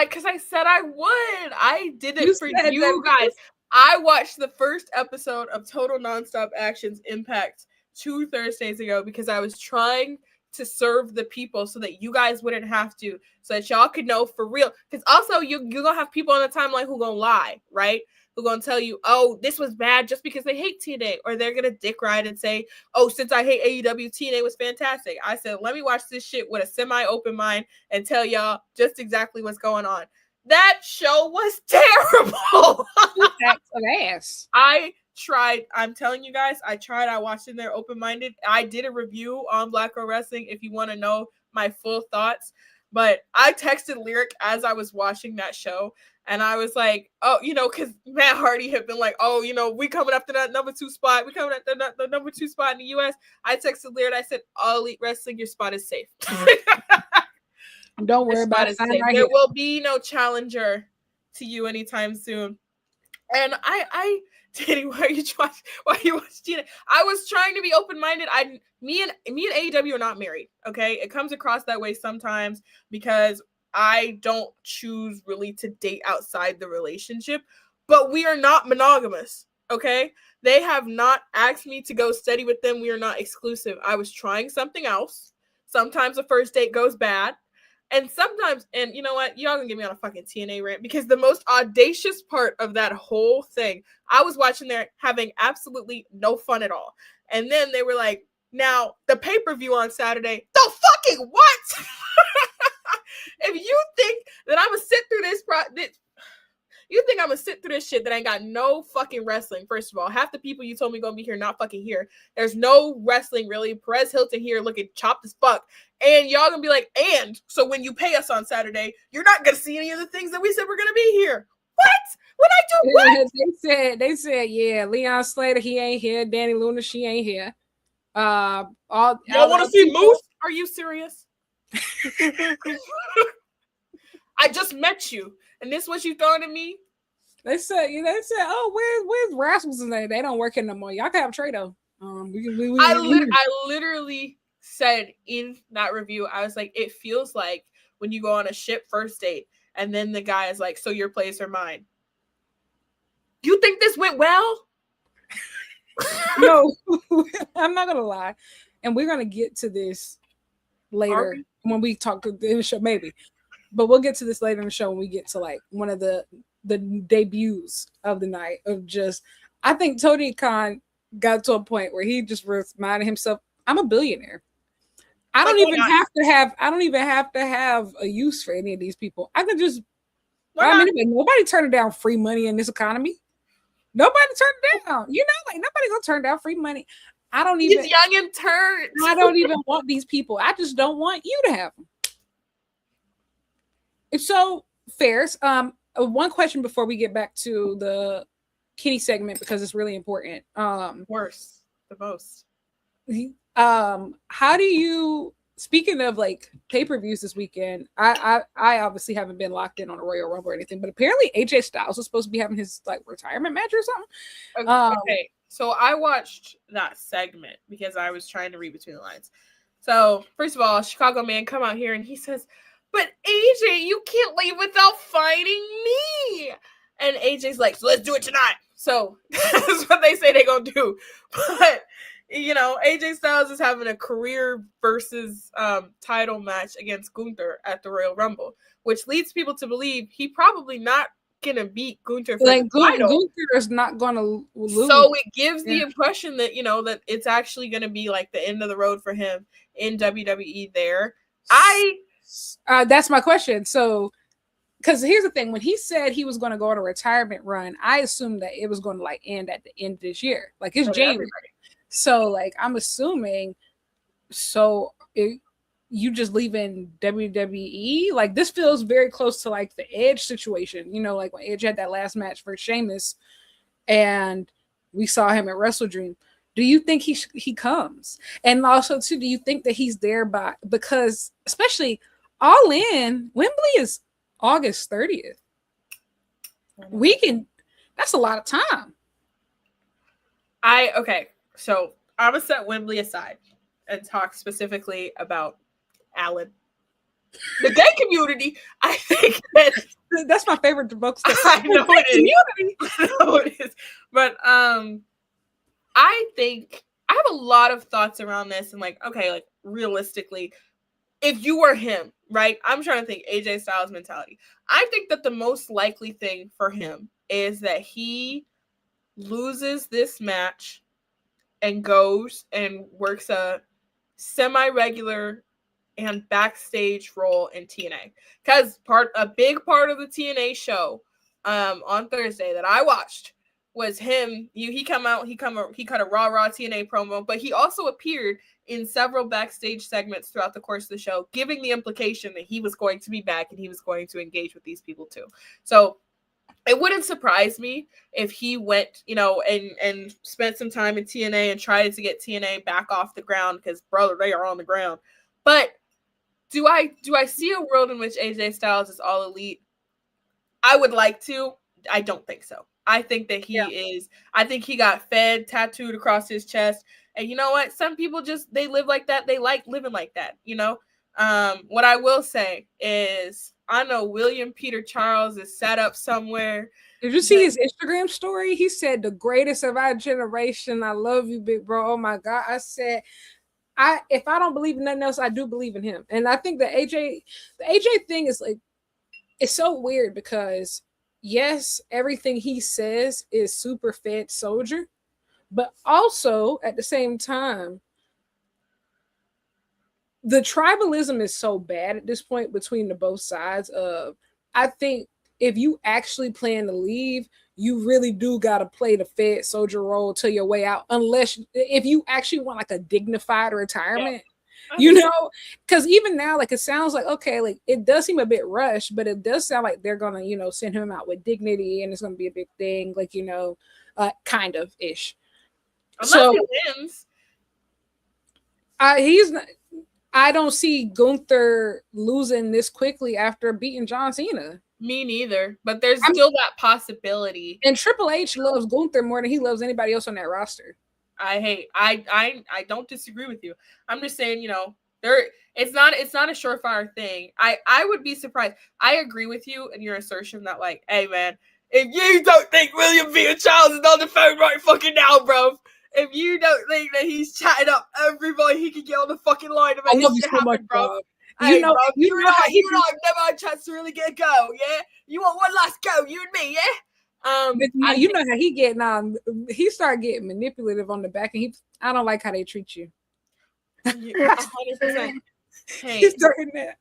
Speaker 1: Because I said I would. I did it for you guys. I watched the first episode of Total Nonstop Action's Impact 2 Thursdays ago because I was trying to serve the people so that you guys wouldn't have to, so that y'all could know for real. Because also you're gonna have people on the timeline who gonna lie, right? who gonna tell you, oh, this was bad just because they hate TNA, or they're gonna dick ride and say, oh, since I hate AEW, TNA was fantastic. I said, let me watch this shit with a semi-open mind and tell y'all just exactly what's going on. That show was terrible.
Speaker 2: Ass.
Speaker 1: I'm telling you guys, I watched in there open-minded. I did a review on Black Girl Wrestling if you want to know my full thoughts. But I texted Lyric as I was watching that show, and I was like, oh, because Matt Hardy had been like, oh, we coming up to that number 2 spot. We coming up to the number 2 spot in the U.S. I texted Lyric. I said, All Elite Wrestling, your spot is safe.
Speaker 2: Don't worry about it.
Speaker 1: There will be no challenger to you anytime soon. And I Danny, why you watch TNA? I was trying to be open-minded. Me and AEW are not married, okay? It comes across that way sometimes because I don't choose really to date outside the relationship, but we are not monogamous, okay? They have not asked me to go steady with them. We are not exclusive. I was trying something else. Sometimes the first date goes bad. And sometimes, and you know what? Y'all gonna get me on a fucking TNA rant because the most audacious part of that whole thing, I was watching there having absolutely no fun at all. And then they were like, now, the pay-per-view on Saturday, the fucking what? If you think that I'm gonna sit through you think I'm gonna sit through this shit that ain't got no fucking wrestling? First of all, half the people you told me gonna be here not fucking here. There's no wrestling really. Perez Hilton here looking chopped as fuck. And y'all gonna be like, and so when you pay us on Saturday, you're not gonna see any of the things that we said we're gonna be here. What? When I do
Speaker 2: what? They said, yeah, Leon Slater, he ain't here. Danny Luna, she ain't here.
Speaker 1: Y'all want to see Moose? Are you serious? I just met you, and this what you throwing at me?
Speaker 2: They said, oh, where's Rasmussen? They don't work here no more. Y'all can have Trado.
Speaker 1: I literally said in that review, I was like, it feels like when you go on a ship first date, and then the guy is like, so your place or mine? You think this went well?
Speaker 2: No, I'm not gonna lie, and we're gonna get to this later when we talk in the show, maybe. But we'll get to this later in the show when we get to like one of the debuts of the night of just. I think Tony Khan got to a point where he just reminded himself, "I'm a billionaire. I don't even have to have a use for any of these people. I could just. Nobody turned down free money in this economy. Nobody turned it down. Like nobody's gonna turn down free money. I don't even.
Speaker 1: These young and turds.
Speaker 2: I don't even want these people. I just don't want you to have them. So, Ferris, one question before we get back to the Kenny segment because it's really important.
Speaker 1: The most.
Speaker 2: How do you? Speaking of like pay-per-views this weekend, I obviously haven't been locked in on a Royal Rumble or anything, but apparently AJ Styles was supposed to be having his like retirement match or something.
Speaker 1: Okay, so I watched that segment because I was trying to read between the lines. So first of all, Chicago man come out here and he says, "But AJ, you can't leave without fighting me." And AJ's like, "So let's do it tonight." So that's what they say they're gonna do, but. AJ Styles is having a career versus title match against Gunther at the Royal Rumble, which leads people to believe he probably not gonna beat Gunther for the title.
Speaker 2: Gunther is not gonna lose.
Speaker 1: So it gives the impression that that it's actually gonna be like the end of the road for him in WWE. There,
Speaker 2: that's my question. So, because here's the thing: when he said he was going to go on a retirement run, I assumed that it was going to like end at the end of this year, like it's January. Everybody. So, like, I'm assuming, you just leaving WWE? Like, this feels very close to, like, the Edge situation. Like, when Edge had that last match for Sheamus, and we saw him at Wrestle Dream. Do you think he comes? And also, too, do you think that he's there because, especially, All In, Wembley is August 30th. That's a lot of time.
Speaker 1: Okay. So I'm gonna set Wembley aside and talk specifically about Alan. The gay community, I think
Speaker 2: that's my favorite book.
Speaker 1: I know it is. But I think I have a lot of thoughts around this and like, okay, like realistically, if you were him, right? I'm trying to think AJ Styles mentality. I think that the most likely thing for him is that he loses this match and goes and works a semi-regular and backstage role in TNA. Because a big part of the TNA show on Thursday that I watched was him. He cut a raw TNA promo, but he also appeared in several backstage segments throughout the course of the show, giving the implication that he was going to be back and he was going to engage with these people too. So it wouldn't surprise me if he went, and spent some time in TNA and tried to get TNA back off the ground, because brother, they are on the ground. But do I see a world in which AJ Styles is all elite? I would like to. I don't think so. I think that he is. I think he got fed, tattooed across his chest. And you know what? Some people they live like that. They like living like that, What I will say is, I know William Peter Charles is set up somewhere.
Speaker 2: Did you see his Instagram story? He said, "The greatest of our generation. I love you, big bro." Oh my God. I said, if I don't believe in nothing else, I do believe in him. And I think the AJ thing is like, it's so weird because yes, everything he says is super fed soldier, but also at the same time, the tribalism is so bad at this point between the both sides of, I think if you actually plan to leave, you really do got to play the fed soldier role till your way out, unless if you actually want like a dignified retirement, because even now, like, it sounds like, okay, like it does seem a bit rushed, but it does sound like they're going to, send him out with dignity and it's going to be a big thing, like, kind of ish.
Speaker 1: Unless he wins.
Speaker 2: He's not. I don't see Gunther losing this quickly after beating John Cena.
Speaker 1: Me neither, but there's still that possibility.
Speaker 2: And Triple H loves Gunther more than he loves anybody else on that roster.
Speaker 1: I don't disagree with you. I'm just saying, it's not a surefire thing. I would be surprised. I agree with you in your assertion that, like, hey man, if you don't think William Peter Charles is on the phone right fucking now, bro. If you don't think that he's chatting up everybody he can get on the fucking line to make this shit happen, bro.
Speaker 2: You know how
Speaker 1: you and I never had a chance to really get a go, yeah? You want one last go, you and me, yeah?
Speaker 2: You know how he getting on. He started getting manipulative on the back, and I don't like how they treat you.
Speaker 1: 100%. Hey,
Speaker 2: he's doing that.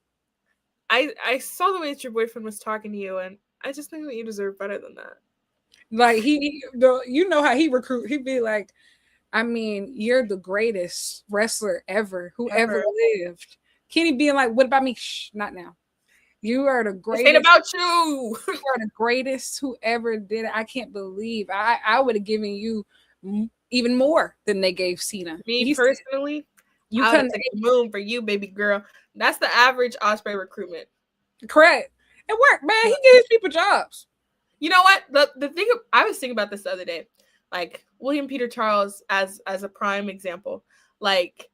Speaker 1: I saw the way that your boyfriend was talking to you, and I just think that you deserve better than that.
Speaker 2: Like you know how he recruit. He'd be like, I mean, you're the greatest wrestler who ever lived. Kenny being like, what about me? Shh, not now. You are the greatest.
Speaker 1: It's about you.
Speaker 2: You are the greatest who ever did it. I can't believe I would have given you even more than they gave Cena.
Speaker 1: Me personally, I would take the moon for you, baby girl. That's the average Ospreay recruitment.
Speaker 2: Correct. It worked, man. He gives people jobs.
Speaker 1: You know what? The thing, I was thinking about this the other day, like William Peter Charles as a prime example. Like,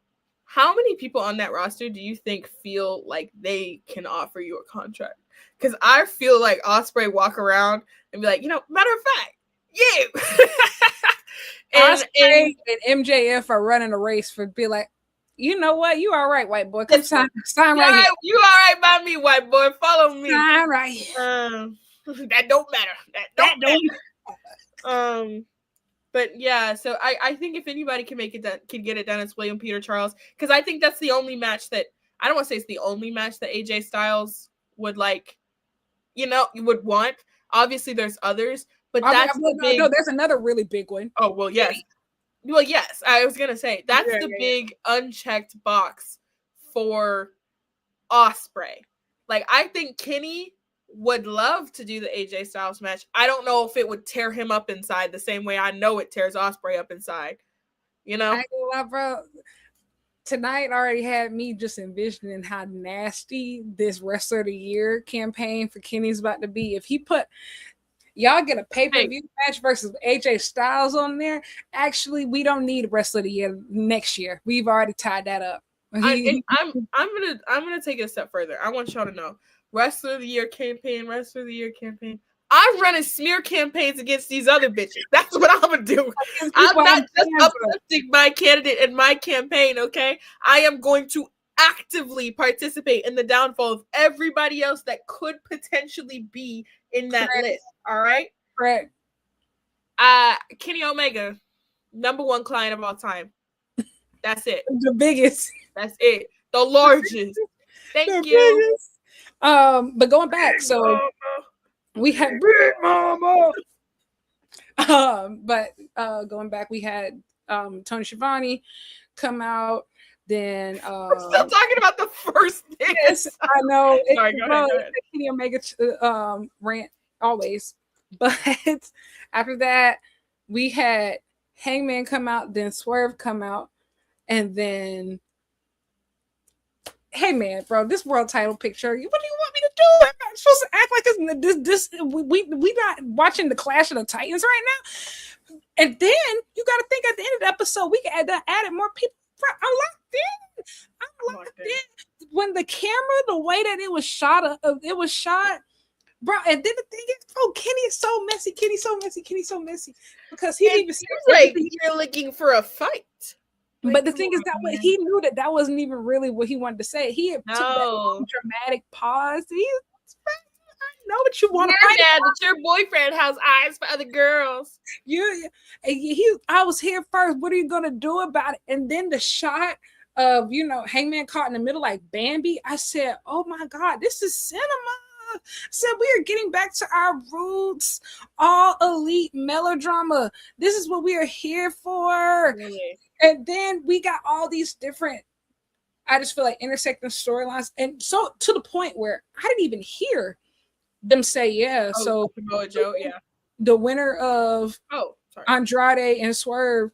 Speaker 1: how many people on that roster do you think feel like they can offer you a contract? Because I feel like Ospreay walk around and be like, matter of fact, you.
Speaker 2: Ospreay and MJF are running a race for be like, you know what? You all right, white boy. Come sign right here.
Speaker 1: You all right by me, white boy. Follow me.
Speaker 2: Sign right here.
Speaker 1: That don't matter. That don't matter. But yeah, so I think if anybody can get it done, it's William Peter Charles, because I think that's the only match that, I don't want to say it's the only match that AJ Styles would you would want. Obviously, there's others, but that's
Speaker 2: no, there's another really big one.
Speaker 1: Oh well, yes. Well, yes, I was gonna say that's the big unchecked box for Ospreay. Like, I think Kenny would love to do the AJ Styles match. I don't know if it would tear him up inside the same way I know it tears Ospreay up inside. I ain't gonna
Speaker 2: lie, bro. Tonight already had me just envisioning how nasty this Wrestler of the Year campaign for Kenny's about to be. If he put y'all get a pay-per-view match versus AJ Styles on there, actually, we don't need Wrestler of the Year next year. We've already tied that up.
Speaker 1: I'm gonna take it a step further. I want y'all to know. Wrestler of the Year campaign. I'm running smear campaigns against these other bitches. That's what I'm gonna do. I'm not just uplifting my candidate and my campaign, okay? I am going to actively participate in the downfall of everybody else that could potentially be in that list. All right.
Speaker 2: Correct.
Speaker 1: Kenny Omega, #1 client of all time. That's it.
Speaker 2: The biggest.
Speaker 1: That's it. The largest. Thank you.
Speaker 2: Biggest. But going back, so we had Big Mama. But going back, we had Tony Schiavone come out. Then
Speaker 1: we're still talking about the first thing.
Speaker 2: Yes, I know.
Speaker 1: Sorry, go ahead.
Speaker 2: Kenny Omega rant always. But after that, we had Hangman come out, then Swerve come out, and then hey man, bro, this world title picture. What do you want me to do? I'm not supposed to act like this. We not watching the Clash of the Titans right now. And then you got to think at the end of the episode, we added more people. I'm locked in. When the camera, the way that it was shot, bro. And then the thing is, bro, Kenny is so messy. Kenny's so messy because he even
Speaker 1: seems like you're looking for a fight.
Speaker 2: But the thing is that he knew that wasn't even really what he wanted to say. He took that dramatic pause. I know what you want to fight.
Speaker 1: Mad that your boyfriend has eyes for other girls.
Speaker 2: I was here first. What are you gonna do about it? And then the shot of Hangman caught in the middle like Bambi. I said, "Oh my God, this is cinema." I said we are getting back to our roots, all elite melodrama. This is what we are here for. Really? And then we got all these different, I just feel like intersecting storylines. And so to the point where I didn't even hear them say, so
Speaker 1: Joe,
Speaker 2: the winner of Andrade and Swerve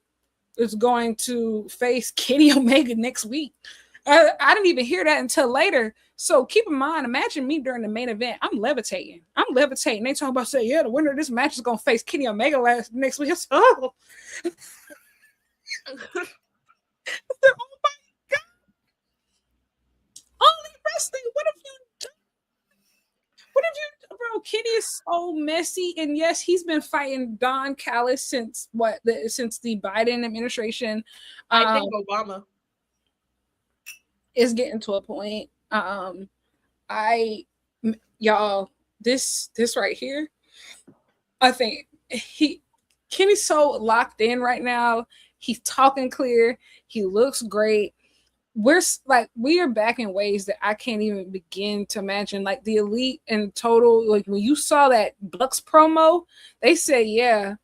Speaker 2: is going to face Kenny Omega next week. I didn't even hear that until later. So keep in mind, imagine me during the main event. I'm levitating. They talking about the winner of this match is going to face Kenny Omega next week. Said, oh my God. Only wrestling. What have you done? Bro, Kenny is so messy. And yes, he's been fighting Don Callis since the Biden administration.
Speaker 1: I think Obama
Speaker 2: is getting to a point. Y'all, this right here, I think Kenny's so locked in right now. He's talking clear. He looks great. We are back in ways that I can't even begin to imagine. Like the elite in total, like when you saw that Bucks promo, they said, "Yeah,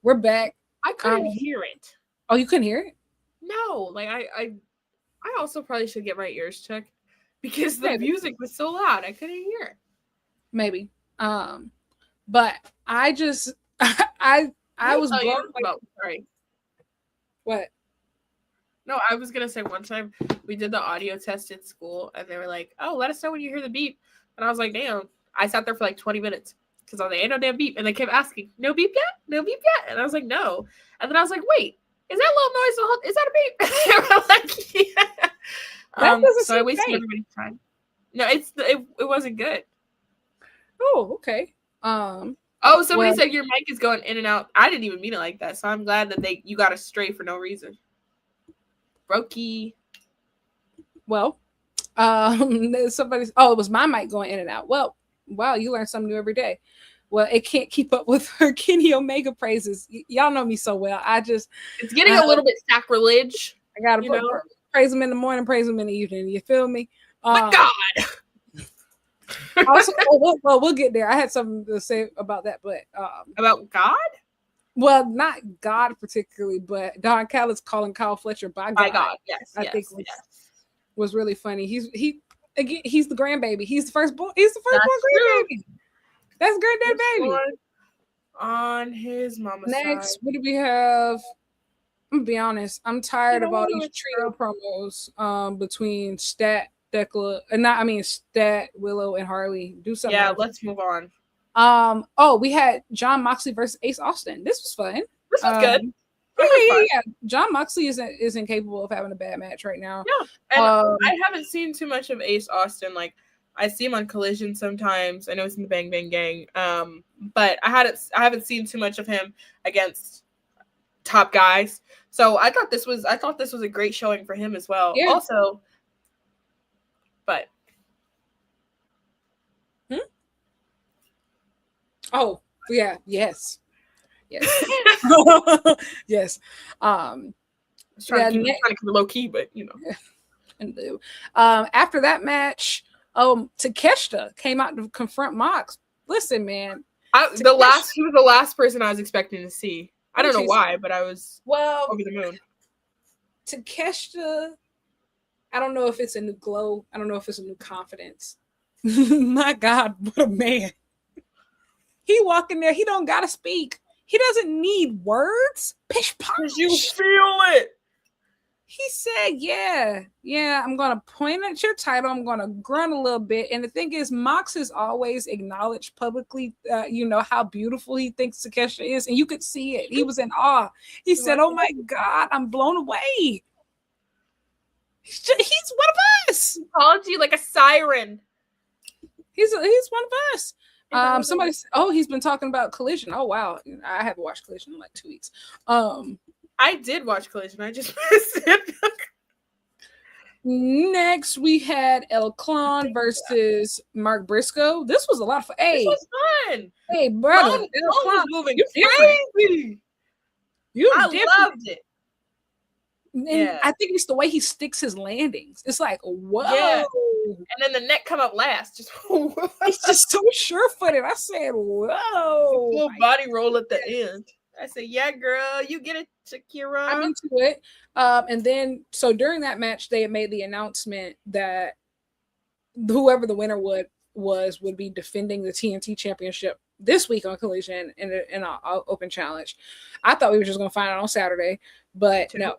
Speaker 2: we're back."
Speaker 1: I couldn't hear it.
Speaker 2: Oh, you couldn't hear it?
Speaker 1: No, like I also probably should get my ears checked because the music was so loud I couldn't hear it.
Speaker 2: Maybe, but I just I was blown.
Speaker 1: Sorry.
Speaker 2: What?
Speaker 1: No, I was gonna say one time we did the audio test in school and they were like, "Oh, let us know when you hear the beep." And I was like, "Damn!" I sat there for like 20 minutes because I was like, "Ain't no damn beep," and they kept asking, "No beep yet? No beep yet?" And I was like, "No." And then I was like, "Wait, is that little noise? Is that a beep?" They were like, "Yeah." So I wasted everybody's time. No, it wasn't good.
Speaker 2: Oh, okay.
Speaker 1: Somebody said your mic is going in and out. I didn't even mean it like that, so I'm glad that you got us straight for no reason. Brokey.
Speaker 2: Well, it was my mic going in and out. Well, wow, you learn something new every day. Well, it can't keep up with her Kenny Omega praises. y'all know me so well.
Speaker 1: It's getting a little bit sacrilege.
Speaker 2: I gotta praise him in the morning, praise him in the evening. You feel me?
Speaker 1: My God.
Speaker 2: Also, we'll get there. I had something to say about that, but
Speaker 1: about God?
Speaker 2: Well, not God particularly, but Don Callis calling Kyle Fletcher by God.
Speaker 1: Yes,
Speaker 2: I think was really funny. He's the grandbaby. He's the firstborn. He's the firstborn grandbaby. That's granddad baby.
Speaker 1: On his mama's
Speaker 2: Next,
Speaker 1: side.
Speaker 2: What do we have? I'm gonna be honest. I'm tired of all these trio promos between Stat, Willow, and Harley. Do something.
Speaker 1: Yeah, let's move on.
Speaker 2: We had Jon Moxley versus Ace Austin. This was fun.
Speaker 1: This was good.
Speaker 2: Yeah. Jon Moxley isn't capable of having a bad match right now.
Speaker 1: Yeah, and I haven't seen too much of Ace Austin. Like I see him on Collision sometimes. I know it's in the Bang Bang Gang. But I haven't seen too much of him against top guys. So I thought this was a great showing for him as well. Yeah. Also, But
Speaker 2: oh yeah, yes. Yes.
Speaker 1: I was trying to keep it low key, but
Speaker 2: after that match, Takeshita came out to confront Mox. Listen, man.
Speaker 1: He was the last person I was expecting to see. I don't know why, but I was over the moon.
Speaker 2: Takeshita, I don't know if it's a new glow. I don't know if it's a new confidence. My God, what a man. He walk in there, he don't gotta speak. He doesn't need words. Pish posh.
Speaker 1: You feel it.
Speaker 2: He said, yeah, I'm going to point at your title. I'm going to grunt a little bit. And the thing is, Mox has always acknowledged publicly, how beautiful he thinks Takeshita is. And you could see it. He was in awe. He said, oh, my God, I'm blown away. He's one of us.
Speaker 1: He called you like a siren.
Speaker 2: He's one of us. Somebody, he's been talking about Collision. Oh, wow. I haven't watched Collision in like 2 weeks.
Speaker 1: I did watch Collision. I just missed it.
Speaker 2: Next, we had El Clon versus Mark Briscoe. This was a lot of fun. Hey,
Speaker 1: this was fun.
Speaker 2: Hey, brother,
Speaker 1: El Clon was moving crazy. I loved it.
Speaker 2: And I think it's the way he sticks his landings. It's like, whoa.
Speaker 1: Yeah. And then the neck come up last.
Speaker 2: He's just so sure-footed. I said, whoa.
Speaker 1: Full body roll at the end. I said, yeah, girl, you get it, Shakira.
Speaker 2: I'm into it. And then, so during that match, they had made the announcement that whoever the winner would be defending the TNT Championship this week on Collision in an open challenge. I thought we were just going to find out on Saturday, but no.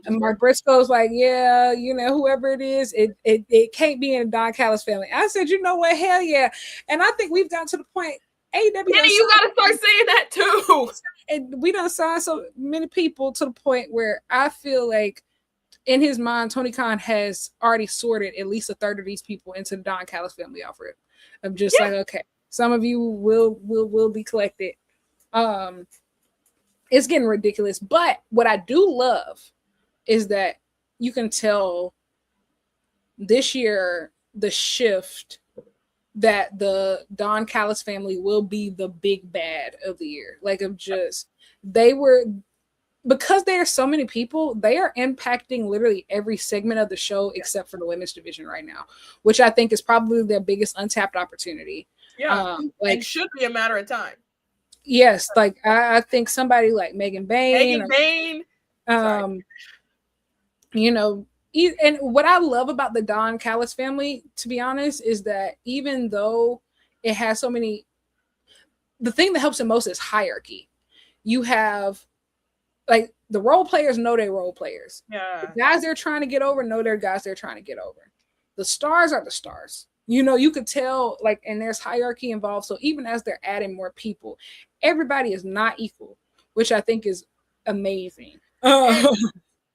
Speaker 2: And Mark Briscoe's like, yeah, whoever it is, it can't be in the Don Callis family. I said, you know what? Hell yeah. And I think we've gotten to the point,
Speaker 1: you gotta start saying that too.
Speaker 2: And we done signed so many people to the point where I feel like in his mind, Tony Khan has already sorted at least a third of these people into the Don Callis family offer. I'm just like, okay, some of you will be collected. It's getting ridiculous. But what I do love is that you can tell this year the shift that the Don Callis family will be the big bad of the year. Like, because there are so many people, they are impacting literally every segment of the show except for the women's division right now, which I think is probably their biggest untapped opportunity.
Speaker 1: Yeah, it should be a matter of time.
Speaker 2: Yes, like I think somebody like Megan Bain. And what I love about the Don Callis family, to be honest, is that even though it has so many, the thing that helps it most is hierarchy. You have, like, the role players know they're role players.
Speaker 1: Yeah.
Speaker 2: The guys they're trying to get over know they're guys they're trying to get over. The stars are the stars. You could tell, like, and there's hierarchy involved. So even as they're adding more people, everybody is not equal, which I think is amazing.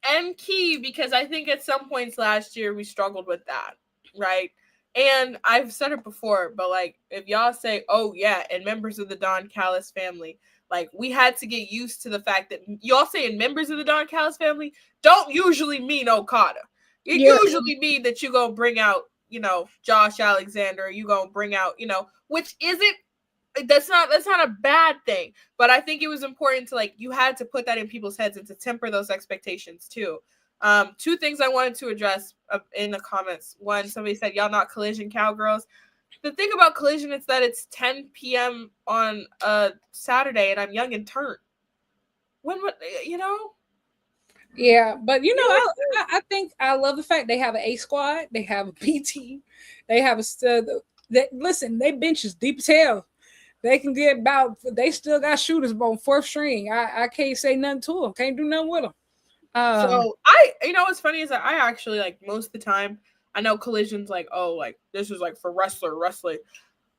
Speaker 1: And key, because I think at some points last year we struggled with that, right? And I've said it before, but like, if y'all say, oh yeah, and members of the Don Callis family, like, we had to get used to the fact that y'all saying members of the Don Callis family don't usually mean Okada. It usually mean that you gonna bring out, Josh Alexander, you gonna bring out, which isn't, that's not a bad thing, but I think it was important to, like, you had to put that in people's heads and to temper those expectations too. Two things I wanted to address in the comments. One, somebody said, y'all not Collision cowgirls. The thing about Collision is that it's 10 p.m. on a Saturday and I'm young and turnt.
Speaker 2: Yeah, but I think I love the fact they have an A squad, they have a B team, they have a stud. Listen, they bench is deep as hell. They can get they still got shooters on fourth string. I can't say nothing to them. Can't do nothing with them.
Speaker 1: So what's funny is that I actually, like, most of the time, I know Collision's like, oh, like, this is like for wrestling.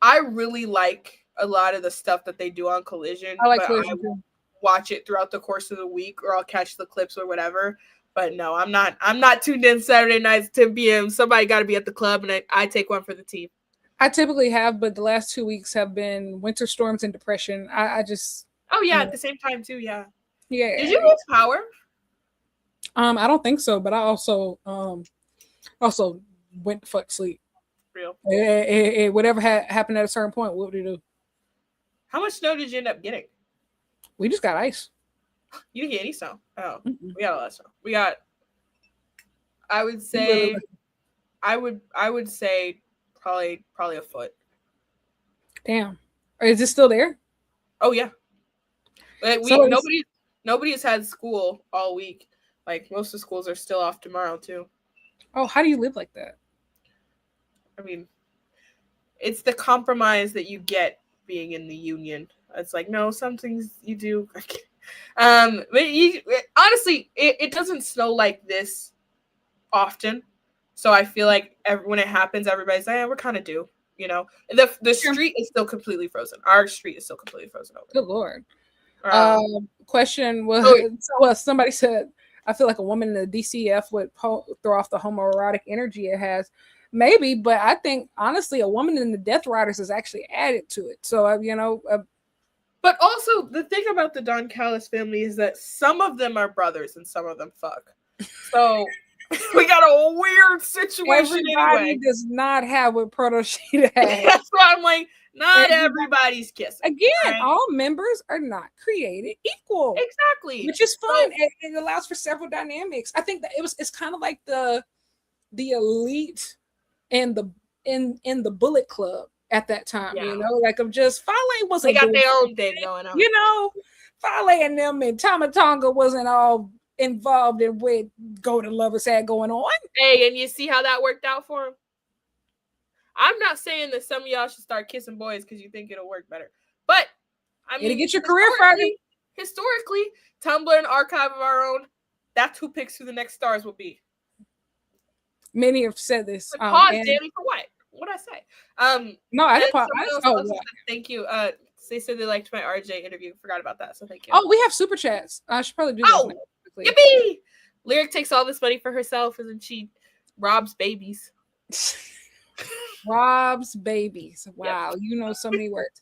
Speaker 1: I really like a lot of the stuff that they do on Collision.
Speaker 2: I like Collision too.
Speaker 1: Watch it throughout the course of the week, or I'll catch the clips or whatever. But no, I'm not tuned in Saturday nights 10 p.m. Somebody got to be at the club, and I take one for the team.
Speaker 2: I typically have, but the last 2 weeks have been winter storms and depression. I just
Speaker 1: at the same time too. Yeah.
Speaker 2: Did
Speaker 1: you lose power?
Speaker 2: I don't think so, but I also went to fuck sleep.
Speaker 1: Real.
Speaker 2: Whatever happened at a certain point, what would you do?
Speaker 1: How much snow did you end up getting?
Speaker 2: We just got ice.
Speaker 1: You didn't get any snow. Oh, we got a lot of snow. We got. I would say probably a foot.
Speaker 2: Damn. Is it still there?
Speaker 1: Oh yeah. But nobody has had school all week. Like most of the schools are still off tomorrow too.
Speaker 2: Oh, how do you live like that?
Speaker 1: I mean, it's the compromise that you get being in the union. It's like, no, some things you do. But honestly, it doesn't snow like this often. So I feel like when it happens, everybody's like, we're kind of due. You know, the street is still completely frozen. Our street is still completely frozen over.
Speaker 2: Good Lord. Question was, somebody said, I feel like a woman in the DCF would throw off the homoerotic energy it has. Maybe, but I think, honestly, a woman in the Death Riders has actually added to it. So,
Speaker 1: but also, the thing about the Don Callis family is that some of them are brothers and some of them fuck. So... we got a weird situation.
Speaker 2: Everybody does not have what Protoshita has.
Speaker 1: That's why I'm like, not everybody's kissing.
Speaker 2: Again, right? All members are not created equal.
Speaker 1: Exactly.
Speaker 2: Which is fun. It allows for several dynamics. I think that it's kind of like the elite and in the Bullet Club at that time, you know, like of just Fale wasn't.
Speaker 1: They got their own thing going on.
Speaker 2: You know, Fale and them and Tamatonga wasn't all involved in what Golden Lovers had going on.
Speaker 1: Hey, and you see how that worked out for him? I'm not saying that some of y'all should start kissing boys because you think it'll work better. But I mean,
Speaker 2: it'll get your career further.
Speaker 1: Historically, Tumblr and Archive of Our Own, that's who picks who the next stars will be.
Speaker 2: Many have said this.
Speaker 1: Pause, Danny, for what? What'd I say?
Speaker 2: No, I didn't pause.
Speaker 1: Thank you. They said they liked my RJ interview. Forgot about that, so thank you.
Speaker 2: Oh, we have super chats. I should probably do that.
Speaker 1: Yippee! Lyric takes all this money for herself, and then she robs babies.
Speaker 2: Robs babies. Wow, yep. You know so many words.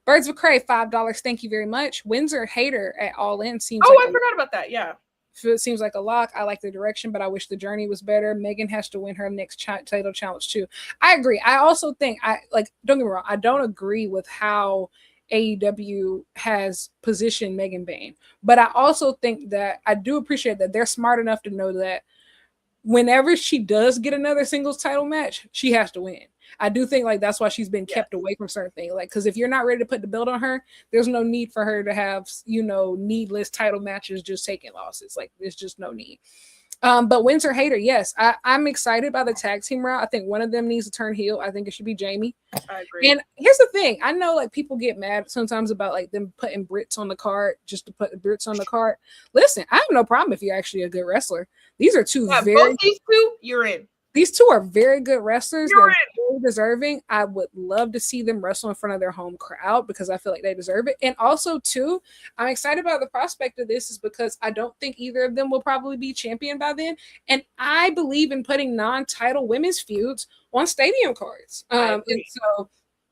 Speaker 2: Birds of Prey, $5. Thank you very much. Windsor Hater at All In seems.
Speaker 1: Oh, I forgot about that. Yeah.
Speaker 2: It seems like a lock. I like the direction, but I wish the journey was better. Megan has to win her next title challenge too. I agree. I also think don't get me wrong. I don't agree with how AEW has positioned Megan Bayne, but I also think that I do appreciate that they're smart enough to know that whenever she does get another singles title match, she has to win. I do think like that's why she's been kept away from certain things. Like, because if you're not ready to put the belt on her, there's no need for her to have, needless title matches just taking losses. Like, there's just no need. But Windsor Hater, yes, I'm excited by the tag team route. I think one of them needs to turn heel. I think it should be Jamie.
Speaker 1: I agree.
Speaker 2: And here's the thing. I know like people get mad sometimes about like them putting Brits on the card just to put the Brits on the card. Listen, I have no problem if you're actually a good wrestler. These are two both
Speaker 1: these two, you're in.
Speaker 2: These two are very good wrestlers. They're very deserving. I would love to see them wrestle in front of their home crowd because I feel like they deserve it. And also, too, I'm excited about the prospect of this is because I don't think either of them will probably be champion by then. And I believe in putting non-title women's feuds on stadium cards. And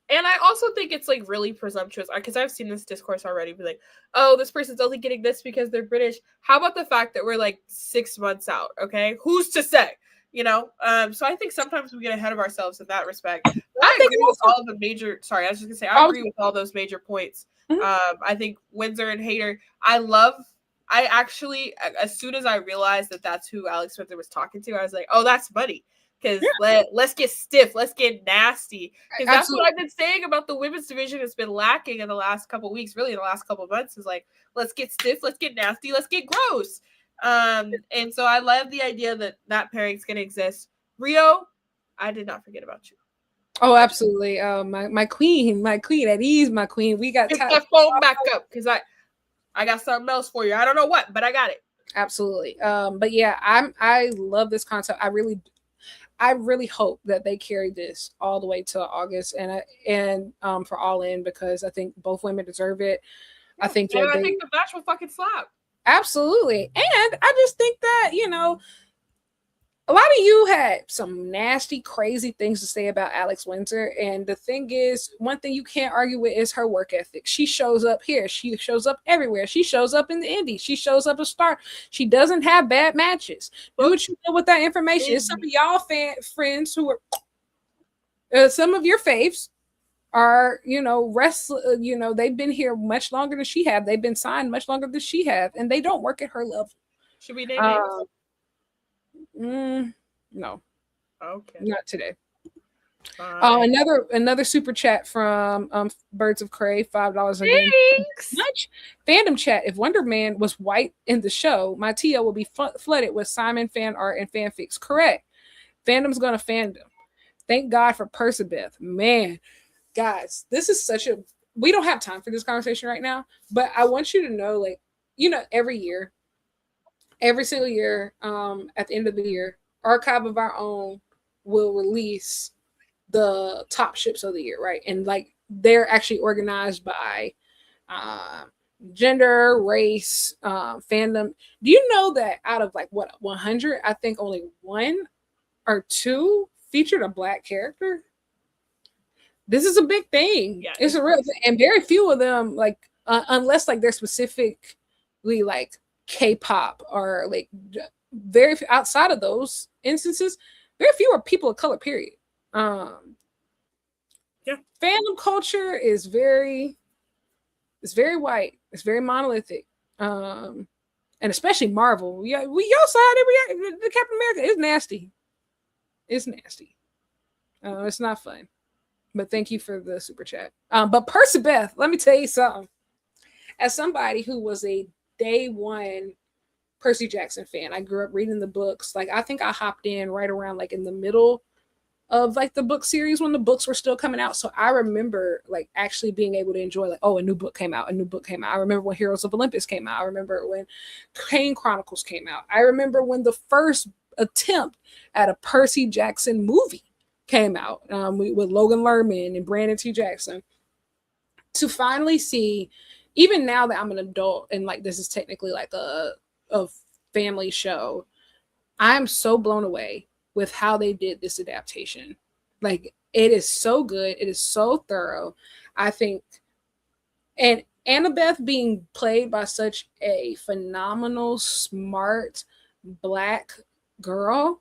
Speaker 1: I also think it's like really presumptuous because I've seen this discourse already. Be like, oh, this person's only getting this because they're British. How about the fact that we're like 6 months out? Okay, who's to say? So I think sometimes we get ahead of ourselves in that respect. I agree with all the major. Sorry, I was just gonna say I agree with all those major points. Mm-hmm. I think Windsor and Hater. I actually, as soon as I realized that that's who Alex Spencer was talking to, I was like, oh, that's funny. Because let's get stiff, let's get nasty. Because that's what I've been saying about the women's division has been lacking in the last couple of weeks, really in the last couple of months. Is like, let's get stiff, let's get nasty, let's get gross. And so I love the idea that pairing's gonna exist. Rio, I did not forget about you.
Speaker 2: Oh, absolutely. My queen at ease, my queen. We got
Speaker 1: pick that phone back up because I got something else for you. I don't know what, but I got it.
Speaker 2: Absolutely. But yeah, I love this concept. I really hope that they carry this all the way to August and for All In because I think both women deserve it.
Speaker 1: I think the match will fucking slap.
Speaker 2: Absolutely. And I just think that, a lot of you had some nasty, crazy things to say about Alex Windsor. And the thing is, one thing you can't argue with is her work ethic. She shows up here. She shows up everywhere. She shows up in the Indies. She shows up a star. She doesn't have bad matches. Do what you know with that information. Some of y'all friends who are some of your faves are, they've been here much longer than she have. They've been signed much longer than she have, and they don't work at her level.
Speaker 1: Should we name names?
Speaker 2: No.
Speaker 1: Okay.
Speaker 2: Not today. Another super chat from Birds of Prey, $5 again. Much fandom chat. If Wonder Man was white in the show, my TO will be flooded with Simon fan art and fanfics. Correct. Fandom's gonna fandom. Thank God for Persebeth. Man, guys, this is we don't have time for this conversation right now, but I want you to know, every single year, at the end of the year, Archive of Our Own will release the top ships of the year, right? And they're actually organized by gender, race, fandom. Do you know that out of 100, I think only 1 or 2 featured a Black character? This is a big thing. Yeah, it's a real thing. And very few of them, unless they're specifically K-pop or very outside of those instances, very few are people of color, period. Yeah. Fandom culture is very white. It's very monolithic. And especially Marvel. Yeah, y'all saw it. The Captain America is nasty. It's nasty. It's not fun. But thank you for the super chat. But Persebeth, let me tell you something. As somebody who was a day one Percy Jackson fan, I grew up reading the books. I think I hopped in right around in the middle of the book series when the books were still coming out. So I remember actually being able to enjoy a new book came out. I remember when Heroes of Olympus came out. I remember when Kane Chronicles came out. I remember when the first attempt at a Percy Jackson movie came out with Logan Lerman and Brandon T. Jackson. To finally see, even now that I'm an adult and this is technically a family show, I'm so blown away with how they did this adaptation. It is so good. It is so thorough. I think, and Annabeth being played by such a phenomenal, smart Black girl,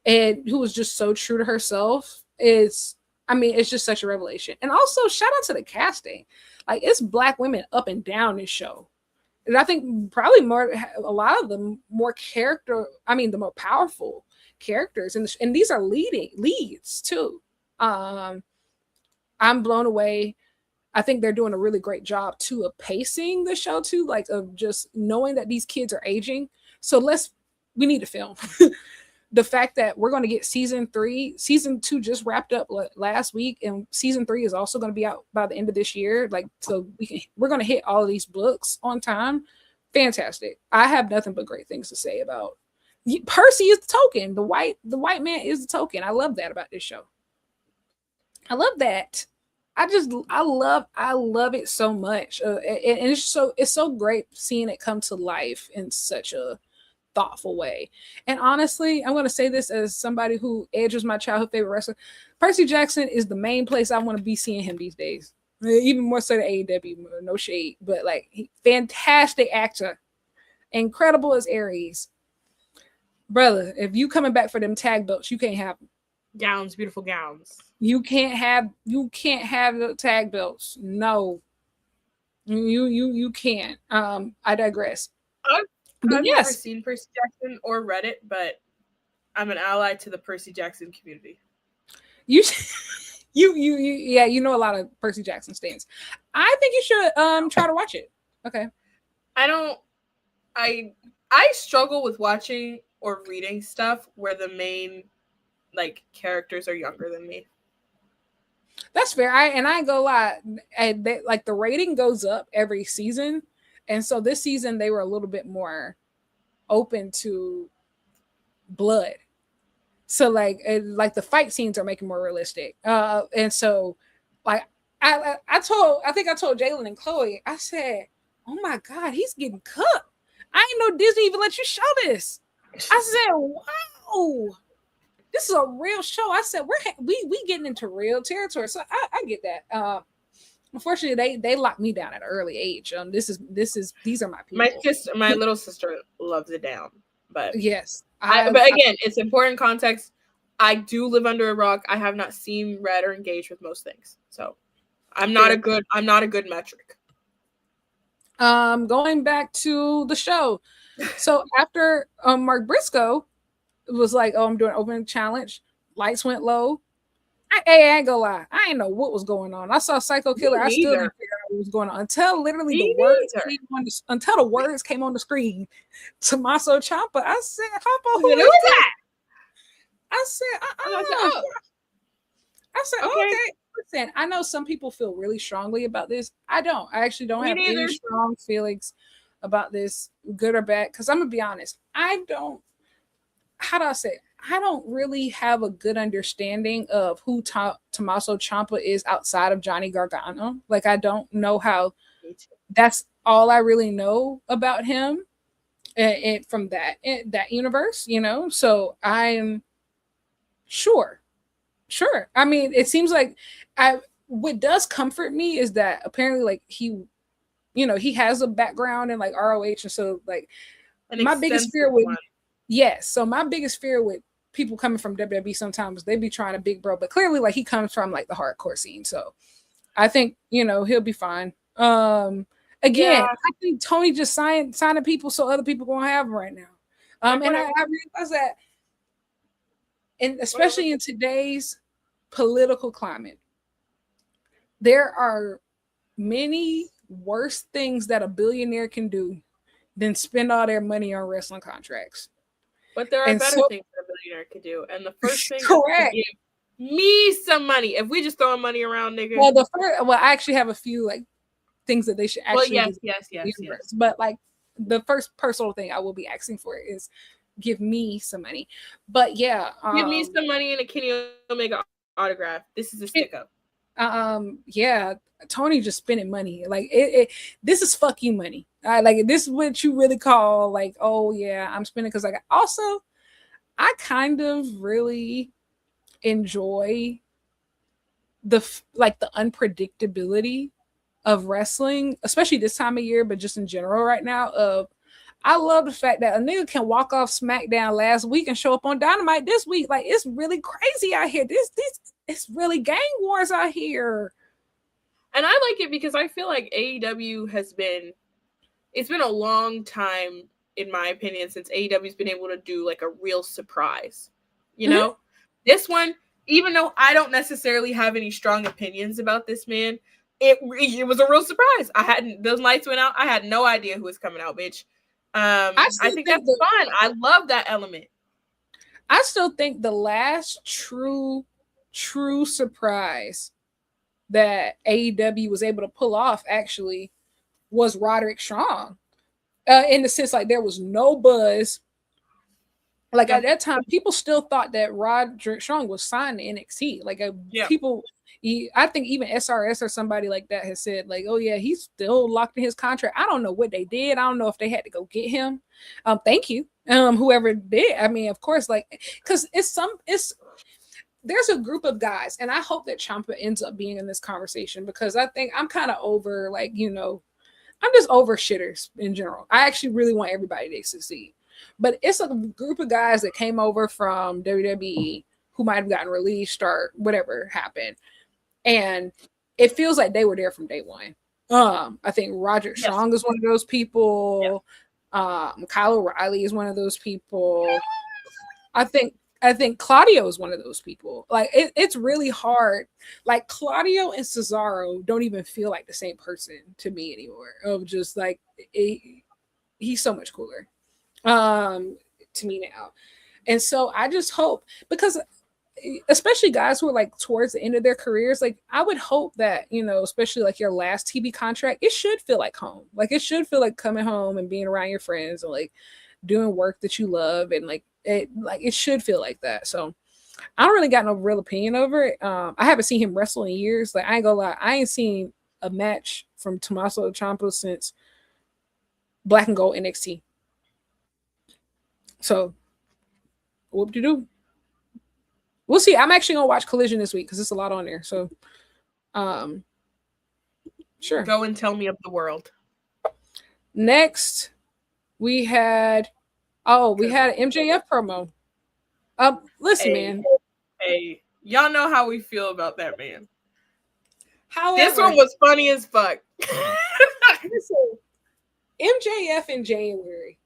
Speaker 2: and who was just so true to herself, it's just such a revelation. And also, shout out to the casting. It's Black women up and down this show. And I think probably a lot of them more the more powerful characters. And these are leads too. I'm blown away. I think they're doing a really great job too of pacing the show too, of just knowing that these kids are aging. So we need to film. The fact that we're going to get season 2 just wrapped up last week, and season 3 is also going to be out by the end of this year. So we're going to hit all of these books on time. Fantastic. I have nothing but great things to say about Percy. Is the token. The white man is the token. I love that about this show. I love that. I love it so much. And it's so great seeing it come to life in such a thoughtful way. And honestly, I'm going to say this as somebody who Edge was my childhood favorite wrestler. Percy Jackson is the main place I want to be seeing him these days. Even more so than AEW, no shade, but fantastic actor, incredible as Ares. Brother, if you coming back for them tag belts, you can't have them.
Speaker 1: Gowns, beautiful gowns.
Speaker 2: You can't have the tag belts. No. You can't. I digress.
Speaker 1: I've never seen Percy Jackson or read it, but I'm an ally to the Percy Jackson community.
Speaker 2: You know a lot of Percy Jackson stands. I think you should try to watch it. Okay.
Speaker 1: I struggle with watching or reading stuff where the main characters are younger than me.
Speaker 2: That's fair. I ain't gonna lie. The rating goes up every season. And so this season they were a little bit more open to blood. So the fight scenes are making more realistic. And so I think I told Jalen and Chloe, I said, oh my God, he's getting cut. I didn't know Disney even let you show this. I said, what? no, this is a real show. I said we getting into real territory, so I get that. Unfortunately, they locked me down at an early age. These are my people.
Speaker 1: My little sister loves it down, but
Speaker 2: yes,
Speaker 1: but again, it's important context. I do live under a rock. I have not seen, read, or engaged with most things, so I'm not a good metric.
Speaker 2: Going back to the show, so after Mark Briscoe was like, "Oh, I'm doing opening challenge," lights went low. I ain't gonna lie, I ain't know what was going on. I saw Psycho Killer. I still didn't figure out what was going on until literally the words came on the screen. Tommaso Ciampa. I said, "Who is that?" I said, I said, okay. Listen, I know some people feel really strongly about this. I don't. I actually don't have any strong feelings about this, good or bad. Because I'm gonna be honest, I don't. How do I say? I don't really have a good understanding of who Tommaso Ciampa is outside of Johnny Gargano. Like, I don't know how. That's all I really know about him, and from that universe, you know. So I'm sure. I mean, it seems like what does comfort me is that apparently, like, he, you know, he has a background in like ROH, and so like my biggest fear with so my biggest fear with people coming from WWE, sometimes they be trying to big bro, but clearly like he comes from like the hardcore scene, so I think, you know, he'll be fine. Again, I think Tony just signing people so other people gonna have them right now. And I realize that, and especially in today's political climate, there are many worse things that a billionaire can do than spend all their money on wrestling contracts.
Speaker 1: But there are better things that a billionaire could do, and the first thing is to give me some money. If we just throwing money around, nigga.
Speaker 2: Well, I actually have a few like things that they should actually.
Speaker 1: Well, yes.
Speaker 2: But like the first personal thing I will be asking for is give me some money. But yeah,
Speaker 1: give me some money and a Kenny Omega autograph. This is a stick up.
Speaker 2: Yeah, Tony just spending money. Like this is fuck you money. Like this is what you really call like, oh yeah, I'm spending because like also I kind of really enjoy the unpredictability of wrestling, especially this time of year, but just in general right now. I love the fact that a nigga can walk off SmackDown last week and show up on Dynamite this week. Like, it's really crazy out here. It's really gang wars out here.
Speaker 1: And I like it because I feel like AEW it's been a long time, in my opinion, since AEW's been able to do like a real surprise. You know? This one, even though I don't necessarily have any strong opinions about this man, it was a real surprise. Those lights went out. I had no idea who was coming out, bitch. I think that's fun. I love that element.
Speaker 2: I still think the last true surprise that AEW was able to pull off actually was Roderick Strong. In the sense, like, there was no buzz. Like, at that time, people still thought that Roderick Strong was signed to NXT. Like, people, I think even SRS or somebody like that has said, like, oh yeah, he's still locked in his contract. I don't know what they did. I don't know if they had to go get him. Thank you, whoever did. I mean, of course, like, because there's a group of guys, and I hope that Ciampa ends up being in this conversation, because I think I'm kind of over, like, you know, I'm just over shitters in general. I actually really want everybody to succeed. But it's a group of guys that came over from WWE who might have gotten released or whatever happened. And it feels like they were there from day one. I think Roderick Strong is one of those people. Kyle O'Reilly is one of those people. I think Claudio is one of those people. Like, it's really hard. Like, Claudio and Cesaro don't even feel like the same person to me anymore. Of just like he's so much cooler to me now. And so I just hope, because especially guys who are like towards the end of their careers, like, I would hope that, you know, especially like your last TV contract, it should feel like home. Like, it should feel like coming home and being around your friends and like doing work that you love, and like it should feel like that. So I don't really got no real opinion over it. I haven't seen him wrestle in years. Like, I ain't gonna lie, I ain't seen a match from Tommaso Ciampa since Black and Gold NXT. So whoop de doo. We'll see. I'm actually gonna watch Collision this week because it's a lot on there. So, um, sure.
Speaker 1: Go and tell me of the world.
Speaker 2: Next, we had we had an MJF promo. Listen, man.
Speaker 1: Hey, y'all know how we feel about that man.
Speaker 2: However,
Speaker 1: this one was funny as fuck.
Speaker 2: Listen, MJF in January.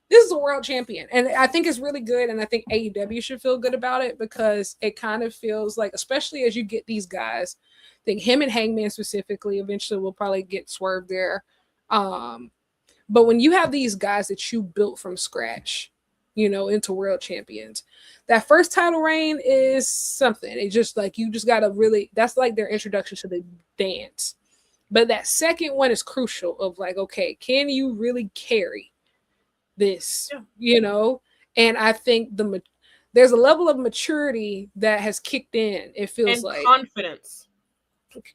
Speaker 2: This is a world champion, and I think it's really good, and I think AEW should feel good about it because it kind of feels like, especially as you get these guys, I think him and Hangman specifically, eventually we'll probably get Swerve there. But when you have these guys that you built from scratch, you know, into world champions, that first title reign is something. It's just like, you just got to really, that's like their introduction to the dance. But that second one is crucial of like, okay, can you really carry this, you know? And I think there's a level of maturity that has kicked in. It feels
Speaker 1: and
Speaker 2: like
Speaker 1: confidence,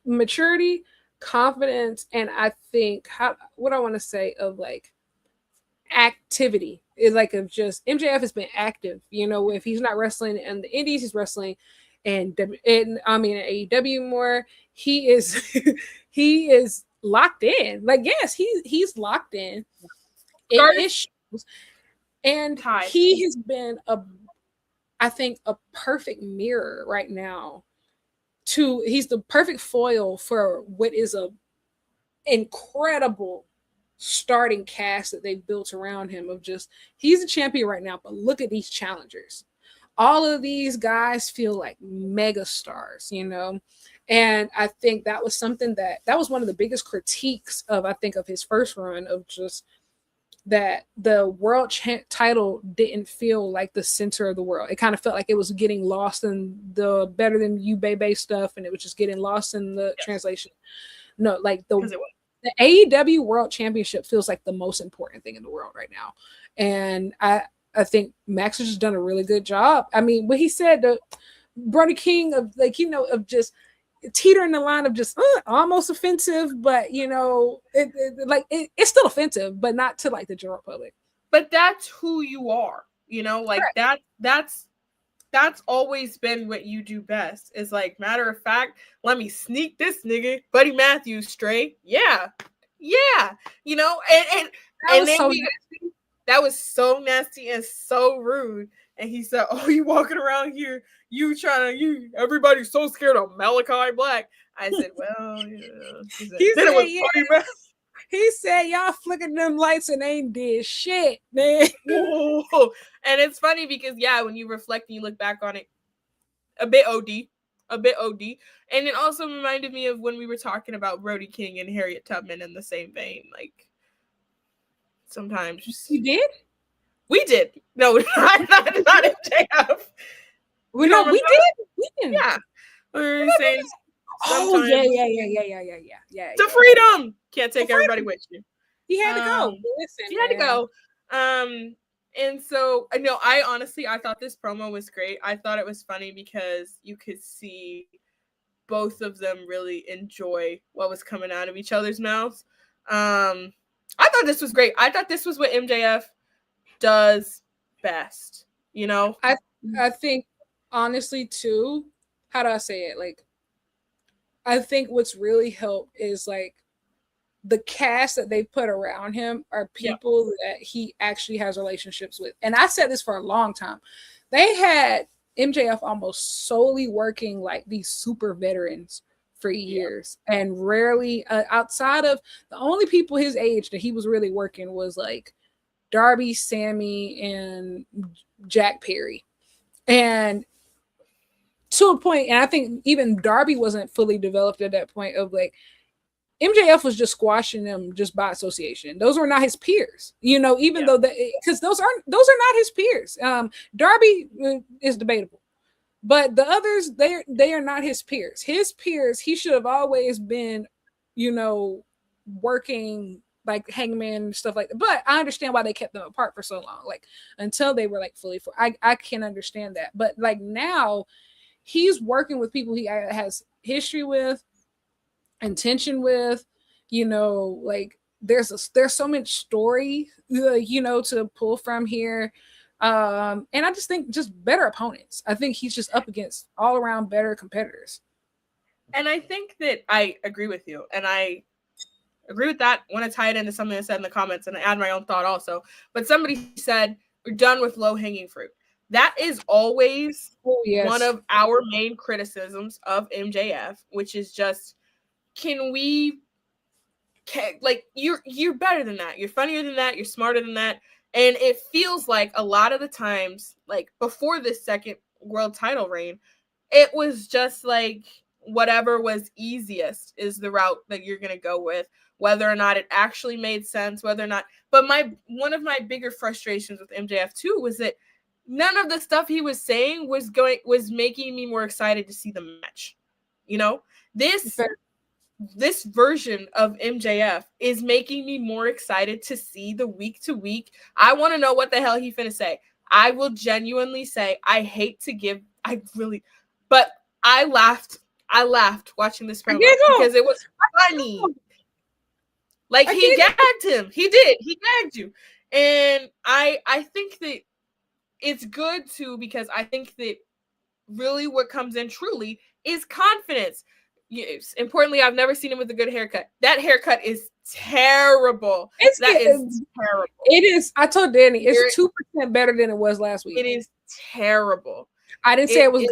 Speaker 2: maturity, confidence, and I think what I want to say of like activity is like of just MJF has been active. You know, if he's not wrestling in the Indies, he's wrestling and I mean AEW more. He is he is locked in. Like, yes, he's locked in. It shows. And he has been I think a perfect mirror right now he's the perfect foil for what is a incredible starting cast that they've built around him of just, he's a champion right now, but look at these challengers. All of these guys feel like mega stars, you know? And I think that was something that was one of the biggest critiques of, I think, of his first run, of just that the world title didn't feel like the center of the world. It kind of felt like it was getting lost in the Better Than You Baby stuff, and it was just getting lost in the translation. No, like the AEW World Championship feels like the most important thing in the world right now. And I think Max has just done a really good job. I mean, what he said, the Brody King of, like, you know, of just teetering the line of just almost offensive, but you know, it's still offensive, but not to like the general public.
Speaker 1: But that's who you are, you know, like that's always been what you do best. Is like, matter of fact, let me sneak this nigga Buddy Matthews straight. Yeah, you know, and then so that was so nasty and so rude. And he said, "Oh, you walking around here, everybody's so scared of Malachi Black." I said, "Well, yeah."
Speaker 2: He said, "Y'all flicking them lights and ain't did shit, man."
Speaker 1: And it's funny because, yeah, when you reflect and you look back on it, a bit OD. And it also reminded me of when we were talking about Brody King and Harriet Tubman in the same vein. Like, sometimes
Speaker 2: you did.
Speaker 1: We did. No, not MJF.
Speaker 2: We did.
Speaker 1: Yeah. We were saying,
Speaker 2: oh yeah.
Speaker 1: To freedom. Can't take everybody with you.
Speaker 2: He had to go. Listen,
Speaker 1: he had to go. And so, no, I thought this promo was great. I thought it was funny because you could see both of them really enjoy what was coming out of each other's mouths. I thought this was great. I thought this was what MJF does best, you know?
Speaker 2: I think, honestly, too, how do I say it? Like, I think what's really helped is, like, the cast that they put around him are people that he actually has relationships with. And I said this for a long time. They had MJF almost solely working like these super veterans for years, and rarely outside of the only people his age that he was really working was like Darby, Sammy, and Jack Perry. And to a point, and I think even Darby wasn't fully developed at that point, of like, MJF was just squashing them just by association. Those were not his peers, you know, even though because those are not his peers. Darby is debatable, but the others, they are not his peers. His peers, he should have always been, you know, working like Hangman and stuff like that. But I understand why they kept them apart for so long, like until they were like fully for. I can understand that, but like now, he's working with people he has history with, intention with, you know, like there's so much story, you know, to pull from here. And I just think just better opponents. I think he's just up against all around better competitors.
Speaker 1: And I think that I agree with you. And I agree with that. I want to tie it into something I said in the comments and add my own thought also. But somebody said, we're done with low hanging fruit. That is always one of our main criticisms of MJF, which is just, like you're better than that. You're funnier than that. You're smarter than that. And it feels like a lot of the times, like before this second world title reign, it was just like whatever was easiest is the route that you're going to go with, whether or not it actually made sense, whether or not. But one of my bigger frustrations with MJF too was that none of the stuff he was saying was making me more excited to see the match. You know, this version of MJF is making me more excited to see the week to week. I want to know what the hell he finna say. I will genuinely say, I laughed watching this promo because it was funny. Like he gagged him. He did. He gagged you. And I think that it's good too, because I think that really what comes in truly is confidence. Yes. Importantly, I've never seen him with a good haircut. That haircut is terrible. Is terrible.
Speaker 2: It is. I told Danny it's 2% better than it was last week.
Speaker 1: It is terrible.
Speaker 2: I didn't say it was.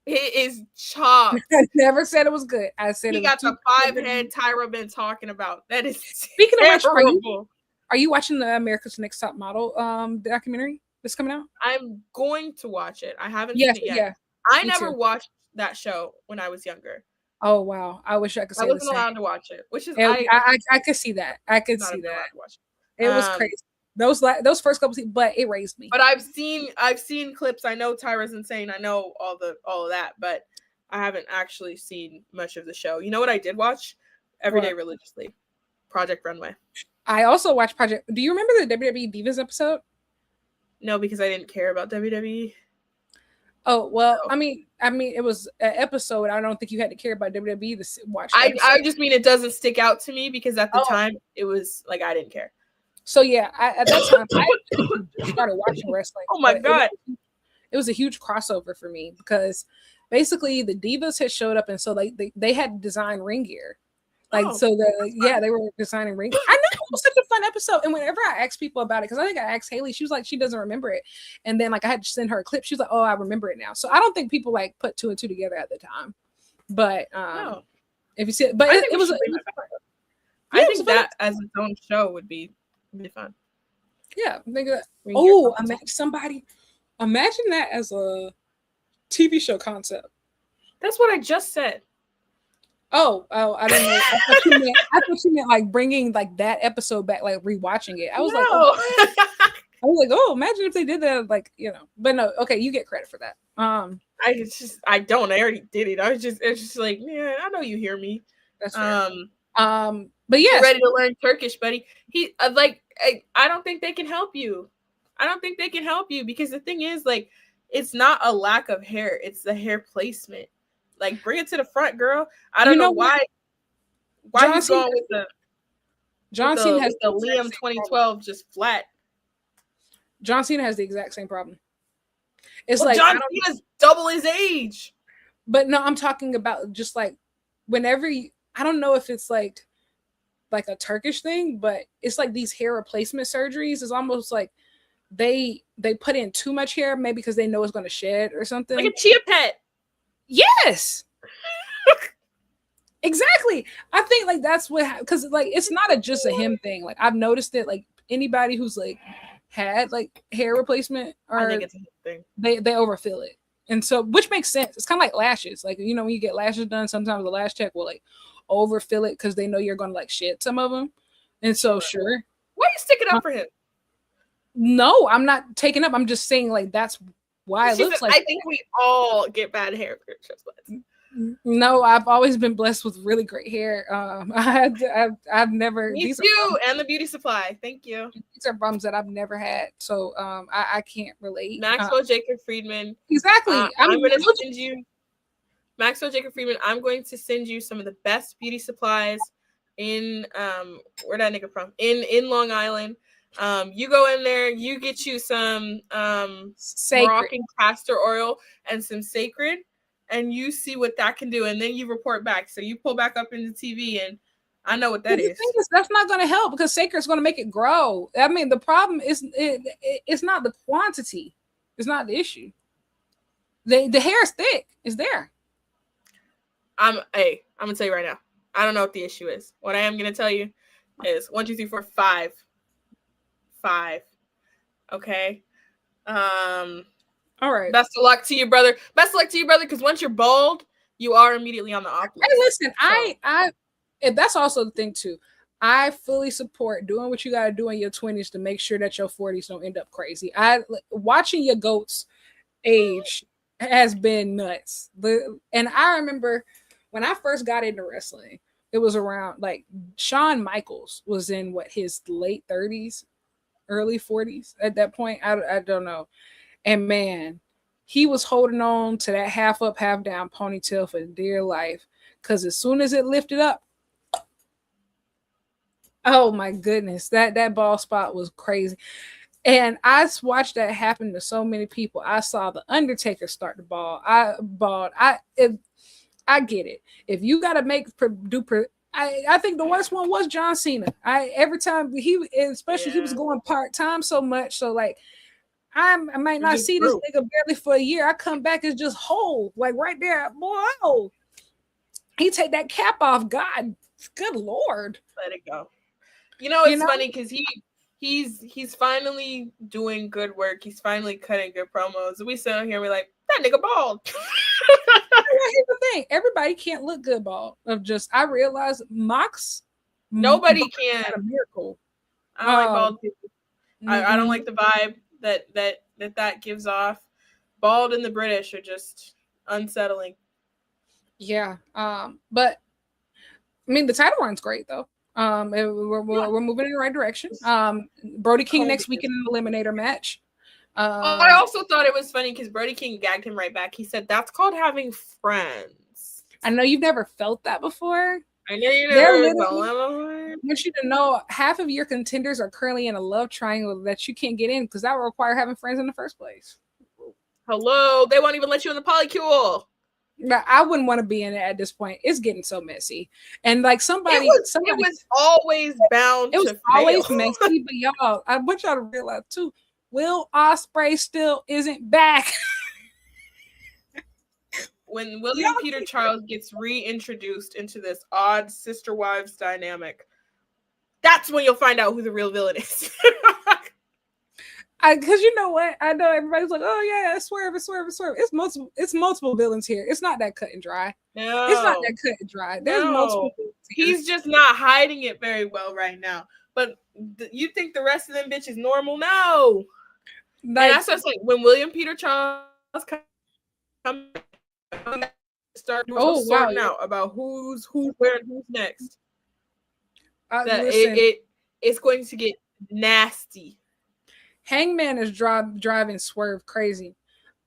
Speaker 1: It is chopped.
Speaker 2: I never said it was good. I said
Speaker 1: he got the 5-head Tyra been talking about. That is
Speaker 2: speaking terrible. Of which, are you watching the America's Next Top Model documentary that's coming out?
Speaker 1: I'm going to watch it. I haven't seen it yet. Yeah. I never watched that show when I was younger.
Speaker 2: Oh wow! I wish I could say
Speaker 1: I wasn't allowed to watch it, which is
Speaker 2: I could see that. I could see that. It was crazy. Those first couple seasons, but it raised me.
Speaker 1: But I've seen clips. I know Tyra's insane. I know all of that, but I haven't actually seen much of the show. You know what I did watch every day religiously? Project Runway.
Speaker 2: I also watched Project. Do you remember the WWE Divas episode?
Speaker 1: No, because I didn't care about WWE.
Speaker 2: Oh well, I mean, it was an episode. I don't think you had to care about WWE to watch.
Speaker 1: I just mean it doesn't stick out to me because at the time it was like I didn't care.
Speaker 2: So yeah, at that time I started watching wrestling.
Speaker 1: Oh my god,
Speaker 2: it was a huge crossover for me because basically the Divas had showed up, and so like they had designed ring gear. Like they were designing ring. I know it was such a fun episode. And whenever I ask people about it, because I think I asked Haley, she was like, she doesn't remember it. And then like I had to send her a clip. She was like, oh, I remember it now. So I don't think people like put 2 and 2 together at the time. But if you see it, but it was
Speaker 1: I think that as its own show would be really fun.
Speaker 2: Yeah. Oh, imagine that as a TV show concept.
Speaker 1: That's what I just said.
Speaker 2: Oh, I didn't know. I thought you meant like bringing like that episode back, like rewatching it. I was like, oh, imagine if they did that, like, you know. But no, okay, you get credit for that.
Speaker 1: I don't. I already did it. It's just like, yeah, I know you hear me.
Speaker 2: That's fair. But yeah,
Speaker 1: ready to learn Turkish, buddy. I don't think they can help you. I don't think they can help you because the thing is, like, it's not a lack of hair; it's the hair placement. Like, bring it to the front, girl. I don't know why. Why he's going with the John Cena has the Liam 2012 just flat.
Speaker 2: John Cena has the exact same problem. It's
Speaker 1: like John Cena's double his age.
Speaker 2: But no, I'm talking about just like whenever I don't know if it's like a Turkish thing, but it's like these hair replacement surgeries is almost like they put in too much hair, maybe because they know it's going to shed or something.
Speaker 1: Like a chia pet.
Speaker 2: Yes. Exactly. I think like that's what, because like it's not just a him thing. Like I've noticed it. Like anybody who's like had like hair replacement, or
Speaker 1: I think it's a him thing.
Speaker 2: They overfill it, and so which makes sense. It's kind of like lashes. Like, you know, when you get lashes done, sometimes the lash tech will like overfill it because they know you're going to like shed some of them, and so sure.
Speaker 1: Why are you sticking up for him?
Speaker 2: No, I'm not taking up. I'm just saying like that's why it looks like.
Speaker 1: I think we all get bad hair.
Speaker 2: No, I've always been blessed with really great hair. I've never.
Speaker 1: Me too, and the beauty supply. Thank you.
Speaker 2: These are problems that I've never had, so I can't relate.
Speaker 1: Maxwell Jacob Friedman.
Speaker 2: Exactly.
Speaker 1: I'm going to send you Maxwell Jacob Friedman. I'm going to send you some of the best beauty supplies in where that nigga from in Long Island. You go in there, you get you some
Speaker 2: Sacred.
Speaker 1: Moroccan castor oil and some sacred, and you see what that can do, and then you report back. So you pull back up in the TV, and I know what that
Speaker 2: The
Speaker 1: is.
Speaker 2: thing is, that's not going to help because sacred is going to make it grow. I mean, the problem is it's not the quantity. It's not the issue. The hair is thick. It's there.
Speaker 1: I'm gonna tell you right now. I don't know what the issue is. What I am gonna tell you is 1, 2, 3, 4, 5. 5. Okay.
Speaker 2: All right.
Speaker 1: Best of luck to you, brother. Best of luck to you, brother, because once you're bald, you are immediately on the op list.
Speaker 2: Hey, listen, so. And that's also the thing too. I fully support doing what you got to do in your 20s to make sure that your 40s don't end up crazy. Watching your goats age has been nuts. And I remember when I first got into wrestling, it was around like Shawn Michaels was in his late 30s, early 40s at that point. I don't know. And man, he was holding on to that half up, half down ponytail for dear life. Because as soon as it lifted up, oh my goodness, that bald spot was crazy. And I watched that happen to so many people. I saw the Undertaker start to bald. I get it. If you got to I think the worst one was John Cena. Every time he was going part-time so much. So like I might not see this nigga barely for a year. I come back as just whole, like right there. Boy, oh, he take that cap off. God, good Lord.
Speaker 1: Let it go. It's funny because he's finally doing good work. He's finally cutting good promos. We sit here and we're like, that nigga bald.
Speaker 2: Here's the thing. Everybody can't look good bald. I realized Mox.
Speaker 1: Nobody can.
Speaker 2: A miracle.
Speaker 1: I don't like bald people. I don't like the vibe that gives off. Bald and the British are just unsettling.
Speaker 2: Yeah. But I mean the title run's great though. We're moving in the right direction. Brody King next week in an eliminator match.
Speaker 1: I also thought it was funny because Brody King gagged him right back. He said, that's called having friends.
Speaker 2: I know you've never felt that before.
Speaker 1: I know you never felt that before.
Speaker 2: I want you to know half of your contenders are currently in a love triangle that you can't get in because that will require having friends in the first place.
Speaker 1: Hello. They won't even let you in the polycule.
Speaker 2: I wouldn't want to be in it at this point. It's getting so messy. And like somebody
Speaker 1: it was always bound
Speaker 2: it was
Speaker 1: to
Speaker 2: always
Speaker 1: fail.
Speaker 2: messy, but y'all, I want y'all to realize too, Will Ospreay still isn't back.
Speaker 1: When William Peter Charles gets reintroduced into this odd sister wives dynamic, that's when you'll find out who the real villain is.
Speaker 2: Because you know what? I know everybody's like, oh yeah, swerve. It's multiple villains here. It's not that cut and dry.
Speaker 1: No.
Speaker 2: It's not that cut and dry. There's multiple villains here.
Speaker 1: He's just not hiding it very well right now. But you think the rest of them bitches normal? No. And that's just like when William Peter Charles come start sorting out about who's where and who's next. It's going to get nasty.
Speaker 2: Hangman is driving Swerve crazy.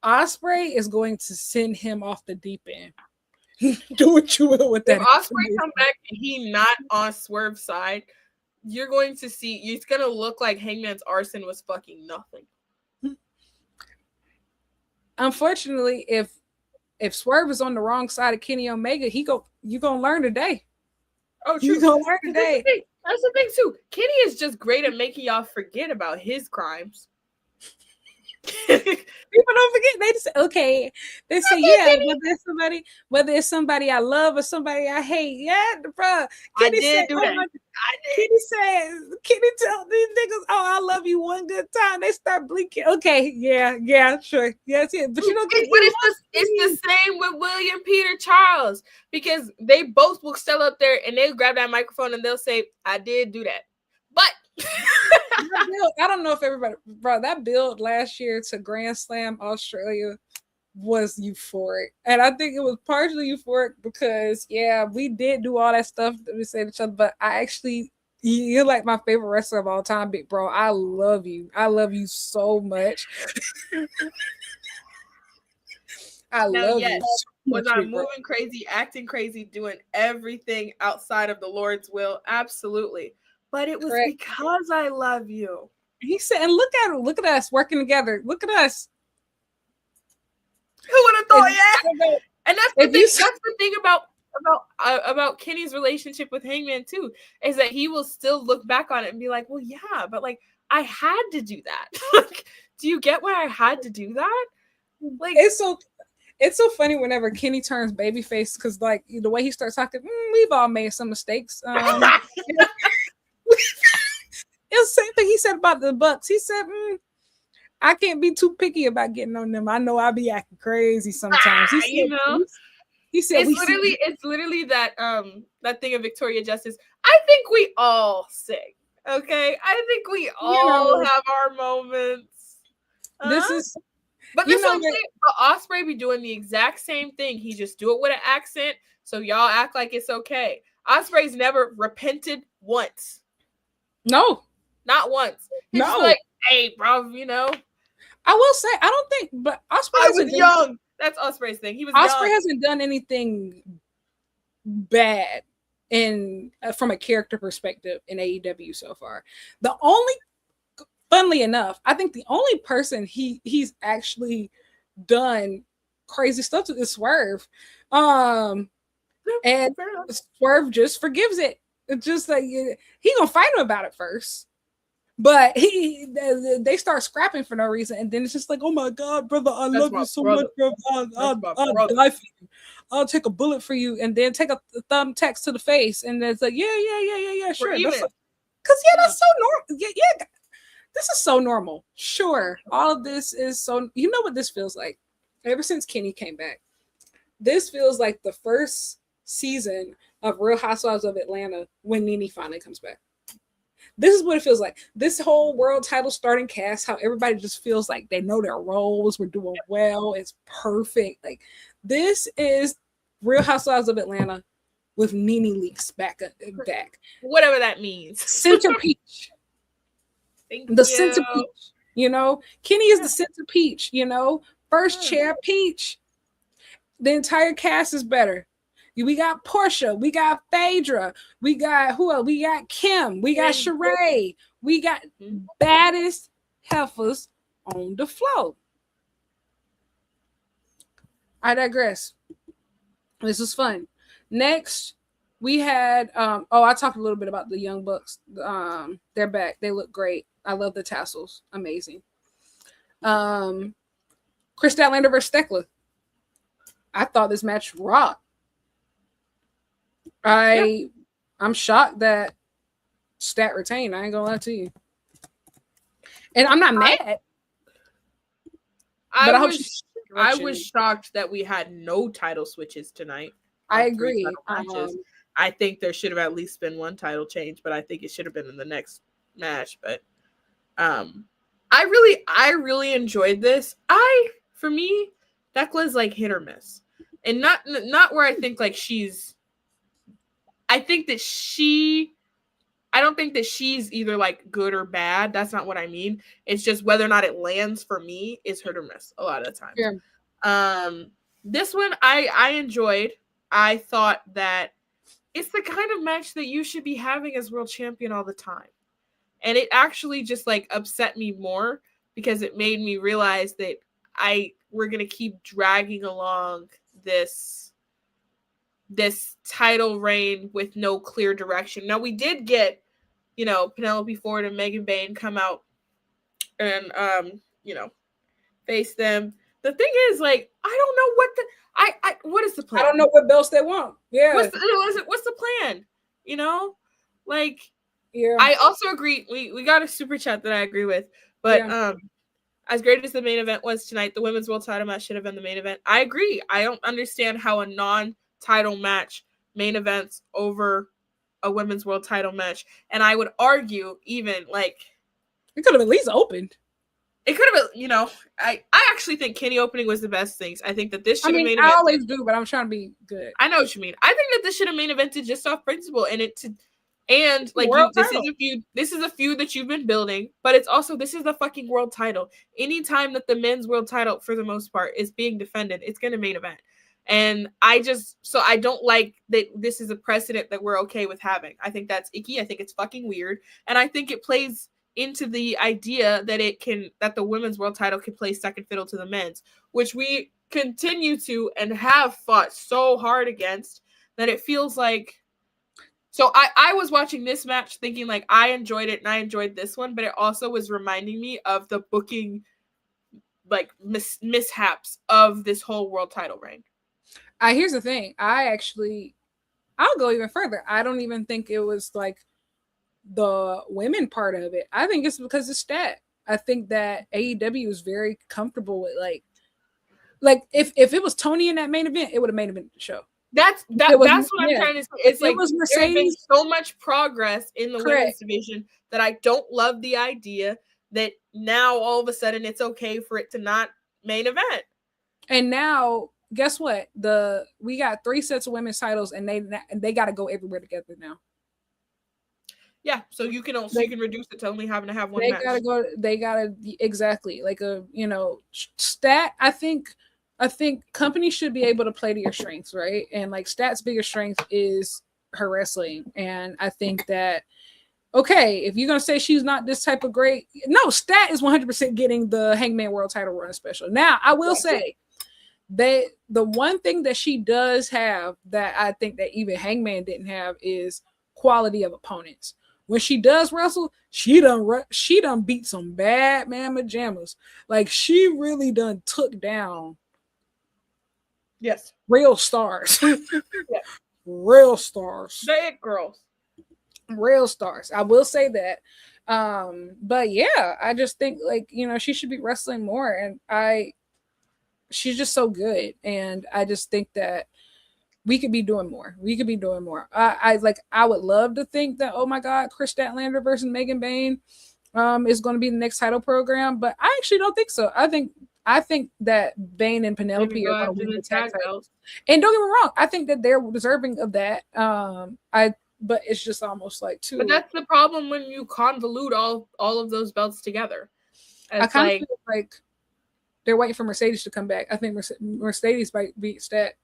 Speaker 2: Ospreay is going to send him off the deep end. Do what you will with that.
Speaker 1: If Ospreay come back and he not on Swerve's side, you're going to see. It's going to look like Hangman's arson was fucking nothing.
Speaker 2: Unfortunately, if Swerve is on the wrong side of Kenny Omega, you gonna learn today.
Speaker 1: Oh, true.
Speaker 2: You gonna learn today.
Speaker 1: That's the thing too. Kenny is just great at making y'all forget about his crimes.
Speaker 2: People don't forget. They just okay. They say, yeah, whether it's somebody I love or somebody I hate. Yeah, bro.
Speaker 1: Kenny said, do that.
Speaker 2: Kenny tell these niggas, oh, I love you one good time. They start blinking. Okay, yeah, sure. Yes, yeah. But you know,
Speaker 1: it's the same with William Peter Charles because they both will still up there and they'll grab that microphone and they'll say, I did do that. But
Speaker 2: I don't know if everybody, bro, that build last year to Grand Slam Australia was euphoric. And I think it was partially euphoric because, yeah, we did do all that stuff that we said to each other, but you're like my favorite wrestler of all time, big bro. I love you. I love you so much. I love you. So
Speaker 1: was I moving crazy, acting crazy, doing everything outside of the Lord's will? Absolutely. but it was
Speaker 2: Correct.
Speaker 1: because I love you.
Speaker 2: He said, and look at us working together. Look at us.
Speaker 1: Who would have thought?
Speaker 2: And,
Speaker 1: Yeah. And that's the thing. That's the thing about Kenny's relationship with Hangman too, is that he will still look back on it and be like, well, yeah, but like I had to do that. Do you get why I had to do that? Like
Speaker 2: it's so funny whenever Kenny turns babyface, because like the way he starts talking, we've all made some mistakes. It's the same thing he said about the Bucks. He said, I can't be too picky about getting on them. I know I'll be acting crazy sometimes. He said,
Speaker 1: you know,
Speaker 2: he said
Speaker 1: it's literally that that thing of Victoria Justice. I think we all sing. Okay, I think we all have our moments.
Speaker 2: This is,
Speaker 1: but this one, Ospreay be doing the exact same thing. He just do it with an accent, so y'all act like it's okay. Ospreay's never repented once.
Speaker 2: No,
Speaker 1: not once. He's just like, hey, bro, you know.
Speaker 2: I will say, I don't think, but Ospreay.
Speaker 1: I was young. That's Ospreay's thing. He was
Speaker 2: Ospreay
Speaker 1: young.
Speaker 2: hasn't done anything bad from a character perspective in AEW so far. The only, funnily enough, I think the only person he's actually done crazy stuff to is Swerve. And Swerve just forgives it. It's just like he gonna fight him about it first. But they start scrapping for no reason, and then it's just like, oh my god, brother, I love you so much, brother. I'll die for you. I'll take a bullet for you, and then take a thumbtack to the face, and it's like, yeah, sure. Because that's so normal. Yeah, this is so normal. Sure, all of this is so. You know what this feels like? Ever since Kenny came back, this feels like the first season of Real Housewives of Atlanta when Nene finally comes back. This is what it feels like. This whole world title starting cast, how everybody just feels like they know their roles. We're doing well. It's perfect. Like this is Real Housewives of Atlanta with Nene Leakes back.
Speaker 1: Whatever that means.
Speaker 2: Center peach. Center peach. You know, Kenny is the center peach. You know, first chair peach. The entire cast is better. We got Portia, we got Phaedra, we got who else? We got Kim, we got Sheree, we got baddest heifers on the floor. I digress. This was fun. Next, we had I talked a little bit about the Young Bucks. They're back. They look great. I love the tassels. Amazing. Chris Statlander versus Thekla. I thought this match rocked. I'm shocked that Stat retained. I ain't gonna lie to you. And I'm not mad.
Speaker 1: I was shocked that we had no title switches tonight.
Speaker 2: I agree.
Speaker 1: I think there should have at least been one title change, but I think it should have been in the next match. But I really enjoyed this. For me, Thekla's like hit or miss. And not where I think like she's I don't think that she's either like good or bad. That's not what I mean. It's just whether or not it lands for me is hit or miss a lot of the time.
Speaker 2: Yeah.
Speaker 1: This one I enjoyed. I thought that it's the kind of match that you should be having as world champion all the time. And it actually just like upset me more because it made me realize that we're going to keep dragging along this title reign with no clear direction. Now we did get, Penelope Ford and Megan Bayne come out and face them. The thing is, like, I don't know what is the plan?
Speaker 2: I don't know what belts they want. Yeah.
Speaker 1: What's the plan? Like,
Speaker 2: yeah.
Speaker 1: I also agree. We got a super chat that I agree with, but as great as the main event was tonight, the women's world title match should have been the main event. I agree. I don't understand how a non-title match main events over a women's world title match, and I would argue even like
Speaker 2: it could have at least opened.
Speaker 1: It could have been, I actually think Kenny opening was the best things. I think that this should have main evented.
Speaker 2: I always do, but I'm trying to be good.
Speaker 1: I know what you mean. I think that this should have main evented just off principle, this is a feud that you've been building, but it's also, this is the fucking world title. Anytime that the men's world title, for the most part, is being defended, it's going to main event. And I don't like that this is a precedent that we're okay with having. I think that's icky. I think it's fucking weird. And I think it plays into the idea that the women's world title can play second fiddle to the men's, which we continue to and have fought so hard against that it feels like. So I was watching this match thinking like I enjoyed it and I enjoyed this one, but it also was reminding me of the booking like mishaps of this whole world title reign.
Speaker 2: Here's the thing. I'll go even further. I don't even think it was like the women part of it. I think it's because of stat. I think that AEW is very comfortable with like if it was Tony in that main event, it would have main event the show.
Speaker 1: That's what I'm trying to say. It's like
Speaker 2: was
Speaker 1: there has been so much progress in the women's division that I don't love the idea that now all of a sudden it's okay for it to not main event.
Speaker 2: And now, guess what? We got 3 sets of women's titles, and they got to go everywhere together now.
Speaker 1: Yeah, so you can reduce it to only having to have one match.
Speaker 2: They gotta exactly like a stat. I think companies should be able to play to your strengths, right? And like Stat's biggest strength is her wrestling, and I think that okay, if you're gonna say she's not this type of great, no, Stat is 100% getting the Hangman World Title run special. Now, I will say the one thing that she does have that I think that even Hangman didn't have is quality of opponents. When she does wrestle, she done beat some bad mamma jammas. Like she really done took down.
Speaker 1: Yes.
Speaker 2: Real stars.
Speaker 1: Yes.
Speaker 2: Real stars.
Speaker 1: The it girls.
Speaker 2: Real stars. I will say that. But yeah, I just think like, she should be wrestling more, and she's just so good, and I just think that we could be doing more. I would love to think that, oh my God, Chris Statlander versus Megan Bayne is going to be the next title program, but I actually don't think so. I think that Bayne and Penelope are going to win the tag titles. And don't get me wrong, I think that they're deserving of that. But it's just almost like too.
Speaker 1: But that's the problem when you convolute all of those belts together.
Speaker 2: I kind of feel like they're waiting for Mercedes to come back. I think Mercedes might beat Stat.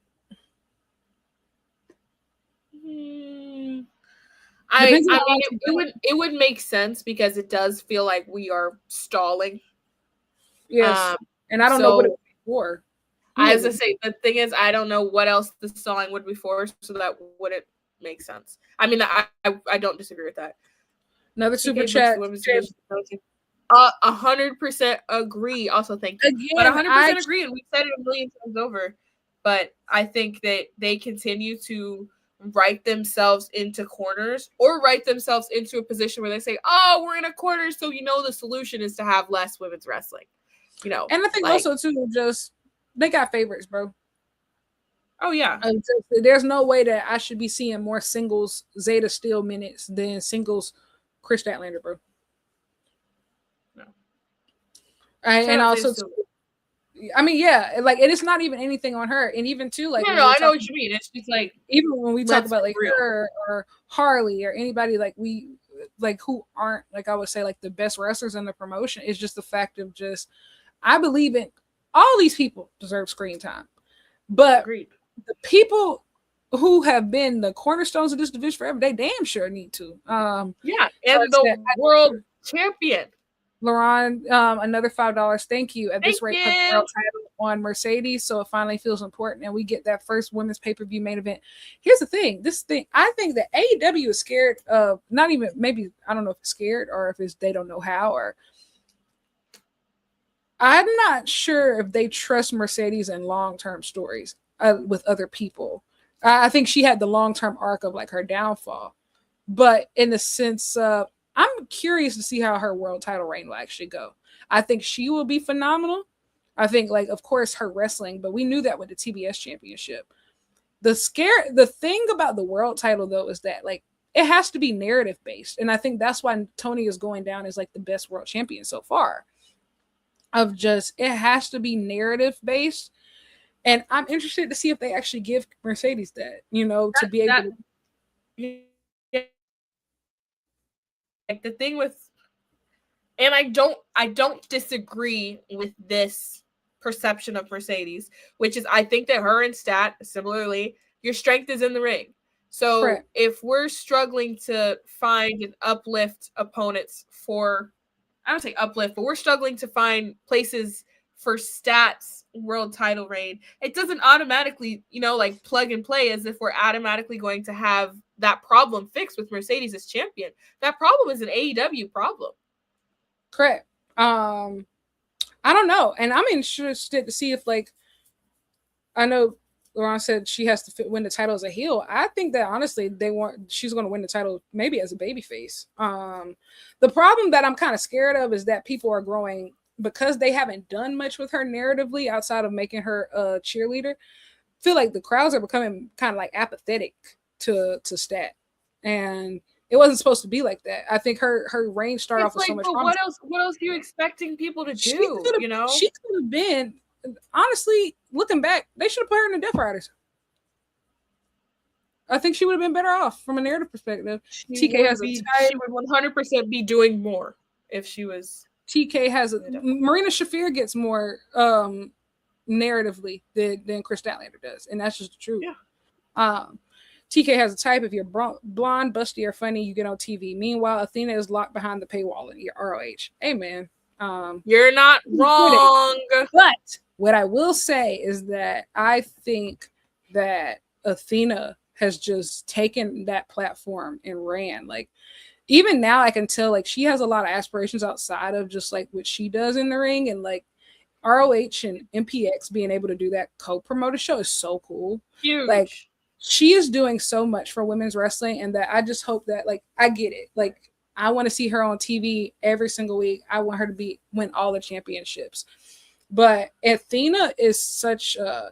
Speaker 1: I mean, it would make sense because it does feel like we are stalling.
Speaker 2: Yes, and I don't know what it was before.
Speaker 1: As I say, the thing is, I don't know what else the stalling would be for, so that wouldn't make sense. I mean, I don't disagree with that.
Speaker 2: Another super chat.
Speaker 1: 100% agree. Also, thank you.
Speaker 2: Again,
Speaker 1: but 100% agree, and we've said it a million times over. But I think that they continue to write themselves into corners or write themselves into a position where they say, oh, we're in a corner, so the solution is to have less women's wrestling. And
Speaker 2: I think also too, just they got favorites, bro.
Speaker 1: Oh yeah.
Speaker 2: There's no way that I should be seeing more singles Zeta Steel minutes than singles Chris Statlander, bro.
Speaker 1: No.
Speaker 2: And also, I mean, yeah, like, and it's not even anything on her, and even too, like,
Speaker 1: no, I know what you mean. It's just like
Speaker 2: even when we talk about like her or Harley or anybody like who aren't, like, I would say like the best wrestlers in the promotion, it's just the fact of just I believe in all these people deserve screen time, but the people who have been the cornerstones of this division forever, they damn sure need to.
Speaker 1: Yeah, and the world champion.
Speaker 2: Lauren, another $5. Thank you. At this rate, put the world title on Mercedes, so it finally feels important, and we get that first women's pay-per-view main event. Here's the thing. I think that AEW is scared of, not even, maybe, I don't know if it's scared or if it's they don't know how, or I'm not sure if they trust Mercedes in long-term stories with other people. I think she had the long-term arc of like her downfall, but in the sense of, I'm curious to see how her world title reign will actually go. I think she will be phenomenal. I think, like, of course, her wrestling, but we knew that with the TBS championship. The thing about the world title, though, is that, like, it has to be narrative based. And I think that's why Tony is going down as like the best world champion so far. Of just, it has to be narrative based. And I'm interested to see if they actually give Mercedes that, to be able to.
Speaker 1: Like the thing with, and I don't disagree with this perception of Mercedes, which is I think that her and Stat, similarly, your strength is in the ring. So
Speaker 2: Correct.
Speaker 1: if we're struggling to find and uplift opponents for, I don't say uplift, but we're struggling to find places for Stat's world title reign, it doesn't automatically, like plug and play as if we're automatically going to have that problem fixed with Mercedes as champion. That problem is an AEW problem.
Speaker 2: Correct. I don't know, and I'm interested to see if, like, I know Lauren said she has to win the title as a heel. I think that honestly, she's going to win the title maybe as a babyface. The problem that I'm kind of scared of is that people are growing because they haven't done much with her narratively outside of making her a cheerleader. Feel like the crowds are becoming kind of like apathetic to Stat, and it wasn't supposed to be like that. I think her reign started off with so much
Speaker 1: but
Speaker 2: promise.
Speaker 1: what else are you expecting people to do?
Speaker 2: She could have been, honestly, looking back, they should have put her in the Death Riders. I think she would have been better off from a narrative perspective.
Speaker 1: She would 100% be doing more if she was.
Speaker 2: TK has Marina Shafir gets more narratively than Chris Statlander does, and that's just the truth.
Speaker 1: Yeah.
Speaker 2: TK has a type. If you're blonde, busty, or funny, you get on TV. Meanwhile, Athena is locked behind the paywall in your ROH. Amen.
Speaker 1: You're not wrong.
Speaker 2: But what I will say is that I think that Athena has just taken that platform and ran. Like, even now I can tell, like, she has a lot of aspirations outside of just like what she does in the ring, and like ROH and MPX being able to do that co-promoted show is so cool.
Speaker 1: Huge.
Speaker 2: Like, she is doing so much for women's wrestling, and that I just hope that, like, I get it. Like, I want to see her on TV every single week. I want her to win all the championships. But Athena is such a,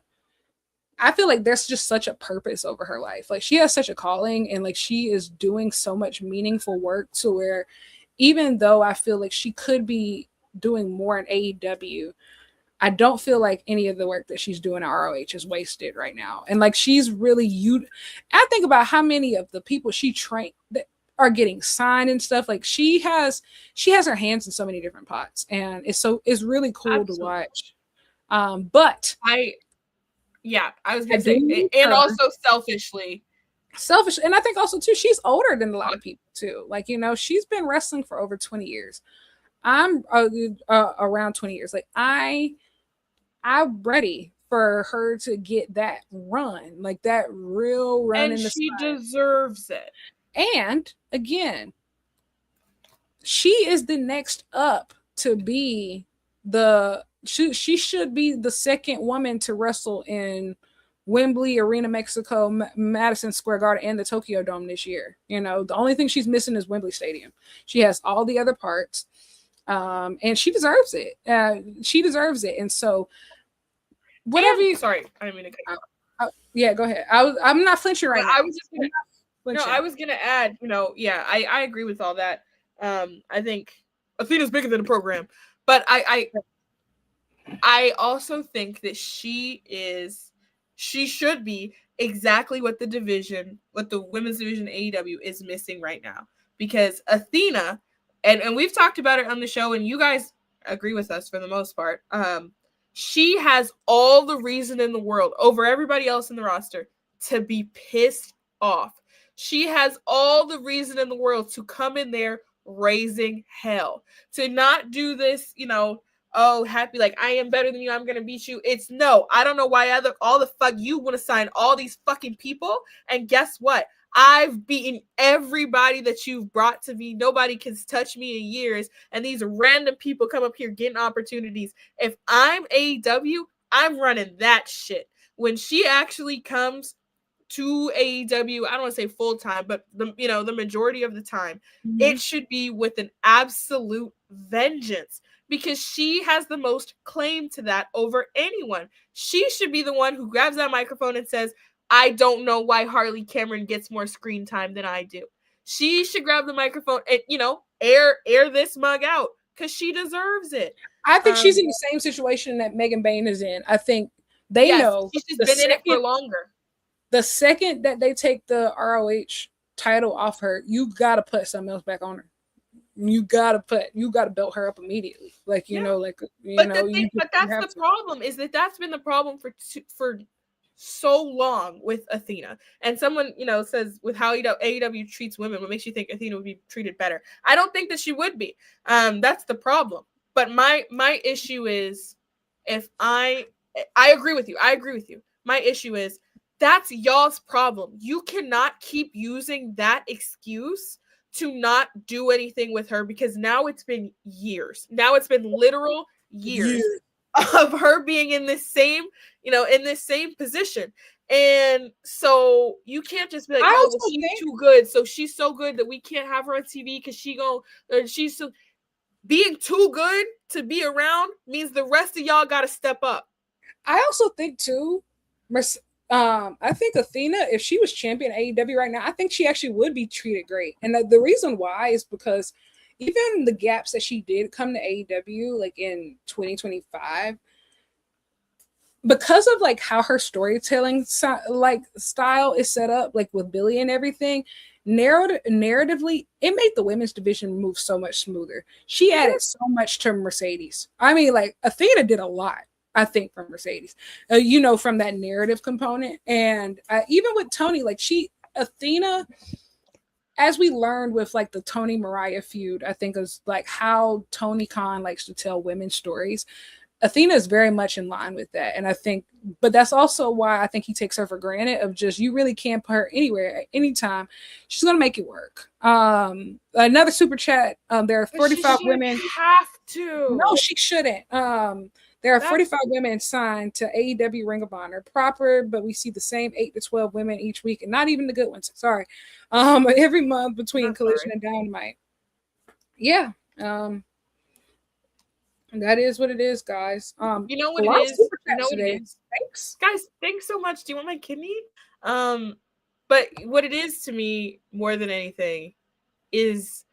Speaker 2: I feel like there's just such a purpose over her life. Like, she has such a calling, and like she is doing so much meaningful work to where even though I feel like she could be doing more in AEW, I don't feel like any of the work that she's doing at ROH is wasted right now. And like, she's really, I think about how many of the people she trained that are getting signed and stuff. Like, she has her hands in so many different pots, and it's really cool
Speaker 1: Absolutely.
Speaker 2: to watch. But
Speaker 1: I was gonna say, and also selfish,
Speaker 2: and I think also too, she's older than a lot of people too. Like, she's been wrestling for over 20 years. I'm around 20 years. Like, I'm ready for her to get that run, like that real run,
Speaker 1: and in the she side. Deserves it.
Speaker 2: And again, she is the next up to be she should be the second woman to wrestle in Wembley Arena, Mexico, Madison Square Garden, and the Tokyo Dome this year. The only thing she's missing is Wembley Stadium. She has all the other parts, and she deserves it. She deserves it. And so, whatever you.
Speaker 1: Sorry, I didn't mean to cut you off.
Speaker 2: Yeah, go ahead. I'm not flinching right now.
Speaker 1: I was just gonna. No, I was gonna add. I agree with all that. I think Athena's bigger than the program, but I also think that she should be exactly what the women's division AEW is missing right now, because Athena, and we've talked about it on the show, and you guys agree with us for the most part. She has all the reason in the world over everybody else in the roster to be pissed off. She has all the reason in the world to come in there raising hell, to not do this, happy, like, I am better than you, I'm gonna beat you. It's no, I don't know why all the fuck you want to sign all these fucking people, and guess what? I've beaten everybody that you've brought to me. Nobody can touch me in years, and these random people come up here getting opportunities. If I'm AEW, I'm running that shit. When she actually comes to AEW, I don't want to say full time, but the majority of the time, it should be with an absolute vengeance, because she has the most claim to that over anyone. She should be the one who grabs that microphone and says, I don't know why Harley Cameron gets more screen time than I do. She should grab the microphone and, air this mug out, because she deserves it.
Speaker 2: I think she's in the same situation that Megan Bain is in. I think they know
Speaker 1: she's been in it for longer.
Speaker 2: The second that they take the ROH title off her, you got to put something else back on her. you gotta belt her up immediately. Like, you
Speaker 1: Yeah.
Speaker 2: know, like, you
Speaker 1: But
Speaker 2: know,
Speaker 1: that's the problem, is that that's been the problem for so long with Athena. And someone, says with how AEW treats women, what makes you think Athena would be treated better? I don't think that she would be. That's the problem. But my issue is, if I agree with you. I agree with you. My issue is, that's y'all's problem. You cannot keep using that excuse to not do anything with her, because now it's been years. Now it's been literal years of her being in this same, position. And so you can't just be like, oh, well, she's too good. So she's so good that we can't have her on TV because she's so, being too good to be around means the rest of y'all got to step up.
Speaker 2: I also think too, I think Athena, if she was champion AEW right now, I think she actually would be treated great. And the reason why is because even the gaps that she did come to AEW, like in 2025, because of like how her storytelling like style is set up, like with Billy and everything, narratively, it made the women's division move so much smoother. She added so much to Mercedes. I mean, like, Athena did a lot, I think, from Mercedes, from that narrative component. And even with Tony, like, Athena, as we learned with like the Tony Mariah feud, I think is like how Tony Khan likes to tell women's stories. Athena is very much in line with that. And I think, but that's also why I think he takes her for granted, of just, you really can't put her anywhere at any time. She's going to make it work. Another super chat. There are 45 women.
Speaker 1: Have to.
Speaker 2: No, she shouldn't. There are 45 women signed to AEW Ring of Honor proper, but we see the same 8 to 12 women each week, and not even the good ones. Sorry. Every month between Collision and Dynamite. Yeah. That is what it is, guys.
Speaker 1: You know what it is? You know what it is?
Speaker 2: Thanks.
Speaker 1: Guys, thanks so much. Do you want my kidney? But what it is to me, more than anything, is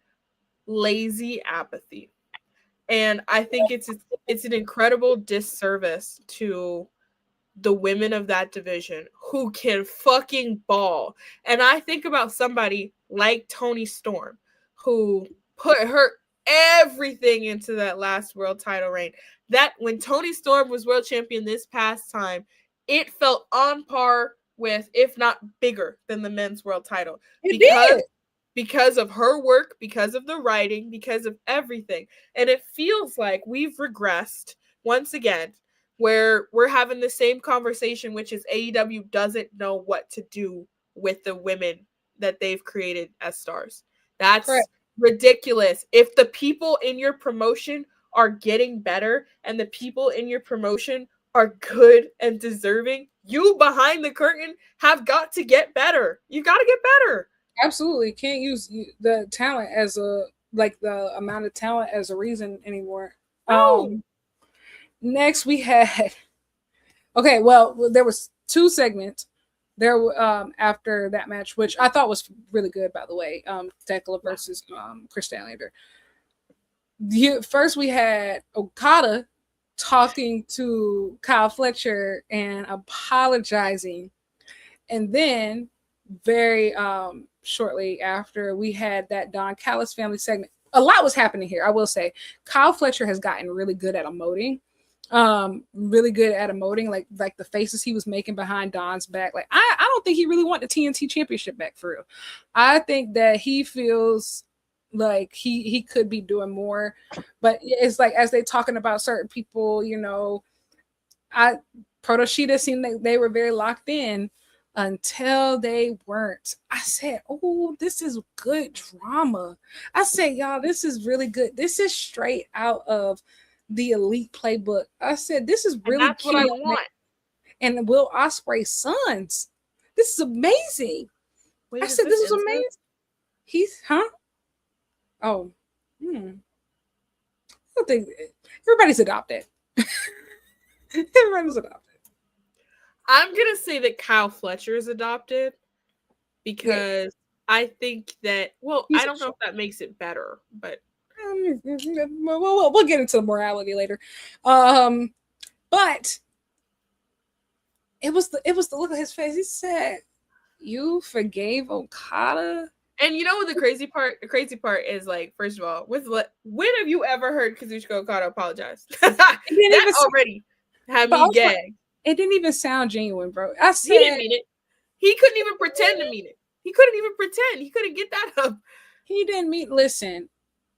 Speaker 1: lazy apathy. And I think it's an incredible disservice to the women of that division who can fucking ball. And I think about somebody like Toni Storm, who put her everything into that last world title reign. That when Toni Storm was world champion this past time, it felt on par with, if not bigger than, the men's world title. Because of her work, because of the writing, because of everything. And it feels like we've regressed once again, where we're having the same conversation, which is AEW doesn't know what to do with the women that they've created as stars. That's ridiculous. If the people in your promotion are getting better and the people in your promotion are good and deserving, you behind the curtain have got to get better. You got to get better.
Speaker 2: Absolutely. Can't use the talent as the amount of talent as a reason anymore.
Speaker 1: No.
Speaker 2: Next we had, okay, well, there was 2 segments there after that match, which I thought was really good, by the way. Thekla versus Chris Statlander. First we had Okada talking to Kyle Fletcher and apologizing, and then very shortly after, we had that Don Callis family segment. A lot was happening here, I will say. Kyle Fletcher has gotten really good at emoting. Like the faces he was making behind Don's back. Like, I don't think he really want the TNT championship back, for real. I think that he feels like he could be doing more. But it's like, as they talking about certain people, Proto Sheeta seemed like they were very locked in until they weren't. I said, oh, this is good drama. I said, y'all, this is really good. This is straight out of the Elite playbook. I said, this is really
Speaker 1: that's what I want.
Speaker 2: And Will Ospreay's sons. This is amazing.
Speaker 1: Wait,
Speaker 2: I said, this is amazing. He's, huh? Oh, I don't think everybody's adopted. Everybody's adopted.
Speaker 1: I'm going to say that Kyle Fletcher is adopted because I think that, well, I don't know if that makes it better, but
Speaker 2: we'll get into the morality later. But it was the look on his face. He said, "You forgave Okada
Speaker 1: And you know what the crazy part? The crazy part is like, first of all, when have you ever heard Kazuchika Okada apologize?
Speaker 2: It didn't
Speaker 1: That
Speaker 2: even.
Speaker 1: already had
Speaker 2: But
Speaker 1: me
Speaker 2: also,
Speaker 1: gagged.
Speaker 2: it didn't even sound genuine, bro. I
Speaker 1: He didn't
Speaker 2: said
Speaker 1: mean it. He couldn't even pretend to mean it. He couldn't even pretend. He couldn't get that up.
Speaker 2: he didn't mean. Listen,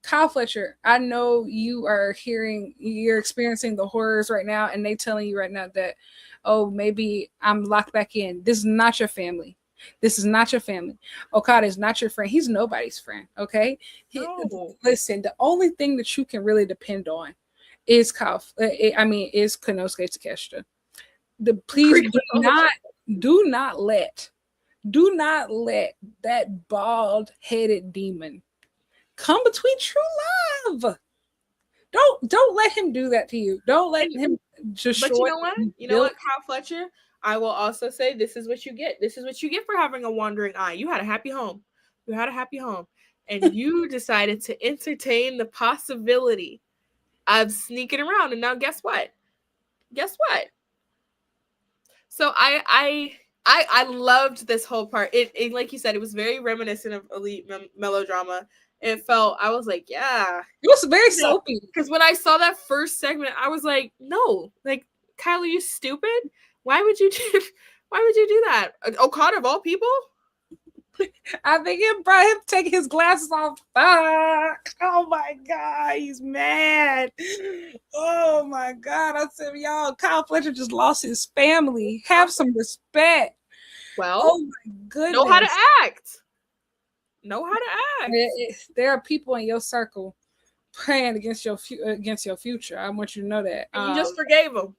Speaker 2: Kyle Fletcher, I know you're experiencing the horrors right now, and they telling you right now that, oh, maybe I'm locked back in. This is not your family. This is not your family. Okada is not your friend. He's nobody's friend. Okay.
Speaker 1: No.
Speaker 2: Listen, the only thing that you can really depend on is Kyle. Is Konosuke Takeshita. Please do not let do not let that bald headed demon come between true love. Don't let him do that to you. Don't let him destroy.
Speaker 1: But you know what? You know what, Kyle Fletcher? I will also say this is what you get. This is what you get for having a wandering eye. You had a happy home. You had a happy home. And you decided to entertain the possibility of sneaking around. And now guess what? Guess what? So I loved this whole part. It like you said, it was very reminiscent of elite melodrama. It felt, I was like, yeah.
Speaker 2: It was very soapy.
Speaker 1: Because when I saw that first segment, I was like, no, like, Kyle, are you stupid? Why would you do that? Okada of all people?
Speaker 2: I think it brought him taking his glasses off. Fuck. Oh my god, he's mad. Oh my god. I said, y'all, Kyle Fletcher just lost his family. Have some respect.
Speaker 1: Well,
Speaker 2: oh my goodness.
Speaker 1: Know how to act. Know how to act.
Speaker 2: There are people in your circle praying against your future. I want you to know that.
Speaker 1: And you just forgave him.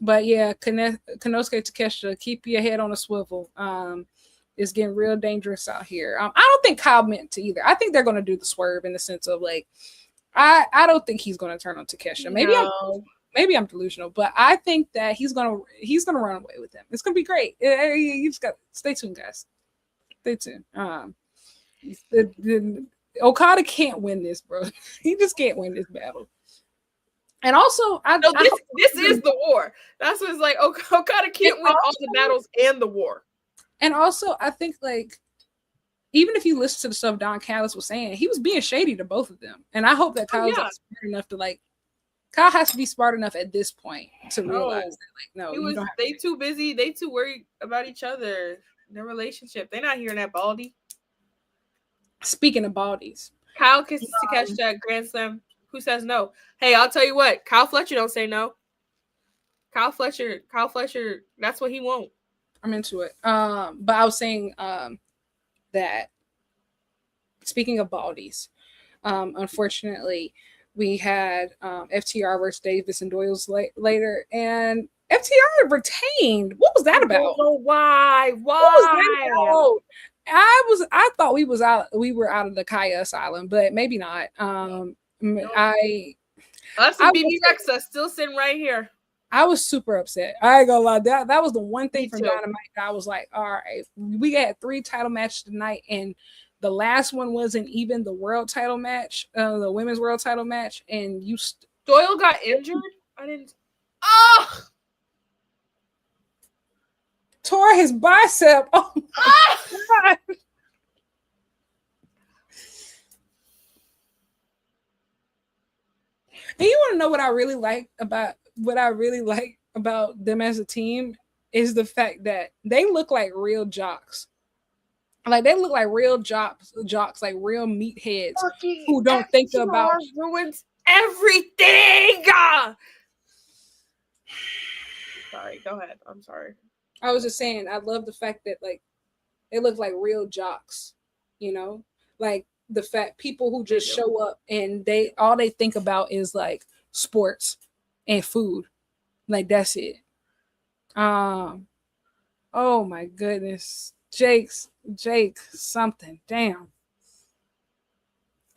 Speaker 2: But yeah, Konosuke Takeshita, keep your head on a swivel. It's getting real dangerous out here. I don't think Kyle meant to either. I think they're going to do the swerve in the sense of like, I don't think he's going to turn on Takeshita. Maybe I'm delusional, but I think that he's gonna run away with him. It's gonna be great. You just got stay tuned, guys. Stay tuned. Okada can't win this, bro. He just can't win this battle. And also,
Speaker 1: this is the war. That's what it's like. Okada can't win all the battles and the war.
Speaker 2: And also, I think like even if you listen to the stuff Don Callis was saying, he was being shady to both of them. And I hope that Kyle's smart enough to like. Kyle has to be smart enough at this point to realize that, like,
Speaker 1: they too busy. They too worried about each other, their relationship. They're not hearing that baldy.
Speaker 2: Speaking of baldies,
Speaker 1: Kyle kisses Takeshita at Grand Slam. Who says no? Hey, I'll tell you what. Kyle Fletcher don't say no. Kyle Fletcher. That's what he won't.
Speaker 2: I'm into it. But I was saying that speaking of baldies, unfortunately, we had FTR versus Davis and Doyle's later, and FTR retained. What was that about?
Speaker 1: I don't know why.
Speaker 2: What was that about? I thought we were out of the Kaya Asylum, but maybe not.
Speaker 1: Us and BB Rexa still sitting right here.
Speaker 2: I was super upset. I ain't gonna lie. That was the one thing from Dynamite that I was like, all right, we had 3 title matches tonight, and the last one wasn't even the world title match, the women's world title match, and
Speaker 1: Doyle got injured. I didn't. Oh,
Speaker 2: tore his bicep. Oh my god. And you want to know what I really like about them as a team is the fact that they look like real jocks. Like they look like real jocks, like real meatheads who don't think about
Speaker 1: ruins everything. Sorry, go ahead. I'm sorry.
Speaker 2: I was just saying, I love the fact that like they look like real jocks, like the fact people who just show up and all they think about is like sports and food, like that's it. Oh my goodness, Jake something, damn.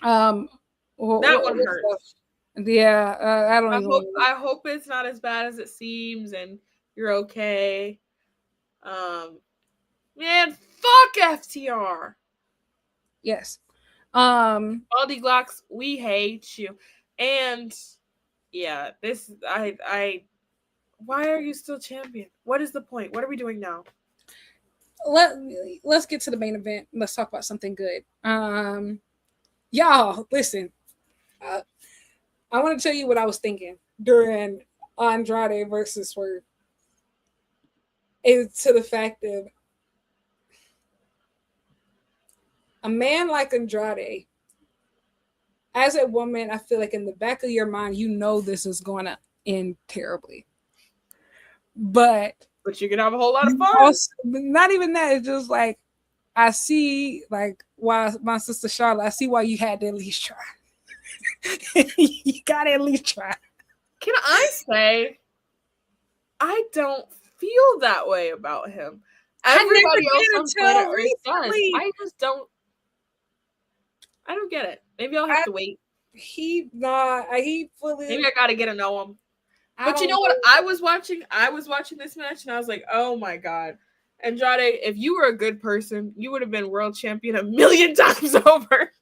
Speaker 1: That one hurts.
Speaker 2: Yeah, I don't.
Speaker 1: I hope it's not as bad as it seems, and you're okay. Man, fuck FTR.
Speaker 2: Yes.
Speaker 1: Baldy Glocks, we hate you. And yeah, this I why are you still champion? What is the point? What are we doing now?
Speaker 2: let's get to the main event. Let's talk about something good. Y'all, listen. Uh, I want to tell you what I was thinking during Andrade versus Swerve. Is to the fact of a man like Andrade, as a woman, I feel like in the back of your mind, you know this is going to end terribly. But
Speaker 1: you can have a whole lot of fun.
Speaker 2: Also, not even that. It's just like I see, like, why my sister Charlotte. I see why you had to at least try. You gotta at least try.
Speaker 1: Can I say, I don't feel that way about him. Everybody else on planet Earth does. I just don't. I don't get it. Maybe I'll have to wait.
Speaker 2: He fully.
Speaker 1: Maybe I gotta get to know him. But you know what? I was watching this match and I was like, oh my god. Andrade, if you were a good person, you would have been world champion a million times over.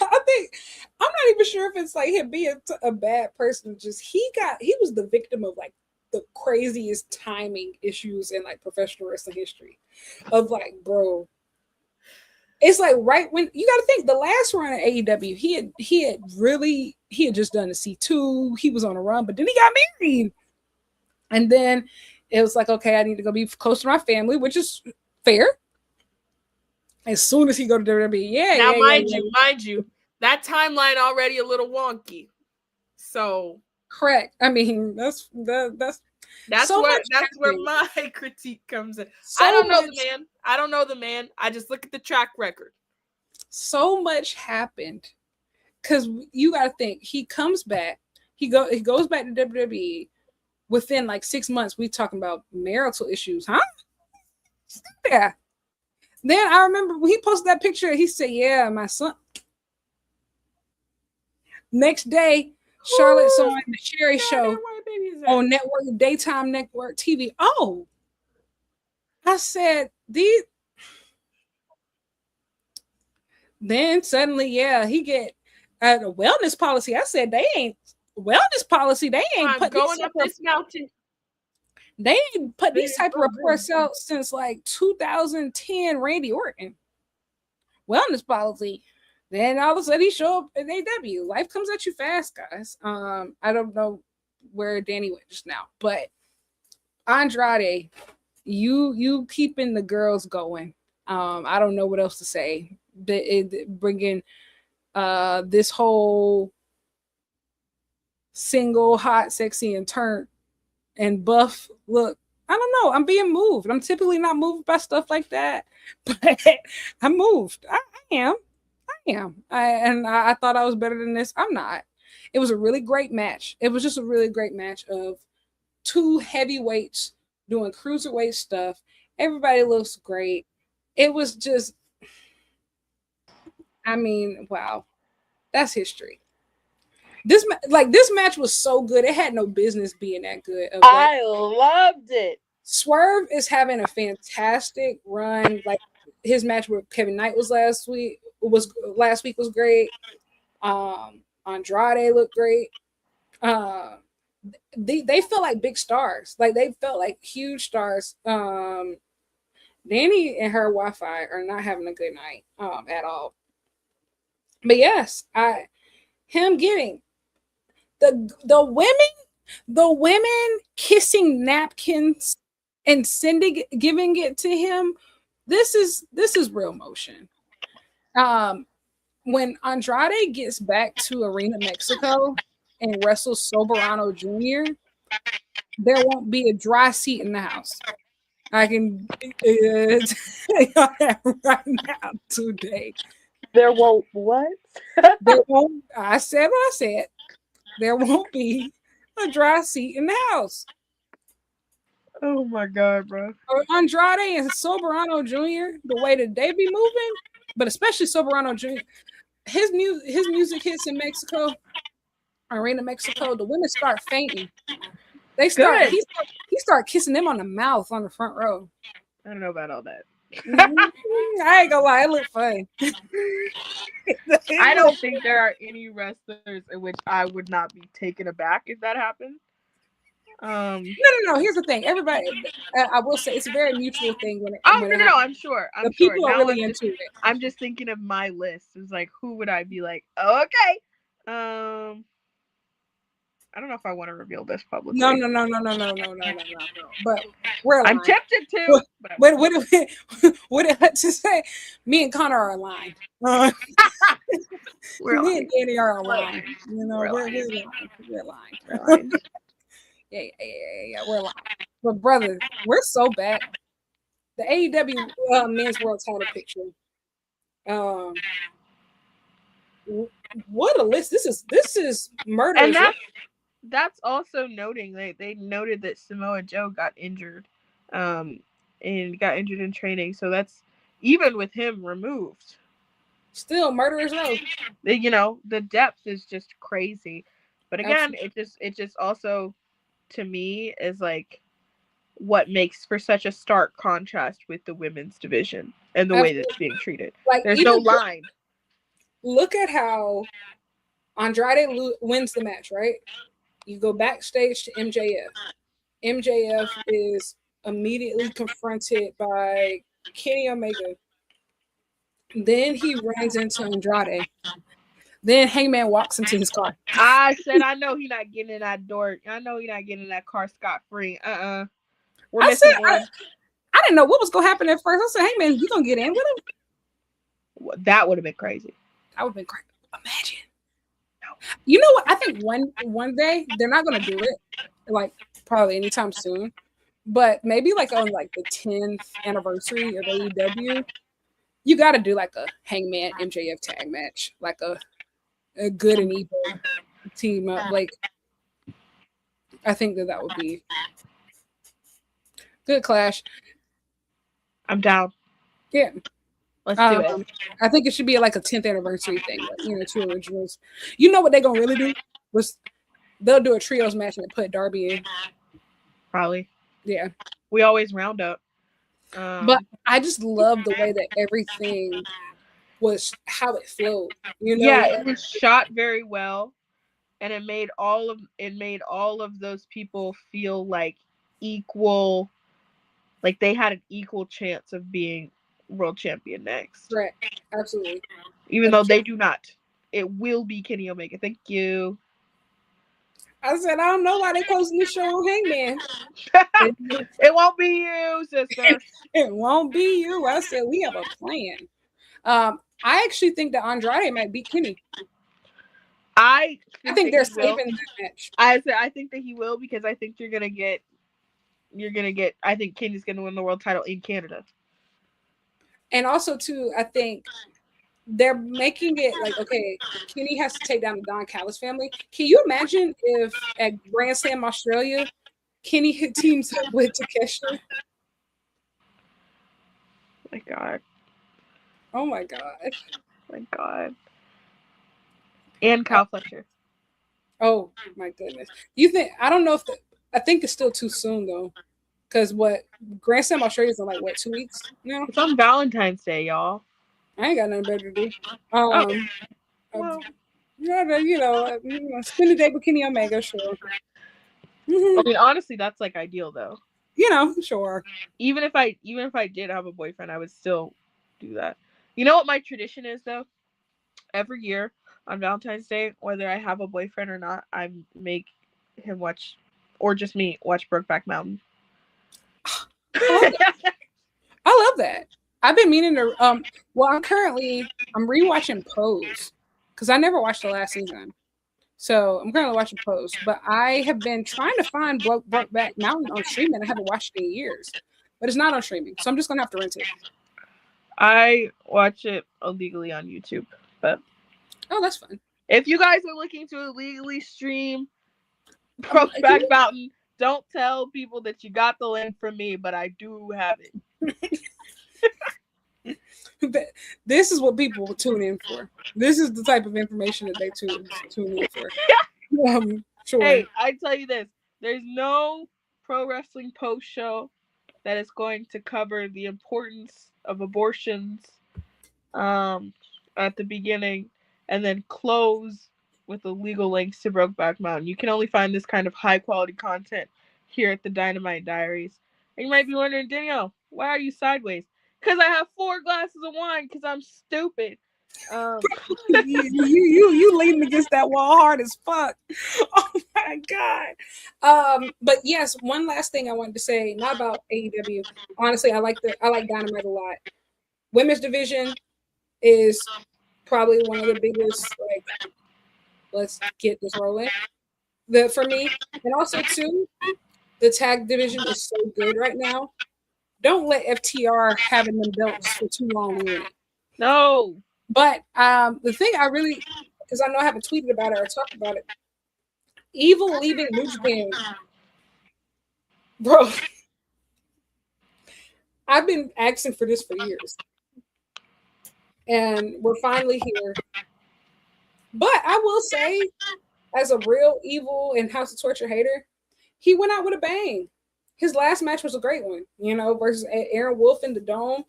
Speaker 2: I think I'm not even sure if it's like him being a bad person. Just he was the victim of like the craziest timing issues in like professional wrestling history. Of like, bro, it's like right when you got to think the last run at AEW, he had just done the C2. He was on a run, but then he got married, and then it was like, okay, I need to go be close to my family, which is fair. As soon as he go to WWE,
Speaker 1: now mind you, that timeline already a little wonky. So
Speaker 2: correct. I mean, that's where
Speaker 1: my critique comes in. I don't know the man. I just look at the track record.
Speaker 2: So much happened because you got to think he comes back. He goes back to WWE. Within like 6 months, we talking about marital issues, huh? Yeah. Then I remember when he posted that picture, he said, "Yeah, my son." Next day, Charlotte's on the Cherry Show on daytime network TV. Oh, I said these. Then suddenly, yeah, he get a wellness policy. I said they ain't wellness policy. They ain't
Speaker 1: put going up this mountain.
Speaker 2: They ain't put these type of reports out since like 2010. Randy Orton wellness policy. Then all of a sudden he show up in AW. Life comes at you fast, guys. I don't know where Danny went just now, but Andrade, you keeping the girls going. I don't know what else to say. Bringing this whole single, hot, sexy, and turnt and buff look. I don't know. I'm being moved. I'm typically not moved by stuff like that, but I'm moved. I am. I thought I was better than this. I'm not. It was a really great match. It was just a really great match of two heavyweights doing cruiserweight stuff. Everybody looks great. It was just, I mean, wow, that's history. This match was so good. It had no business being that good.
Speaker 3: I loved it.
Speaker 2: Swerve is having a fantastic run. Like his match with Kevin Knight was last week was great. Andrade looked great. They felt like big stars. Like they felt like huge stars. Danny and her Wi-Fi are not having a good night at all. But yes, him getting the women kissing napkins and giving it to him. This is real motion. When Andrade gets back to Arena Mexico and wrestles Soberano Jr., there won't be a dry seat in the house. I can tell you that right now today.
Speaker 3: There won't what?
Speaker 2: There won't. I said what I said. There won't be a dry seat in the house.
Speaker 1: Oh my god, bro.
Speaker 2: Andrade and Soberano Jr., the way that they be moving, but especially Soberano Jr., his music hits in Mexico, Arena Mexico, the women start fainting. He start kissing them on the mouth on the front row.
Speaker 1: I don't know about all that.
Speaker 2: I ain't gonna lie, it looked fun.
Speaker 1: I don't think there are any wrestlers in which I would not be taken aback if that happened.
Speaker 2: No. Here's the thing. Everybody, I will say, it's a very mutual thing when it
Speaker 1: No. I'm sure.
Speaker 2: The people are really into it.
Speaker 1: I'm just thinking of my list. It's like, who would I be like? Oh, okay. I don't know if I want to reveal this publicly.
Speaker 2: No. But we're aligned.
Speaker 1: I'm tempted to.
Speaker 2: What to say? Me and Connor are aligned. Me and Danny are aligned. You know, we're aligned. Yeah. We're aligned. But brother, we're so bad. The AEW Men's World Title picture. What a list! This is murder.
Speaker 1: And that's also noting they noted that Samoa Joe got injured, and got injured in training. So that's even with him removed.
Speaker 2: Still murderers row.
Speaker 1: You know, the depth is just crazy. But again, it just also, to me, is like what makes for such a stark contrast with the women's division and the way that it's being treated. Like, there's no line.
Speaker 2: Look at how Andrade wins the match, right? You go backstage to MJF. MJF is immediately confronted by Kenny Omega. Then he runs into Andrade. Then Hangman walks into his car.
Speaker 1: I said, I know he's not getting in that door. I know he's not getting in that car scot-free.
Speaker 2: I didn't know what was going to happen at first. I said, hey, man, you going to get in with him?
Speaker 1: That would have been crazy.
Speaker 2: That would have been crazy. Imagine. No. You know what? I think one day they're not going to do it, like probably anytime soon. But maybe like on like the 10th anniversary of AEW, you got to do like a Hangman MJF tag match, like a good and evil team up. Like, I think that would be good clash.
Speaker 1: I'm down.
Speaker 2: Yeah.
Speaker 1: Let's do it.
Speaker 2: I think it should be like a 10th anniversary thing. Like, 2 originals. You know what they're going to really do? They'll do a trios match and put Darby in.
Speaker 1: Probably.
Speaker 2: Yeah.
Speaker 1: We always round up.
Speaker 2: But I just love the way that everything was, how it flowed.
Speaker 1: Yeah, it was shot very well, and it made all of those people feel like equal, like they had an equal chance of being world champion next.
Speaker 2: Right, absolutely.
Speaker 1: Even though they do not, it will be Kenny Omega. Thank you.
Speaker 2: I said, I don't know why they're closing the show on Hangman.
Speaker 1: It won't be you, sister.
Speaker 2: It won't be you. I said, we have a plan. I actually think that Andrade might beat Kenny. I think they're saving that match.
Speaker 1: I think that he will, because I think you're gonna get. I think Kenny's gonna win the world title in Canada.
Speaker 2: And also, too, I think they're making it like, okay, Kenny has to take down the Don Callis family. Can you imagine if at Grand Slam Australia, Kenny teams up with Takeshita?
Speaker 1: My God.
Speaker 2: Oh my God.
Speaker 1: My God. And Kyle Fletcher.
Speaker 2: Oh my goodness. You think, I don't know if I think it's still too soon though. Because Grand Slam Australia is in like 2 weeks now?
Speaker 1: It's on Valentine's Day, y'all.
Speaker 2: I ain't got nothing better to do.
Speaker 1: Well,
Speaker 2: spend a day with Kenny Omega, sure.
Speaker 1: I mean, honestly, that's like ideal though.
Speaker 2: Sure.
Speaker 1: Even if I did have a boyfriend, I would still do that. You know what my tradition is though? Every year on Valentine's Day, whether I have a boyfriend or not, I make him watch, or just me, watch Brokeback Mountain.
Speaker 2: I love that. I've been meaning to. I'm rewatching Pose because I never watched the last season, so I'm currently watching Pose. But I have been trying to find Brokeback Mountain on streaming. I haven't watched it in years, but it's not on streaming, so I'm just gonna have to rent it.
Speaker 1: I watch it illegally on YouTube, but
Speaker 2: that's fun.
Speaker 1: If you guys are looking to illegally stream Brokeback Mountain, don't tell people that you got the link from me, but I do have it.
Speaker 2: This is what people will tune in for. This is the type of information that they tune in for. Sure.
Speaker 1: Hey, I tell you this: there's no pro wrestling post show that is going to cover the importance of abortions at the beginning, and then close with the legal links to Brokeback Mountain. You can only find this kind of high quality content here at the Dynamite Diaries. And you might be wondering, Danielle, why are you sideways? Because I have 4 glasses of wine because I'm stupid.
Speaker 2: You leaning against that wall hard as fuck. Oh my god. But yes, one last thing I wanted to say, not about AEW. Honestly, I like Dynamite a lot. Women's division is probably one of the biggest, like, let's get this rolling. For me. And also too, the tag division is so good right now. Don't let FTR having them belts for too long ruin it.
Speaker 1: No.
Speaker 2: But the thing I really, because I know I haven't tweeted about it or talked about it, Evil leaving New Japan, bro. I've been asking for this for years, and we're finally here. But I will say, as a real Evil and House of Torture hater, he went out with a bang. His last match was a great one, versus Aaron Wolf in the Dome.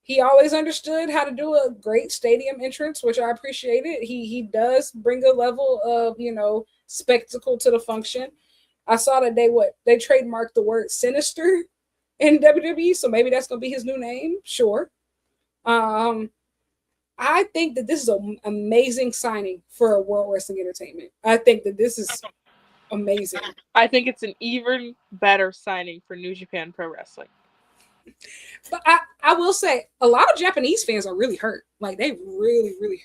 Speaker 2: He always understood how to do a great stadium entrance, which I appreciated. He does bring a level of, spectacle to the function. I saw that they trademarked the word sinister in WWE, so maybe that's gonna be his new name. Sure. I think that this is an amazing signing for a World Wrestling Entertainment. I think that this is amazing.
Speaker 1: I think it's an even better signing for New Japan Pro Wrestling.
Speaker 2: But I will say a lot of Japanese fans are really hurt. Like they really, really,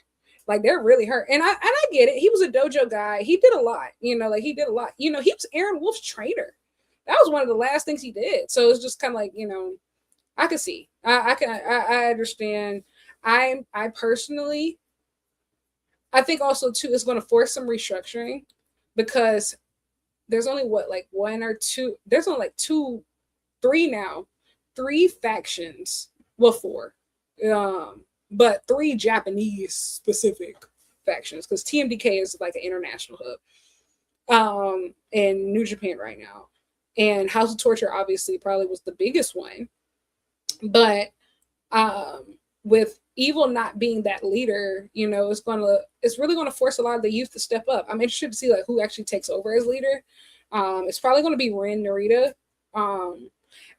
Speaker 2: like they're really hurt. And I get it. He was a dojo guy. He did a lot. He did a lot. He was Aaron Wolf's trainer. That was one of the last things he did. So it's just kind of like, I can see. I understand. I personally, I think also too it's going to force some restructuring because there's only one or two. There's only three now. 3 factions, well 4, but 3 Japanese specific factions because TMDK is like an international hub, in New Japan right now, and House of Torture obviously probably was the biggest one, but with Evil not being that leader, it's really gonna force a lot of the youth to step up. I'm interested to see who actually takes over as leader. It's probably gonna be Ren Narita.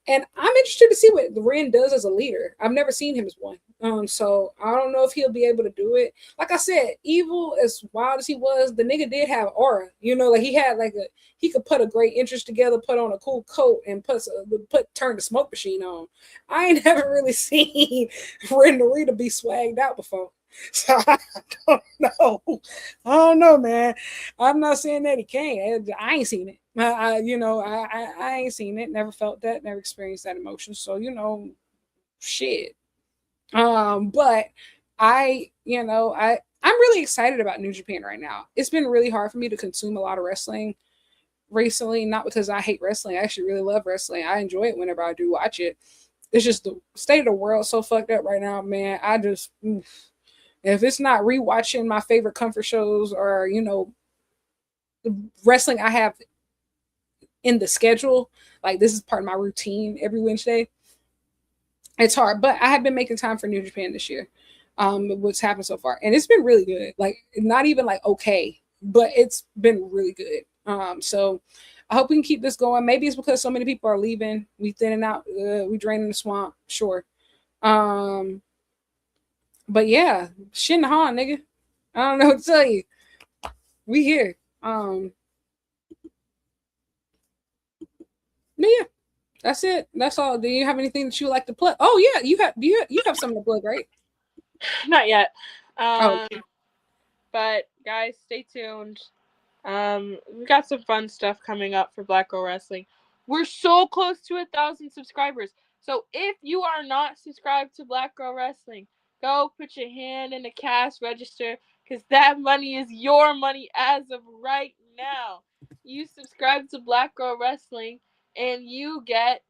Speaker 2: And I'm interested to see what Ren does as a leader. I've never seen him as one. So I don't know if he'll be able to do it. Like I said, Evil, as wild as he was, the nigga did have aura. He had he could put a great interest together, put on a cool coat, and turn the smoke machine on. I ain't never really seen Ren Narita be swagged out before. So I don't know. I don't know, man. I'm not saying that he can't. I ain't seen it. I ain't seen it. Never felt that. Never experienced that emotion. So shit. But I'm really excited about New Japan right now. It's been really hard for me to consume a lot of wrestling recently. Not because I hate wrestling. I actually really love wrestling. I enjoy it whenever I do watch it. It's just the state of the world so fucked up right now, man. I just. If it's not rewatching my favorite comfort shows or, the wrestling I have in the schedule, like this is part of my routine every Wednesday, it's hard. But I have been making time for New Japan this year, what's happened so far. And it's been really good. Like, not even okay, but it's been really good. So I hope we can keep this going. Maybe it's because so many people are leaving. We thinning out, we draining the swamp. Sure. But yeah, Shin Han, nigga. I don't know what to tell you. We here. But yeah, that's it. That's all. Do you have anything that you like to plug? Oh yeah, you have something to plug, right?
Speaker 1: Not yet. But guys, stay tuned. We got some fun stuff coming up for Black Girl Wrestling. We're so close to 1,000 subscribers. So if you are not subscribed to Black Girl Wrestling, go put your hand in the cash register because that money is your money as of right now. You subscribe to Black Girl Wrestling and you get,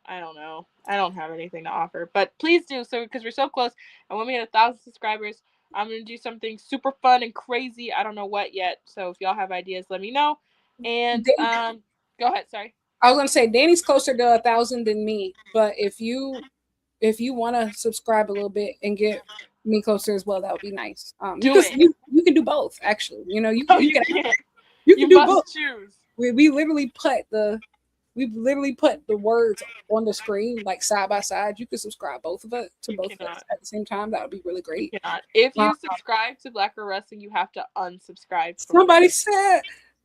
Speaker 1: I don't know. I don't have anything to offer, but please do so because we're so close. And when we hit 1,000 subscribers, I'm going to do something super fun and crazy. I don't know what yet. So if y'all have ideas, let me know. And go ahead. Sorry.
Speaker 2: I was going to say Danny's closer to 1,000 than me, but if you want to subscribe a little bit and get me closer as well, that would be nice. You can do both, actually. You can do both.
Speaker 1: Choose.
Speaker 2: we literally put the words on the screen like side by side. You could subscribe both of it to both of us at the same time. That would be really great.
Speaker 3: You cannot. If you subscribe to Black Girl Wrestling, you have to unsubscribe.
Speaker 2: Somebody said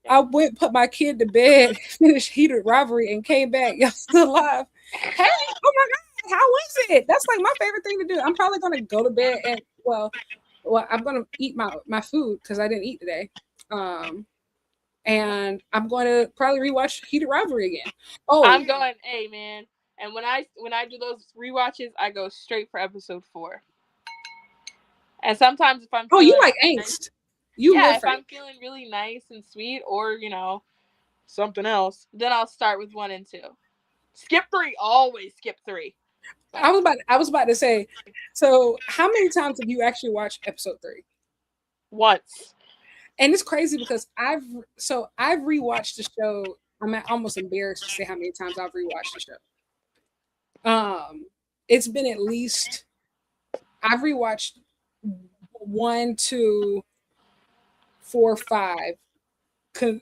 Speaker 2: I went put my kid to bed, finished Heated Rivalry, and came back. Y'all still alive? Hey, oh my god, how was it? That's like my favorite thing to do. I'm probably gonna go to bed and well, I'm gonna eat my food because I didn't eat today. And I'm going to probably rewatch Heated Rivalry again. Oh,
Speaker 3: I'm going, hey man. And when I do those rewatches, I go straight for episode 4. And sometimes if I'm
Speaker 2: you like angst.
Speaker 3: If I'm feeling really nice and sweet, or something else, then I'll start with 1 and 2. Skip 3, always skip 3.
Speaker 2: I was about to say, so how many times have you actually watched episode 3?
Speaker 3: Once.
Speaker 2: And it's crazy because I've rewatched the show. I'm almost embarrassed to say how many times I've rewatched the show. It's been at least I've rewatched 1, 2, 4, 5,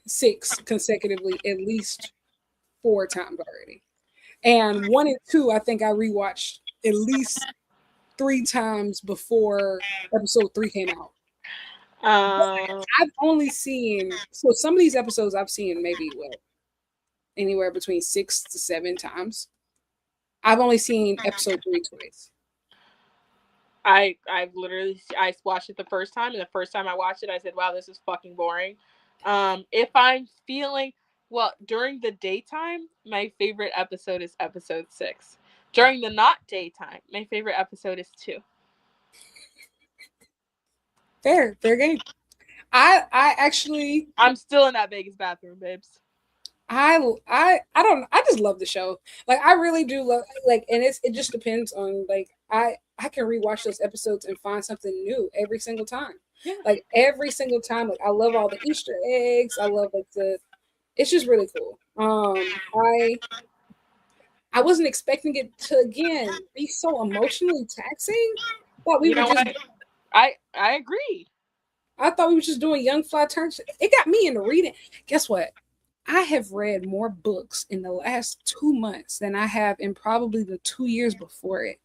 Speaker 2: 6 consecutively at least 4 times already. And 1 and 2, I think I rewatched at least 3 times before episode 3 came out. I've only seen some of these episodes I've seen maybe anywhere between 6 to 7 times. I've only seen episode 3 twice.
Speaker 3: I watched it the first time, and the first time I watched it, I said, "Wow, this is fucking boring." If I'm feeling during the daytime, my favorite episode is episode 6. During the not daytime, my favorite episode is 2.
Speaker 2: Fair game. I'm
Speaker 3: still in that Vegas bathroom, babes.
Speaker 2: I just love the show. Like I really do love and it just depends on I can rewatch those episodes and find something new every single time.
Speaker 3: Yeah.
Speaker 2: Like every single time. Like I love all the Easter eggs. I love it's just really cool. I wasn't expecting it to again be so emotionally taxing.
Speaker 3: I agree.
Speaker 2: I thought we were just doing young fly turns. It got me into reading. Guess what? I have read more books in the last 2 months than I have in probably the 2 years before it.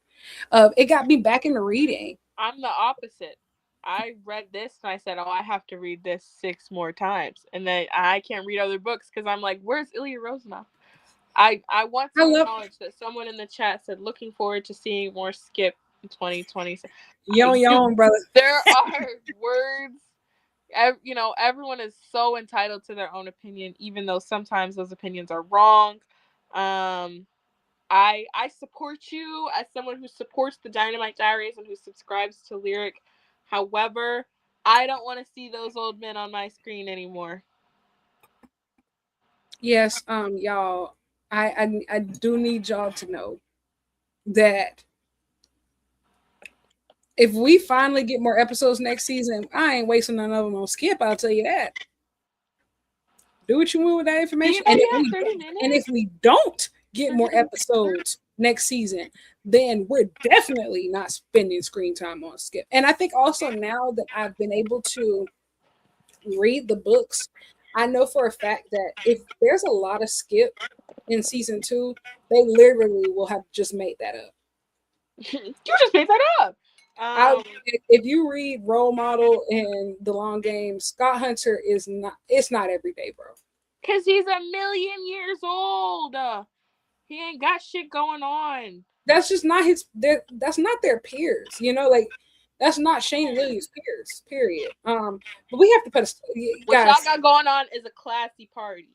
Speaker 2: It got me back into reading.
Speaker 3: I'm the opposite. I read this and I said, "Oh, I have to read this 6 more times," and then I can't read other books because I'm like, "Where's Ilya Rosanov?" I want to acknowledge that someone in the chat said, "Looking forward to seeing more Skip in 2020."
Speaker 2: Yo, brother.
Speaker 3: There are words. Everyone is so entitled to their own opinion, even though sometimes those opinions are wrong. I support you as someone who supports the Dynamite Diaries and who subscribes to Lyric. However, I don't want to see those old men on my screen anymore.
Speaker 2: Yes, y'all, I do need y'all to know that if we finally get more episodes next season, I ain't wasting none of them on Skip. I'll tell you that. Do what you want with that information. And if we don't get more episodes next season, then we're definitely not spending screen time on Skip. And I think also now that I've been able to read the books, I know for a fact that if there's a lot of Skip in season 2, they literally will have just made that up.
Speaker 3: You just made that up.
Speaker 2: If you read Role Model and The Long Game, Scott Hunter it's not every day, bro.
Speaker 3: Because he's 1,000,000 years old. He ain't got shit going on.
Speaker 2: That's just not that's not their peers, that's not Shane and Lily's peers, period. But we have to put
Speaker 3: what y'all got going on is a classy party.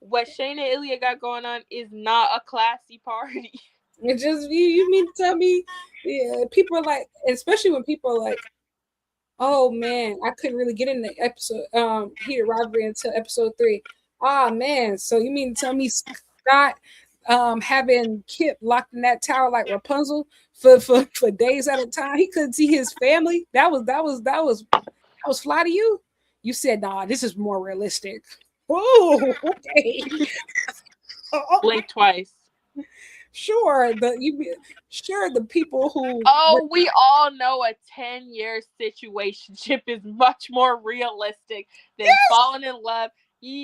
Speaker 3: What Shane and Ilya got going on is not a classy party.
Speaker 2: It just you mean to tell me, people are like, especially when people are like, "Oh man, I couldn't really get in the episode Heated Rivalry until episode 3." Ah man, so you mean to tell me Scott having Kip locked in that tower like Rapunzel for days at a time? He couldn't see his family. That was fly to you. You said, "Nah, this is more realistic." Oh, okay.
Speaker 3: Blink twice.
Speaker 2: Sure, the people who
Speaker 3: we all know a 10-year situationship is much more realistic than falling in love.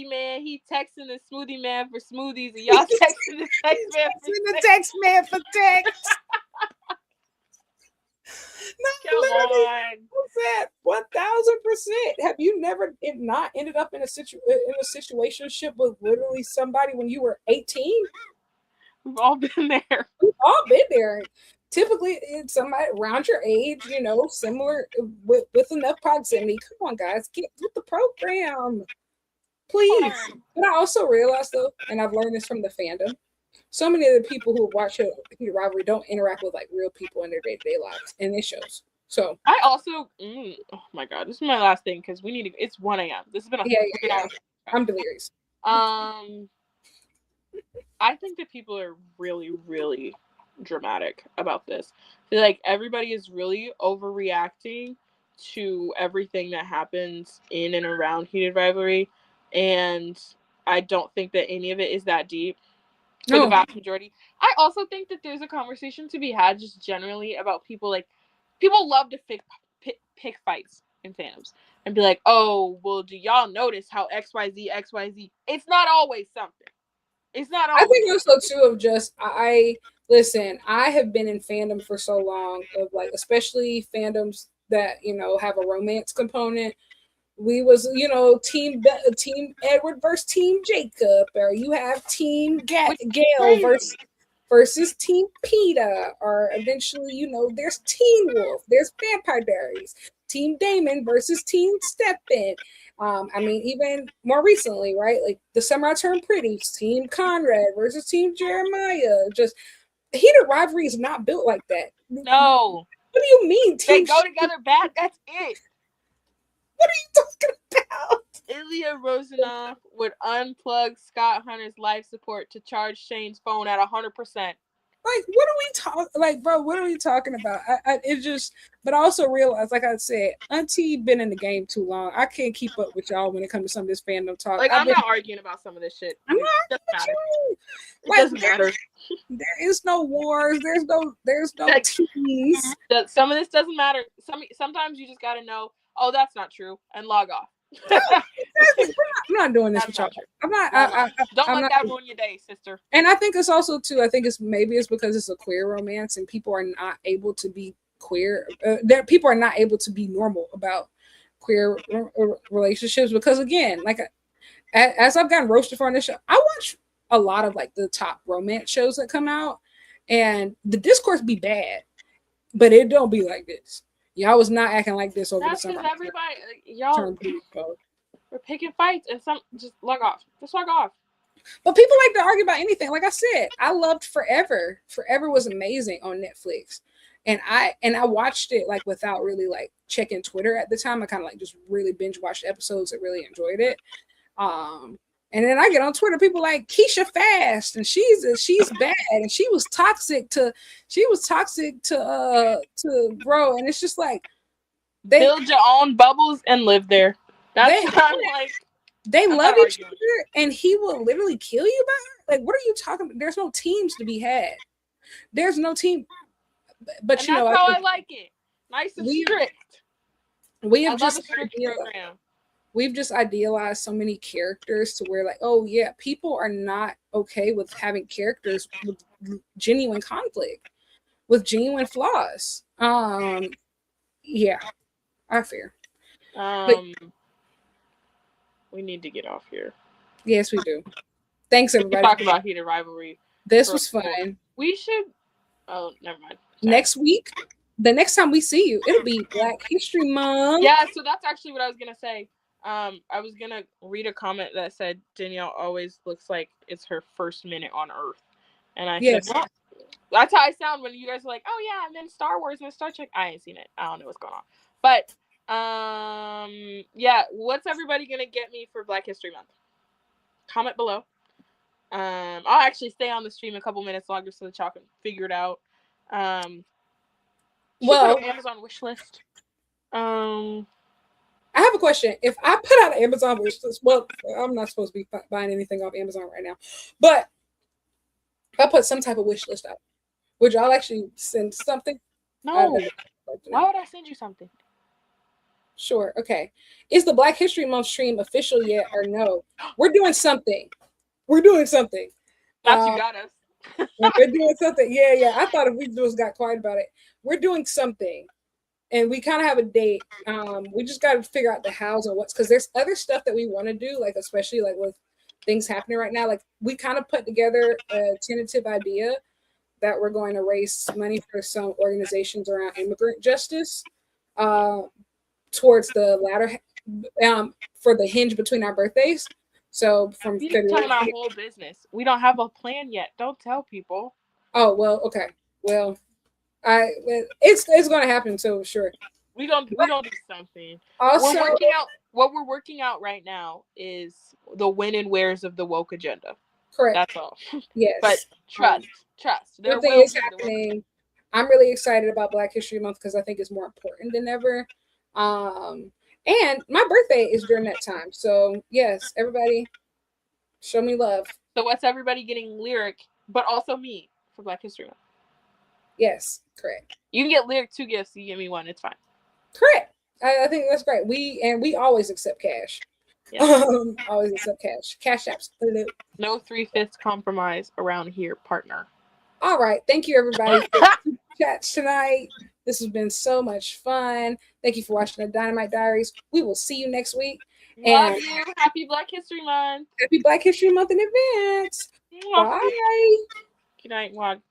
Speaker 3: man, he texting the smoothie man for smoothies, and y'all texting the text man for
Speaker 2: the text man for text.
Speaker 3: Come on.
Speaker 2: 1000%. Have you never not ended up in a situationship with literally somebody when you were 18?
Speaker 3: We've all been there.
Speaker 2: We've all been there. Typically, it's somebody around your age, similar with enough proximity. Come on, guys, get with the program, please. But I also realized, though, and I've learned this from the fandom, so many of the people who watch Heated Rivalry don't interact with like real people in their day-to-day lives, and it shows. So
Speaker 3: I also, oh my god, this is my last thing because we need to. It's 1 a.m. This has been
Speaker 2: yeah. I'm delirious.
Speaker 3: I think that people are really, really dramatic about this. I feel like everybody is really overreacting to everything that happens in and around Heated Rivalry, and I don't think that any of it is that deep for the vast majority. I also think that there's a conversation to be had just generally about people love to pick fights in fandoms and be like, oh, well, do y'all notice how XYZ? It's not always something. It's not always.
Speaker 2: I think also too of just listen, I have been in fandom for so long of like, especially fandoms that, have a romance component. We was, team Edward versus team Jacob, or you have team Gail versus team PETA, or eventually, there's Teen Wolf, there's Vampire Diaries, team Damon versus team Stephen. Even more recently, right? Like the Summer I Turned Pretty, team Conrad versus team Jeremiah. Just Heated Rivalry is not built like that.
Speaker 3: No.
Speaker 2: What do you mean?
Speaker 3: They go together bad. That's it.
Speaker 2: What are you talking about?
Speaker 3: Ilya Rozanov would unplug Scott Hunter's life support to charge Shane's phone at 100%.
Speaker 2: Like, what are we talking? Like, bro, what are we talking about? But I also realize, like I said, Auntie been in the game too long. I can't keep up with y'all when it comes to some of this fandom talk.
Speaker 3: Like, I'm not arguing about some of this shit.
Speaker 2: I'm not arguing with you.
Speaker 3: It doesn't matter.
Speaker 2: There is no wars. There's no teams.
Speaker 3: Some of this doesn't matter. Sometimes you just gotta know, oh, that's not true, and log off.
Speaker 2: I'm not doing this with y'all. I'm not.
Speaker 3: Don't let that ruin your day, sister.
Speaker 2: And I think it's also too. I think it's because it's a queer romance, and people are not able to be queer. People are not able to be normal about queer relationships because, again, like as I've gotten roasted for on this show, I watch a lot of like the top romance shows that come out, and the discourse be bad, but it don't be like this. Y'all was not acting like this over the summer.
Speaker 3: That's because everybody, y'all, we're picking fights, and some just log off. Just log off.
Speaker 2: But people like to argue about anything. Like I said, I loved Forever. Forever was amazing on Netflix, and I watched it like without really like checking Twitter at the time. I kind of like just really binge watched episodes and really enjoyed it. And then I get on Twitter, people like Keisha Fast, and she's bad, and she was toxic to bro, and it's just like
Speaker 3: they build your own bubbles and live there. That's kind of like
Speaker 2: they love each other, and he will literally kill you by her. Like, what are you talking about? There's no teams to be had. There's no team, but and
Speaker 3: that's how I like it. Nice and strict.
Speaker 2: We have just program. We've just idealized so many characters to where like, oh yeah, people are not okay with having characters with genuine conflict, with genuine flaws. Yeah, I fear.
Speaker 3: But we need to get off here.
Speaker 2: Yes, we do. Thanks, everybody.
Speaker 3: Talk about Heated Rivalry.
Speaker 2: This was fun.
Speaker 3: We should. Oh, never mind.
Speaker 2: Sorry. Next week, the next time we see you, it'll be Black History Month.
Speaker 3: Yeah, so that's actually what I was gonna say. I was gonna read a comment that said Danielle always looks like it's her first minute on Earth, and I said, well, that's how I sound when you guys are like, oh yeah, and then Star Wars and Star Trek. I ain't seen it. I don't know what's going on, but yeah, what's everybody gonna get me for Black History Month? Comment below. I'll actually stay on the stream a couple minutes longer so that y'all can figure it out. Well, Amazon wish list.
Speaker 2: I have a question. If I put out an Amazon wish list, well, I'm not supposed to be buying anything off Amazon right now, but if I put some type of wish list out, would y'all actually send something?
Speaker 3: No. Why would I send you something?
Speaker 2: Sure. Okay. Is the Black History Month stream official yet or no? We're doing something. We're doing something.
Speaker 3: Not you got us.
Speaker 2: We're doing something. Yeah, yeah. I thought if we just got quiet about it, we're doing something, and we kind of have a date. We just got to figure out the hows and what's, because there's other stuff that we want to do, like especially like with things happening right now. Like we kind of put together a tentative idea that we're going to raise money for some organizations around immigrant justice. Uh, Towards the latter, for the hinge between our birthdays. So from
Speaker 3: We didn't
Speaker 2: February.
Speaker 3: tell our whole business. We don't have a plan yet. Don't tell people.
Speaker 2: Oh well, okay. Well, it's going to happen. So sure.
Speaker 3: We don't do something.
Speaker 2: Also,
Speaker 3: We're working out. What we're working out right now is the when and wheres of the woke agenda.
Speaker 2: correct.
Speaker 3: That's all.
Speaker 2: Yes.
Speaker 3: But trust. There
Speaker 2: Something
Speaker 3: will
Speaker 2: is
Speaker 3: be the woke
Speaker 2: happening. I'm really excited about Black History Month because I think it's more important than ever. And my birthday is during that time. So yes, everybody, show me love.
Speaker 3: So what's everybody getting lyric, but also me for Black History Month?
Speaker 2: Yes, correct.
Speaker 3: You can get lyric 2 gifts. You give me 1. It's fine.
Speaker 2: Correct. I think that's great. We always accept cash.
Speaker 3: Yeah.
Speaker 2: Always accept cash. Cash apps.
Speaker 3: No 3/5 compromise around here, partner.
Speaker 2: All right. Thank you, everybody, for chats tonight. This has been so much fun. Thank you for watching the Dynamite Diaries. We will see you next week.
Speaker 3: Love you. Happy Black History Month.
Speaker 2: Happy Black History Month in advance. Bye.
Speaker 3: Good night, Wad.